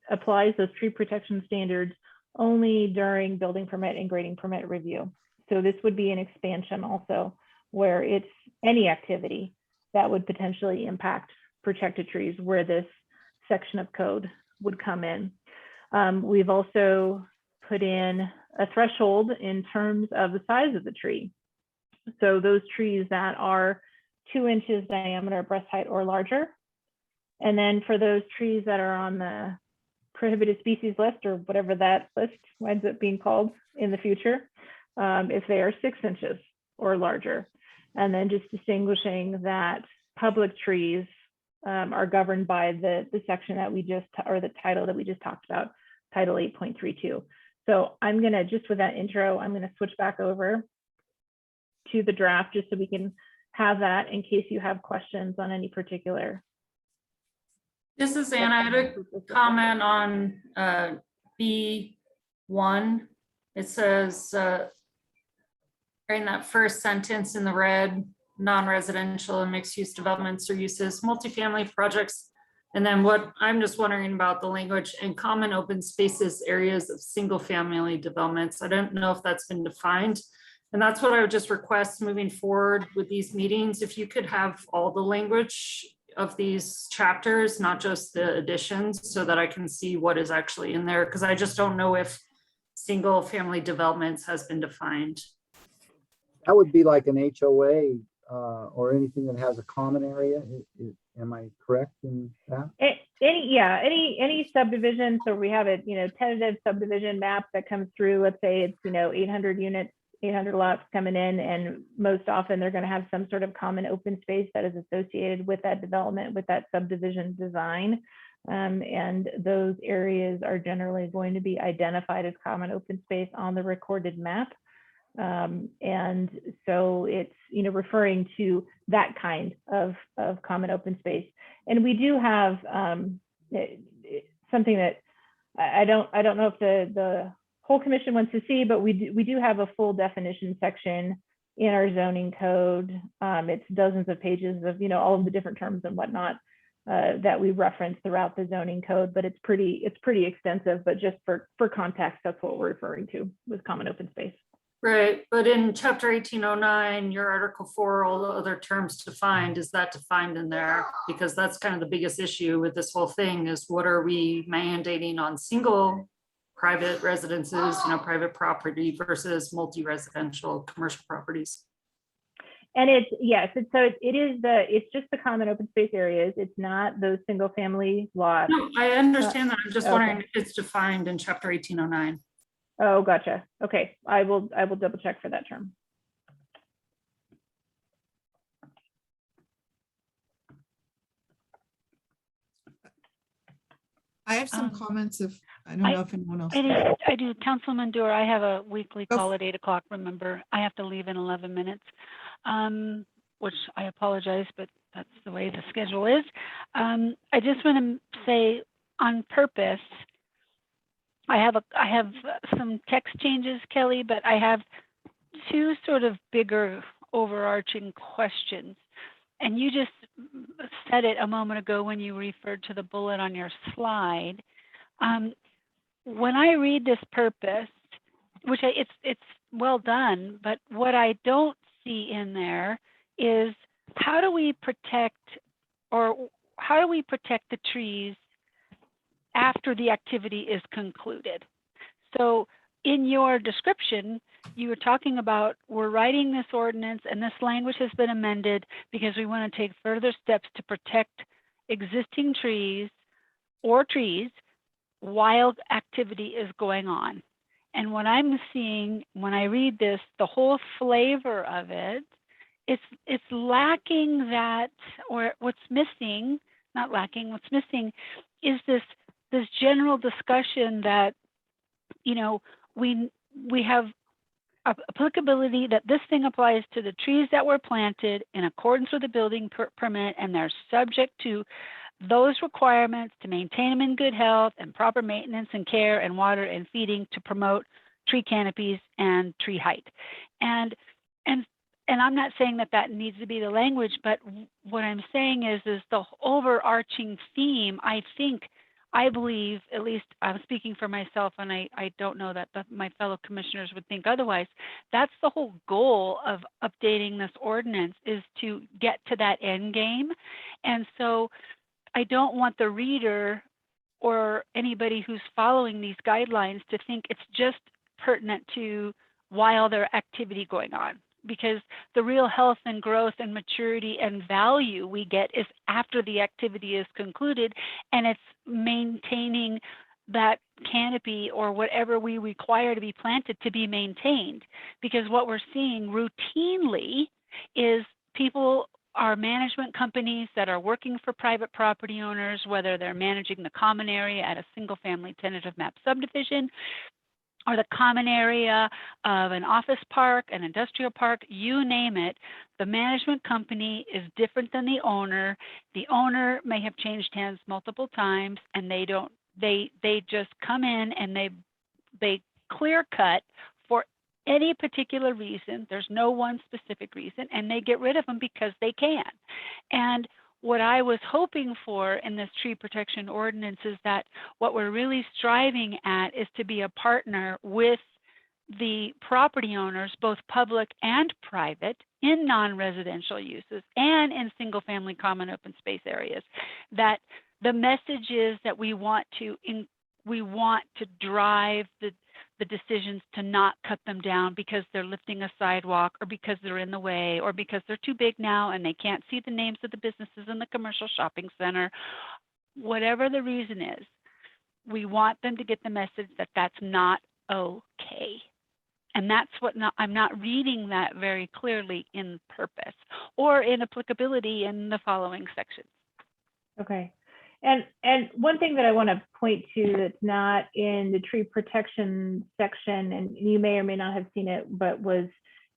applies those tree protection standards only during building permit and grading permit review. So this would be an expansion also, where it's any activity that would potentially impact protected trees, where this section of code would come in. We've also put in a threshold in terms of the size of the tree. So those trees that are 2 inches diameter, breast height or larger. And then for those trees that are on the prohibited species list, or whatever that list winds up being called in the future, if they are 6 inches or larger. And then just distinguishing that public trees are governed by the section that we just, or the title that we just talked about, Title 8.32. So I'm gonna, just with that intro, I'm gonna switch back over to the draft just so we can have that in case you have questions on any particular. This is Anna. I had a comment on B1. It says, in that first sentence in the red, non-residential and mixed-use developments or uses, multifamily projects. And then what I'm just wondering about the language in common open spaces, areas of single-family developments. I don't know if that's been defined. And that's what I would just request moving forward with these meetings. If you could have all the language of these chapters, not just the additions, so that I can see what is actually in there, because I just don't know if single family developments has been defined. That would be like an HOA or anything that has a common area. Am I correct in that? Any subdivision. So we have a, tentative subdivision map that comes through. Let's say it's, 800 units, 800 lots coming in, and most often they're going to have some sort of common open space that is associated with that development, with that subdivision design. And those areas are generally going to be identified as common open space on the recorded map. And so it's, referring to that kind of common open space. And we do have something that I don't know if the whole commission wants to see, but we do have a full definition section in our zoning code. It's dozens of pages of, all of the different terms and whatnot that we reference throughout the zoning code, but it's pretty extensive. But just for context, that's what we're referring to with common open space. Right, but in chapter 1809, your article 4, all the other terms defined, is that defined in there? Because that's kind of the biggest issue with this whole thing, is what are we mandating on single private residences, private property versus multi-residential commercial properties? And it's, yes, it's just the common open space areas. It's not those single family lots. No, I understand that. I'm just wondering okay. if it's defined in chapter 1809. Oh, gotcha. Okay, I will double check for that term. I have some comments if I don't know if anyone else. I do. Councilman Dewar, I have a weekly Go call at 8 o'clock, remember. I have to leave in 11 minutes, which I apologize, but that's the way the schedule is. I just want to say on purpose, I have some text changes, Kelly, but I have two sort of bigger overarching questions. And you just said it a moment ago when you referred to the bullet on your slide. When I read this purpose, which it's well done, but what I don't see in there is how do we protect the trees after the activity is concluded? So in your description, you were talking about we're writing this ordinance and this language has been amended because we want to take further steps to protect existing trees or trees while activity is going on. And what I'm seeing when I read this, the whole flavor of it, it's lacking that, or what's missing, not lacking, what's missing is this general discussion that, you know, we have applicability that this thing applies to the trees that were planted in accordance with the building permit, and they're subject to those requirements to maintain them in good health and proper maintenance and care and water and feeding to promote tree canopies and tree height. And I'm not saying that needs to be the language, but what I'm saying is the overarching theme, I believe, at least I'm speaking for myself, and I don't know that my fellow commissioners would think otherwise. That's the whole goal of updating this ordinance, is to get to that end game. And so I don't want the reader or anybody who's following these guidelines to think it's just pertinent to while there's activity going on, because the real health and growth and maturity and value we get is after the activity is concluded, and it's maintaining that canopy or whatever we require to be planted to be maintained. Because what we're seeing routinely is people are management companies that are working for private property owners, whether they're managing the common area at a single family tentative map subdivision, or the common area of an office park, an industrial park, you name it. The management company is different than the owner. The owner may have changed hands multiple times, and they just come in and they clear cut for any particular reason. There's no one specific reason, and they get rid of them because they can. And what I was hoping for in this tree protection ordinance is that what we're really striving at is to be a partner with the property owners, both public and private, in non-residential uses and in single family common open space areas. That the message is that we want to drive the decisions to not cut them down because they're lifting a sidewalk, or because they're in the way, or because they're too big now and they can't see the names of the businesses in the commercial shopping center. Whatever the reason is, we want them to get the message that that's not okay. And that's what I'm not reading that very clearly in purpose or in applicability in the following sections. Okay. And one thing that I want to point to that's not in the tree protection section, and you may or may not have seen it, but was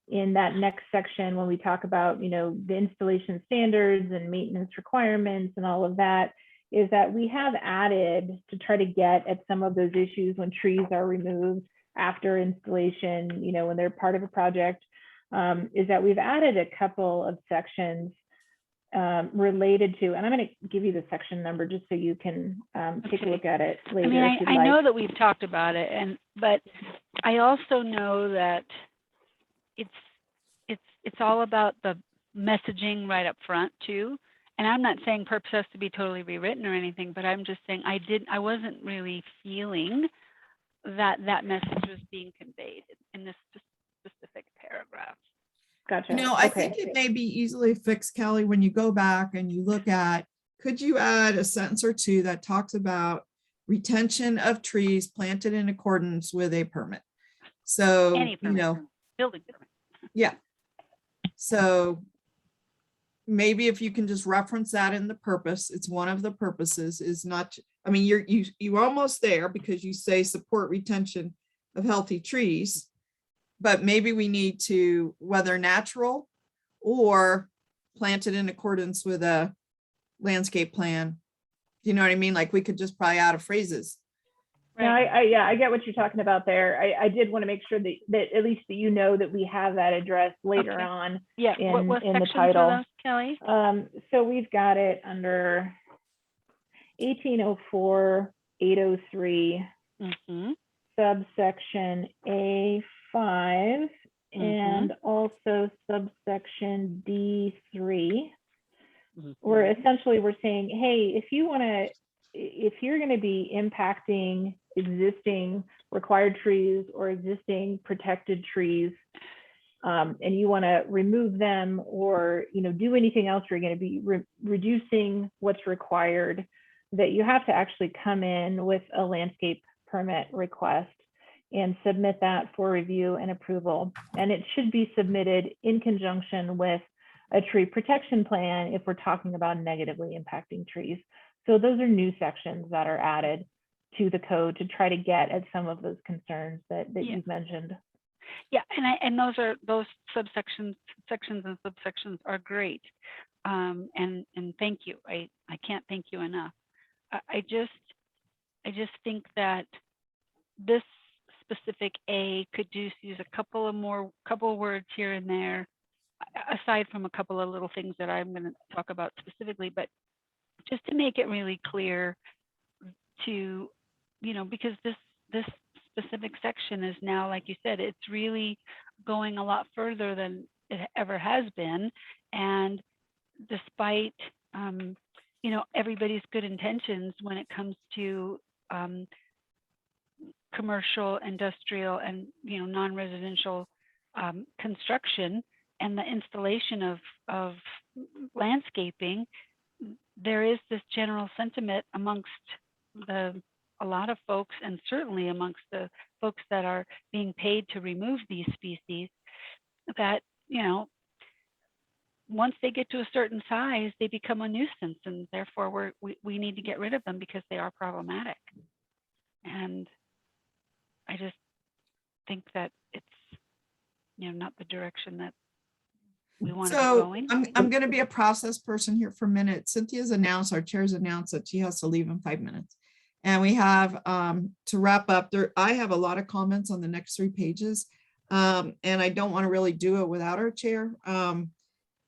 in that next section when we talk about, you know, the installation standards and maintenance requirements and all of that, is that we have added to try to get at some of those issues when trees are removed after installation, you know, when they're part of a project, is that we've added a couple of sections related to, and I'm going to give you the section number just so you can take a look at it later. I mean, I know that we've talked about it, but I also know that it's all about the messaging right up front too. And I'm not saying purpose has to be totally rewritten or anything, but I'm just saying I wasn't really feeling that message was being conveyed in this specific paragraph. Gotcha. You know, I Okay. think it may be easily fixed, Kelly, when you go back and you look at, could you add a sentence or two that talks about retention of trees planted in accordance with a permit? So, Any permit, you know, building permit. yeah. So maybe if you can just reference that in the purpose, it's one of the purposes is not, I mean, you're almost there because you say support retention of healthy trees. But maybe we need to, whether natural or planted in accordance with a landscape plan. You know what I mean? Like we could just probably out of phrases. No, I get what you're talking about there. I did want to make sure that at least that you know that we have that addressed later Okay. on Yeah, what in the sections are title. those, Kelly? So we've got it under 1804, 803, Mhm. subsection A5, and also subsection D3, where essentially we're saying, hey, if you're going to be impacting existing required trees or existing protected trees, and you want to remove them or do anything else, you're going to be reducing what's required, that you have to actually come in with a landscape permit request and submit that for review and approval. And it should be submitted in conjunction with a tree protection plan if we're talking about negatively impacting trees. So those are new sections that are added to the code to try to get at some of those concerns that you've mentioned. Yeah, and those sections and subsections are great. And thank you. I can't thank you enough. I just think that this specific A could use a couple of words here and there, aside from a couple of little things that I'm going to talk about specifically, but just to make it really clear to, because this specific section is now, like you said, it's really going a lot further than it ever has been. And despite, everybody's good intentions when it comes to commercial, industrial, and, non-residential construction and the installation of landscaping, there is this general sentiment amongst a lot of folks, and certainly amongst the folks that are being paid to remove these species, that, once they get to a certain size, they become a nuisance, and therefore we need to get rid of them because they are problematic. And I just think that it's, not the direction that we want to be going. I'm going to be a process person here for a minute. Cynthia's announced, our chair's announced that she has to leave in 5 minutes. And we have to wrap up there. I have a lot of comments on the next 3 pages. And I don't want to really do it without our chair.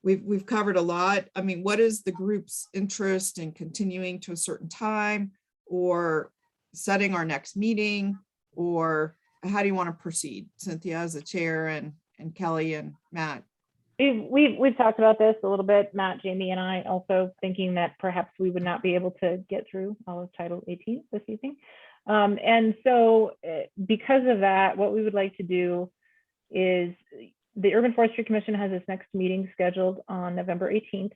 We've covered a lot. I mean, what is the group's interest in continuing to a certain time or setting our next meeting, or how do you want to proceed? Cynthia as the chair and Kelly and Matt. We've talked about this a little bit, Matt, Jamie, and I, also thinking that perhaps we would not be able to get through all of Title 18 this evening. And so because of that, what we would like to do is the Urban Forestry Commission has its next meeting scheduled on November 18th.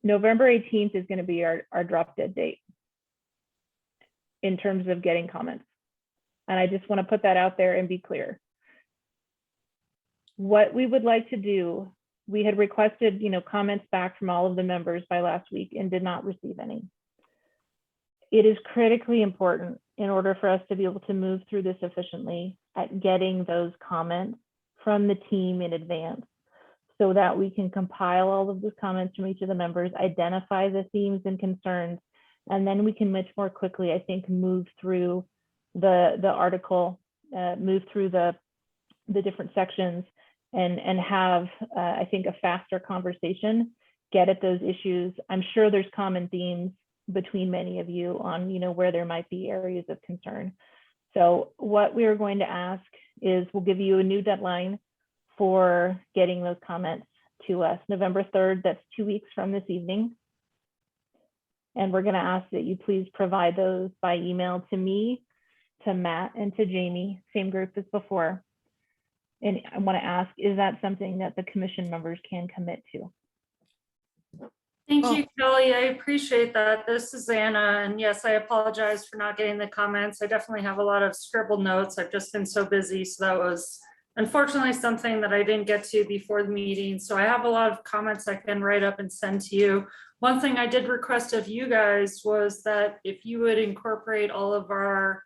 November 18th is going to be our drop dead date in terms of getting comments. And I just want to put that out there and be clear. What we would like to do, we had requested, comments back from all of the members by last week and did not receive any. It is critically important in order for us to be able to move through this efficiently at getting those comments from the team in advance so that we can compile all of those comments from each of the members, identify the themes and concerns, and then we can much more quickly, I think, move through the article, move through the different sections and have, I think, a faster conversation, get at those issues. I'm sure there's common themes between many of you on, where there might be areas of concern. So what we are going to ask is we'll give you a new deadline for getting those comments to us. November 3rd, that's 2 weeks from this evening. And we're going to ask that you please provide those by email to me, to Matt, and to Jamie, same group as before. And I want to ask, is that something that the commission members can commit to? Thank you, Kelly. I appreciate that. This is Anna. And yes, I apologize for not getting the comments. I definitely have a lot of scribbled notes. I've just been so busy. So unfortunately something that I didn't get to before the meeting. So I have a lot of comments I can write up and send to you. One thing I did request of you guys was that if you would incorporate all of our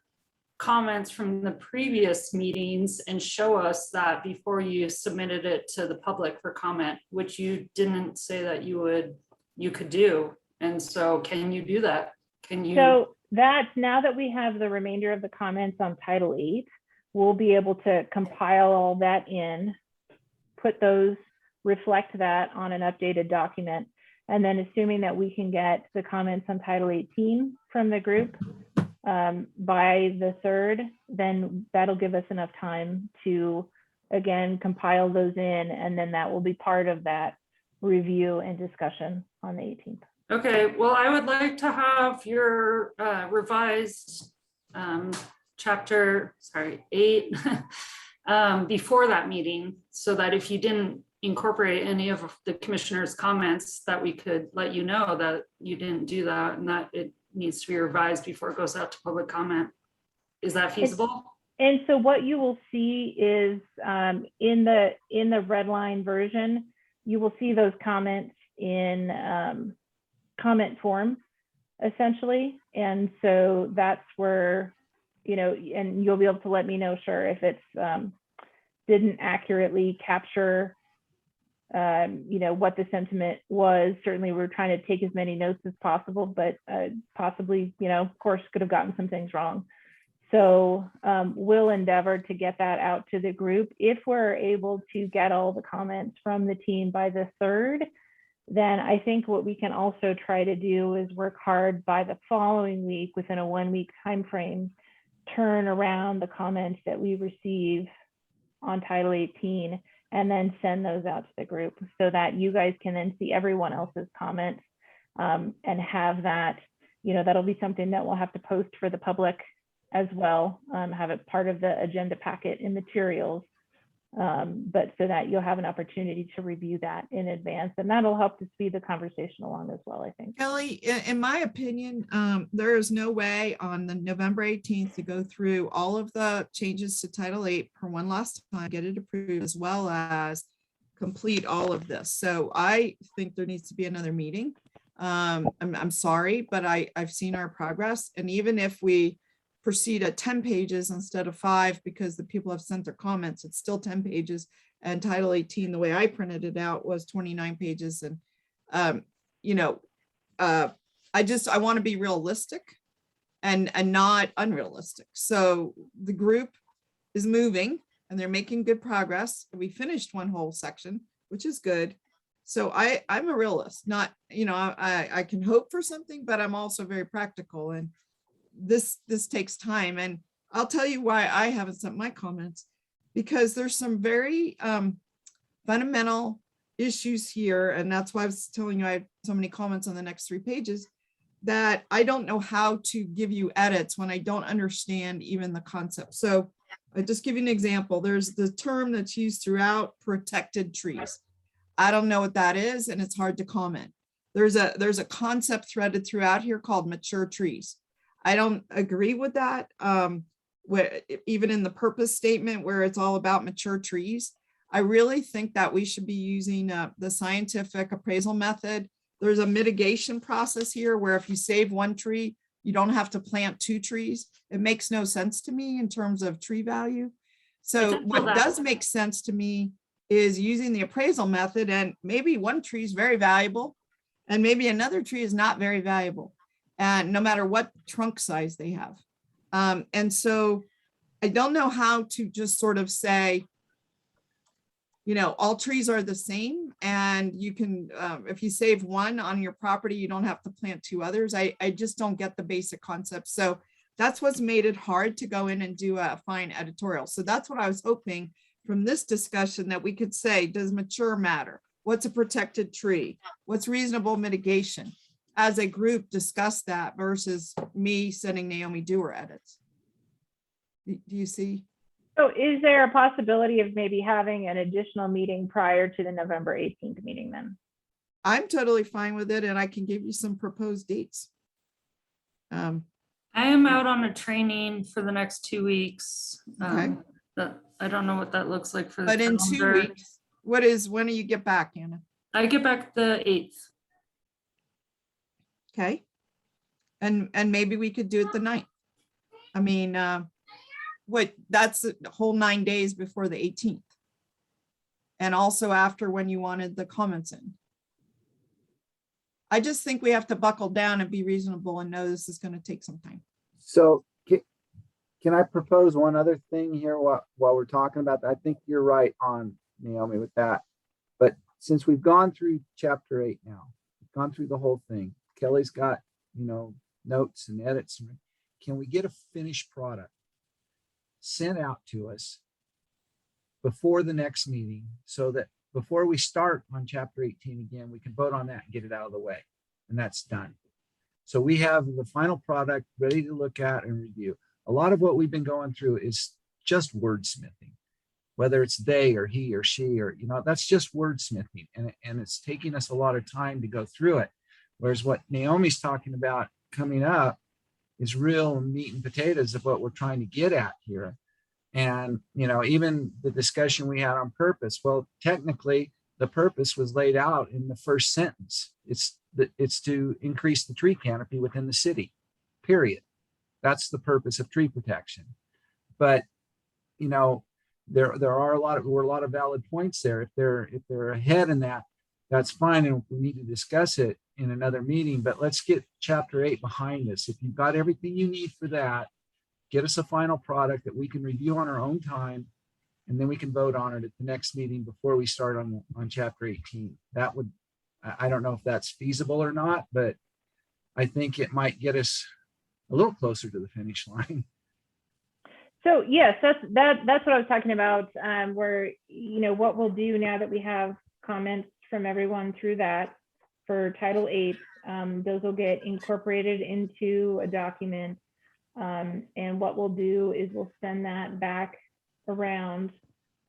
comments from the previous meetings and show us that before you submitted it to the public for comment, which you didn't say that you could do. And so can you do that? Can you? So that, now that we have the remainder of the comments on Title 8, we'll be able to compile all that in, put those, reflect that on an updated document. And then assuming that we can get the comments on Title 18 from the group by the 3rd, then that'll give us enough time to, again, compile those in, and then that will be part of that review and discussion on the 18th. Okay, well, I would like to have your revised chapter, 8, before that meeting, so that if you didn't incorporate any of the commissioner's comments, that we could let you know that you didn't do that and that it needs to be revised before it goes out to public comment. Is that feasible? And so what you will see is in the red line version, you will see those comments in comment form, essentially. And so that's where, you know, and you'll be able to let me know, sure, if it's didn't accurately capture you know, what the sentiment was. Certainly we're trying to take as many notes as possible, but possibly, you know, of course, could have gotten some things wrong. So we'll endeavor to get that out to the group. If we're able to get all the comments from the team by the 3rd, then I think what we can also try to do is work hard by the following week, within a 1-week time frame, turn around the comments that we receive on Title 18 and then send those out to the group, so that you guys can then see everyone else's comments and have that, you know, that'll be something that we'll have to post for the public as well, have it part of the agenda packet in materials, but so that you'll have an opportunity to review that in advance, and that'll help to speed the conversation along as well, I think. Kelly, in my opinion, there is no way on the November 18th to go through all of the changes to Title 8 for one last time, get it approved, as well as complete all of this. So I think there needs to be another meeting. I'm sorry, but I've seen our progress. And even if we proceed at 10 pages instead of 5, because the people have sent their comments, it's still 10 pages. And Title 18, the way I printed it out, was 29 pages. And, you know, I want to be realistic and not unrealistic. So the group is moving and they're making good progress. We finished one whole section, which is good. So I'm a realist, not, you know, I can hope for something, but I'm also very practical, and this takes time. And I'll tell you why I haven't sent my comments, because there's some very fundamental issues here. And that's why I was telling you I have so many comments on the next 3 pages, that I don't know how to give you edits when I don't understand even the concept. So I'll just give you an example. There's the term that's used throughout, protected trees. I don't know what that is, and it's hard to comment. There's a concept threaded throughout here called mature trees. I don't agree with that. Even in the purpose statement where it's all about mature trees, I really think that we should be using the scientific appraisal method. There's a mitigation process here where if you save 1 tree, you don't have to plant 2 trees. It makes no sense to me in terms of tree value. So what does make sense to me is using the appraisal method, and maybe 1 tree is very valuable and maybe another tree is not very valuable, and no matter what trunk size they have. And so I don't know how to just sort of say, you know, all trees are the same, and you can, if you save 1 on your property, you don't have to plant 2 others. I just don't get the basic concept. So that's what's made it hard to go in and do a fine editorial. So that's what I was hoping from this discussion, that we could say, does mature matter? What's a protected tree? What's reasonable mitigation? As a group, discuss that versus me sending Naomi Dewar edits. Do you see? So is there a possibility of maybe having an additional meeting prior to the November 18th meeting then? I'm totally fine with it, and I can give you some proposed dates. I am out on a training for the next 2 weeks. Okay. I don't know what that looks like for the But in 2 calendar. weeks, when do you get back, Anna? I get back the 8th. Okay. And maybe we could do it the 9th. I mean, that's a whole 9 days before the 18th. And also after when you wanted the comments in. I just think we have to buckle down and be reasonable and know this is going to take some time. So can I propose one other thing here while we're talking about that? I think you're right on, Naomi, with that. But since we've gone through chapter 8 now, we've gone through the whole thing. Kelly's got, notes and edits. Can we get a finished product sent out to us before the next meeting so that before we start on chapter 18 again, we can vote on that and get it out of the way, and that's done. So we have the final product ready to look at and review. A lot of what we've been going through is just wordsmithing, whether it's they or he or she, or, that's just wordsmithing. And it's taking us a lot of time to go through it. Whereas what Naomi's talking about coming up is real meat and potatoes of what we're trying to get at here. And, even the discussion we had on purpose, well, technically the purpose was laid out in the first sentence. It's to increase the tree canopy within the city, period. That's the purpose of tree protection. But, there are a lot of valid points there. If they're ahead in that, that's fine. And we need to discuss it in another meeting, but let's get chapter 8 behind us. If you've got everything you need for that, get us a final product that we can review on our own time, and then we can vote on it at the next meeting before we start on chapter 18. That would, I don't know if that's feasible or not, but I think it might get us a little closer to the finish line. So yes, that's what I was talking about, where, what we'll do now that we have comments from everyone through that for Title 8, those will get incorporated into a document. And what we'll do is we'll send that back around.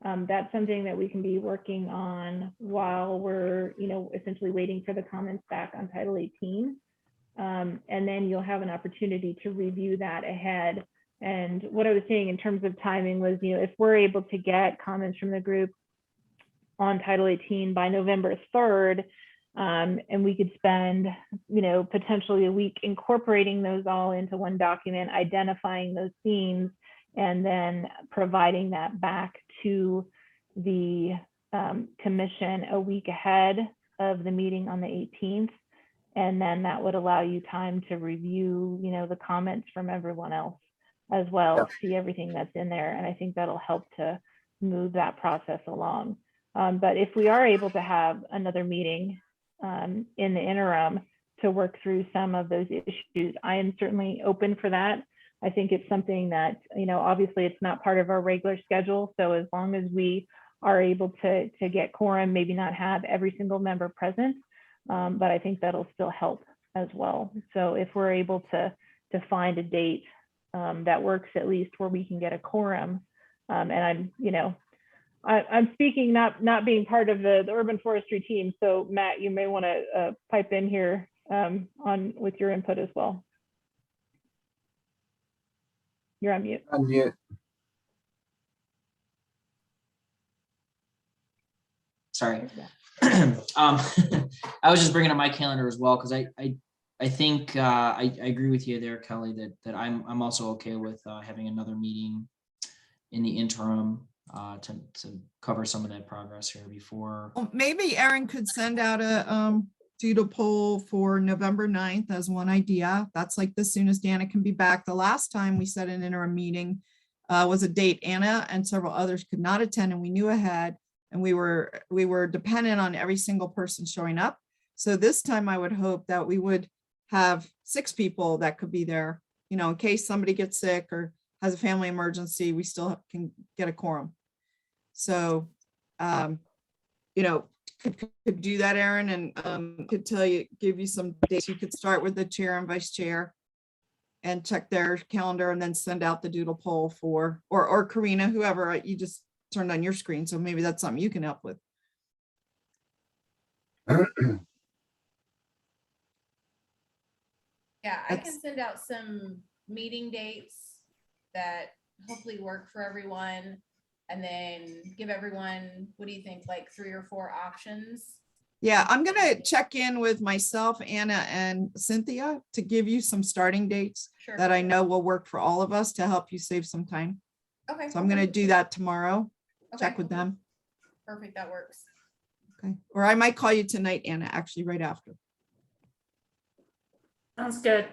That's something that we can be working on while we're, essentially waiting for the comments back on Title 18. And then you'll have an opportunity to review that ahead. And what I was saying in terms of timing was, if we're able to get comments from the group on Title 18 by November 3rd, and we could spend, potentially a week incorporating those all into one document, identifying those themes, and then providing that back to the commission a week ahead of the meeting on the 18th. And then that would allow you time to review, the comments from everyone else as well, see everything that's in there. And I think that'll help to move that process along. But if we are able to have another meeting in the interim to work through some of those issues, I am certainly open for that. I think it's something that, obviously it's not part of our regular schedule. So as long as we are able to get quorum, maybe not have every single member present, but I think that'll still help as well. So if we're able to find a date that works, at least where we can get a quorum, and I'm speaking not being part of the urban forestry team. So Matt, you may want to pipe in here with your input as well. You're on mute. Unmute. Sorry. I was just bringing up my calendar as well, because I think I agree with you there, Kelly, that I'm also okay with having another meeting in the interim to cover some of that progress here before. Well, maybe Aaron could send out a doodle poll for November 9th as one idea. That's like the soonest Anna can be back. The last time we set an interim meeting was a date Anna and several others could not attend, and we knew ahead, and we were dependent on every single person showing up. So this time I would hope that we would have 6 people that could be there, in case somebody gets sick or has a family emergency, we still can get a quorum. So, could do that, Aaron, and could give you some dates. You could start with the chair and vice chair and check their calendar and then send out the doodle poll for, or Karina, whoever, you just turned on your screen. So maybe that's something you can help with. Yeah, I can send out some meeting dates that hopefully work for everyone. and then give everyone, what do you think, like 3 or 4 options? Yeah, I'm gonna check in with myself, Anna, and Cynthia to give you some starting dates Sure. that I know will work for all of us to help you save some time. Okay. So I'm gonna do that tomorrow, check Okay. with them. Perfect, that works. Okay, or I might call you tonight, Anna, actually right after. Sounds good.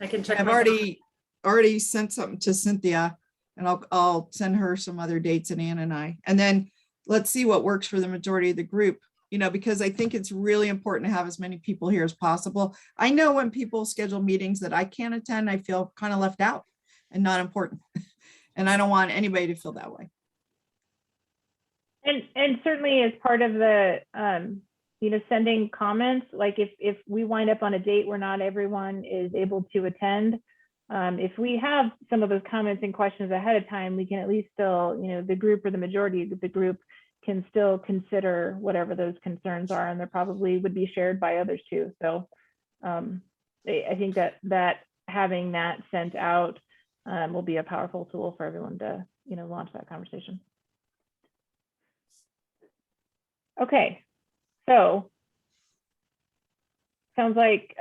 I can check. I've my already sent something to Cynthia, and I'll send her some other dates, and Anna and I, and then let's see what works for the majority of the group, you know, because I think it's really important to have as many people here as possible. I know when people schedule meetings that I can't attend, I feel kind of left out and not important. And I don't want anybody to feel that way. And certainly as part of the, sending comments, like if we wind up on a date where not everyone is able to attend, if we have some of those comments and questions ahead of time, we can at least still, the group or the majority of the group can still consider whatever those concerns are, and they probably would be shared by others too. So I think that having that sent out will be a powerful tool for everyone to, launch that conversation. Okay, so sounds like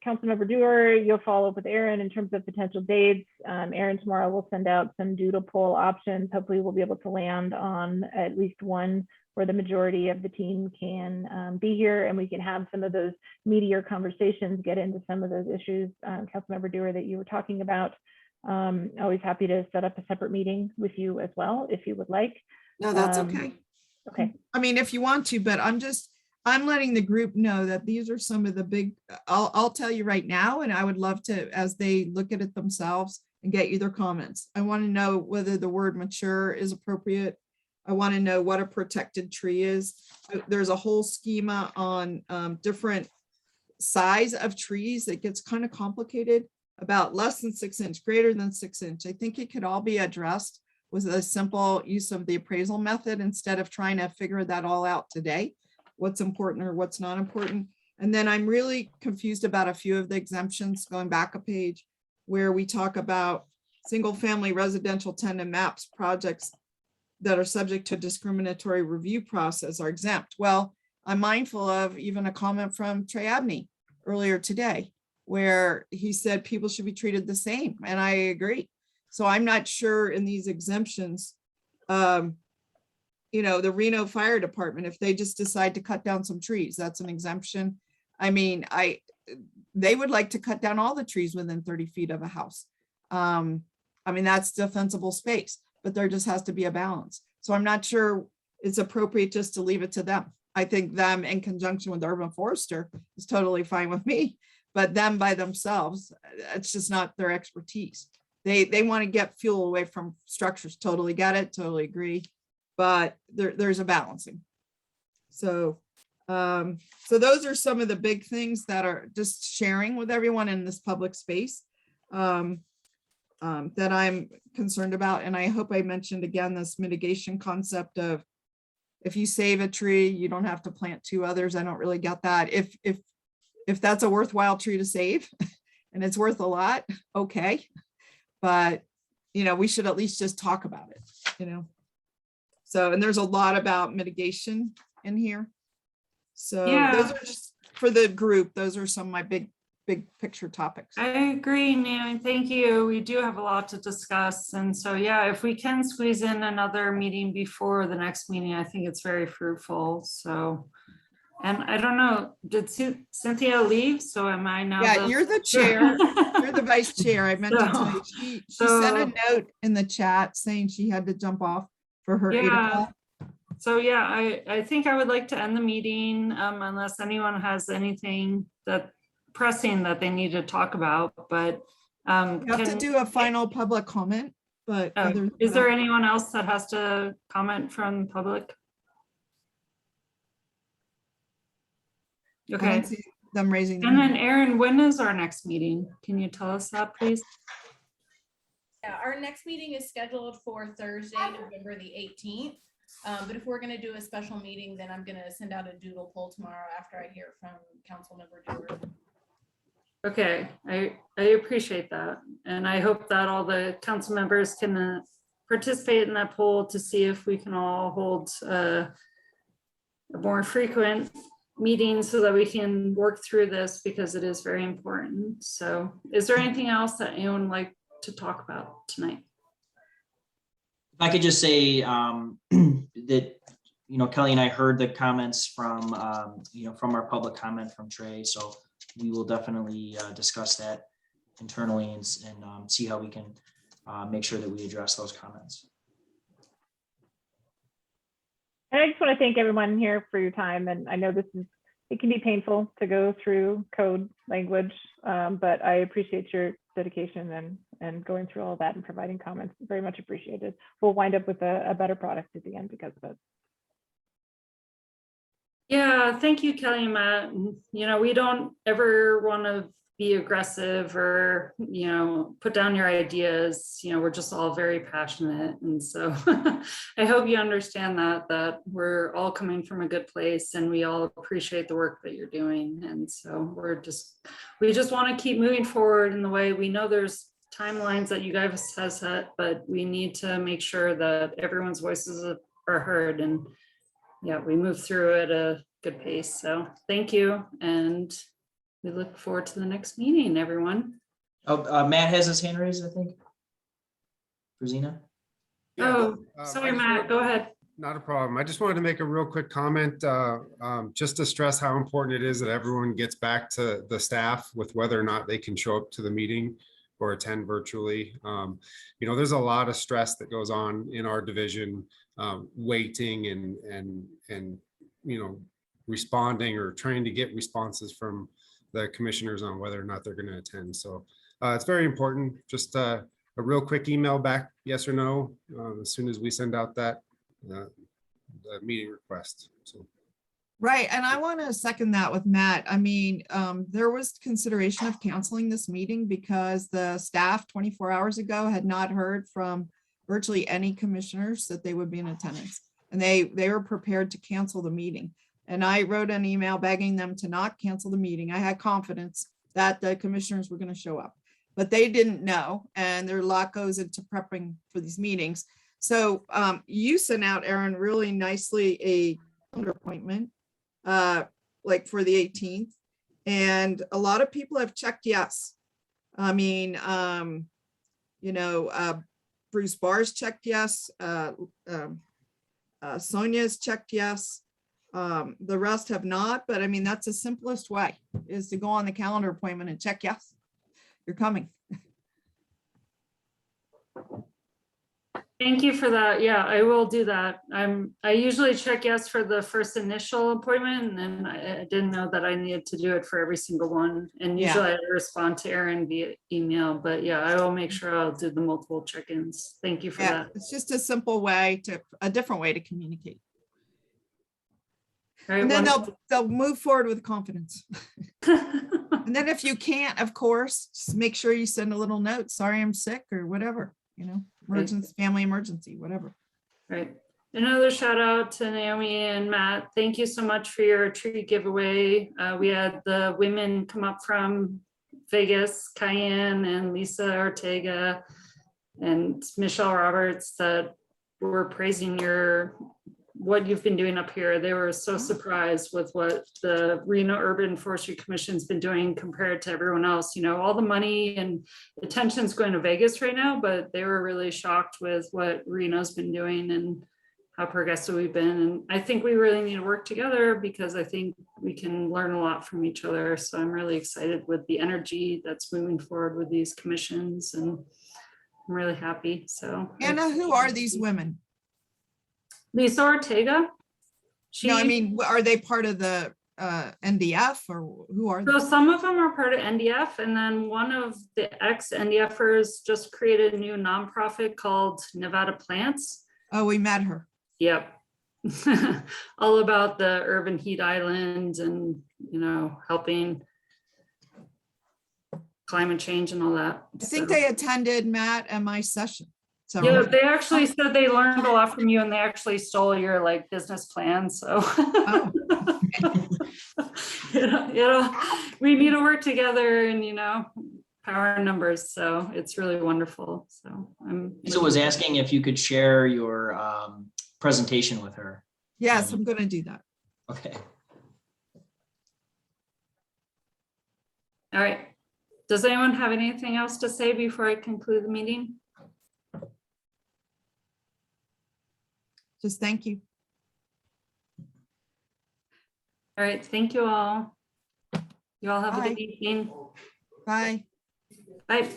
Councilmember Dewar, you'll follow up with Aaron in terms of potential dates. Aaron tomorrow will send out some doodle poll options. Hopefully we'll be able to land on at least one where the majority of the team can be here, and we can have some of those meatier conversations, get into some of those issues, Councilmember Dewar, that you were talking about. Always happy to set up a separate meeting with you as well, if you would like. No, that's okay. Okay. I mean, if you want to, but I'm letting the group know that these are some of the big, I'll tell you right now, and I would love to, as they look at it themselves and get you their comments. I want to know whether the word mature is appropriate. I want to know what a protected tree is. There's a whole schema on different size of trees that gets kind of complicated, about less than 6 inch, greater than 6 inch. I think it could all be addressed with a simple use of the appraisal method instead of trying to figure that all out today, what's important or what's not important. And then I'm really confused about a few of the exemptions, going back a page, where we talk about single family residential tenant maps projects that are subject to discriminatory review process are exempt. Well, I'm mindful of even a comment from Trey Abney earlier today, where he said people should be treated the same, and I agree. So I'm not sure in these exemptions, the Reno Fire Department, if they just decide to cut down some trees, that's an exemption. I mean, they would like to cut down all the trees within 30 feet of a house. I mean, that's defensible space, but there just has to be a balance. So I'm not sure it's appropriate just to leave it to them. I think them in conjunction with the urban forester is totally fine with me, but them by themselves, it's just not their expertise. They want to get fuel away from structures. Totally get it, totally agree. But there's a balancing. So those are some of the big things that are just sharing with everyone in this public space that I'm concerned about. And I hope I mentioned again, this mitigation concept of if you save a tree, you don't have to plant 2 others. I don't really get that. If that's a worthwhile tree to save and it's worth a lot, okay. But, we should at least just talk about it, So, and there's a lot about mitigation in here. So those are just for the group. Those are some of my big picture topics. I agree, Nan. Thank you. We do have a lot to discuss. And so, yeah, if we can squeeze in another meeting before the next meeting, I think it's very fruitful. So, and I don't know, did Cynthia leave? So am I now? Yeah, you're the chair. You're the vice chair. I meant to tell you. She sent a note in the chat saying she had to jump off for her 8 o'clock. So yeah, I think I would like to end the meeting unless anyone has anything that pressing that they need to talk about, but You have to do a final public comment, but is there anyone else that has to comment from public? Okay. I don't see them raising their And hand. then Aaron, when is our next meeting? Can you tell us that, please? Yeah, our next meeting is scheduled for Thursday, November the 18th. But if we're going to do a special meeting, then I'm going to send out a doodle poll tomorrow after I hear from Councilmember Dewar. Okay, I appreciate that. And I hope that all the council members can participate in that poll to see if we can all hold a more frequent meeting so that we can work through this, because it is very important. So is there anything else that anyone would like to talk about tonight? If I could just say that, Kelly and I heard the comments from, from our public comment from Trey. So we will definitely discuss that internally and see how we can make sure that we address those comments. And I just want to thank everyone here for your time. And I know it can be painful to go through code language, but I appreciate your dedication and going through all that and providing comments. Very much appreciated. We'll wind up with a better product at the end because of it. Yeah, thank you, Kelly and Matt. We don't ever want to be aggressive or, put down your ideas. We're just all very passionate. And so I hope you understand that we're all coming from a good place and we all appreciate the work that you're doing. And so we just want to keep moving forward in the way we know there's timelines that you guys have set, but we need to make sure that everyone's voices are heard. And yeah, we move through at a good pace. So thank you. And we look forward to the next meeting, everyone. Oh, Matt has his hand raised, I think. Rosina? Sorry, Matt, go ahead. Not a problem. I just wanted to make a real quick comment, just to stress how important it is that everyone gets back to the staff with whether or not they can show up to the meeting or attend virtually. There's a lot of stress that goes on in our division, waiting and responding or trying to get responses from the commissioners on whether or not they're going to attend. So it's very important. Just a real quick email back, yes or no, as soon as we send out that the meeting request. So. Right. And I want to second that with Matt. I mean, there was consideration of canceling this meeting because the staff 24 hours ago had not heard from virtually any commissioners that they would be in attendance. And they were prepared to cancel the meeting. And I wrote an email begging them to not cancel the meeting. I had confidence that the commissioners were going to show up, but they didn't know. And there a lot goes into prepping for these meetings. So you sent out, Aaron, really nicely a calendar appointment, like for the 18th. And a lot of people have checked yes. I mean, Bruce Barr's checked yes. Sonia's checked yes. The rest have not, but I mean, that's the simplest way, is to go on the calendar appointment and check yes, you're coming. Thank you for that. Yeah, I will do that. I usually check yes for the first initial appointment, and I didn't know that I needed to do it for every single one. And usually I respond to Aaron via email, but yeah, I will make sure I'll do the multiple check-ins. Thank you for that. It's just a simple way a different way to communicate. Right, and then they'll move forward with confidence. And then if you can't, of course, just make sure you send a little note. Sorry, I'm sick or whatever, emergency, family emergency, whatever. Right. Another shout out to Naomi and Matt. Thank you so much for your tree giveaway. We had the women come up from Vegas, Cayenne and Lisa Ortega and Michelle Roberts that were praising what you've been doing up here. They were so surprised with what the Reno Urban Forestry Commission's been doing compared to everyone else. All the money and attention's going to Vegas right now, but they were really shocked with what Reno's been doing and how progressive we've been. And I think we really need to work together because I think we can learn a lot from each other. So I'm really excited with the energy that's moving forward with these commissions, and I'm really happy. So Anna, who are these women? Lisa Ortega. No, I mean, are they part of the NDF or who are they? So some of them are part of NDF, and then one of the ex-NDFers just created a new nonprofit called Nevada Plants. Oh, we met her. Yep. All about the urban heat islands and, helping climate change and all that. I think they attended Matt and my session. So yeah, they actually said they learned a lot from you, and they actually stole your business plan. So we need to work together, and power in numbers, so it's really wonderful. So I'm. Lisa was asking if you could share your presentation with her. Yes, I'm gonna do that. Okay. All right. Does anyone have anything else to say before I conclude the meeting? Just thank you. All right, thank you all. You all have a Bye. good evening. Bye. Bye.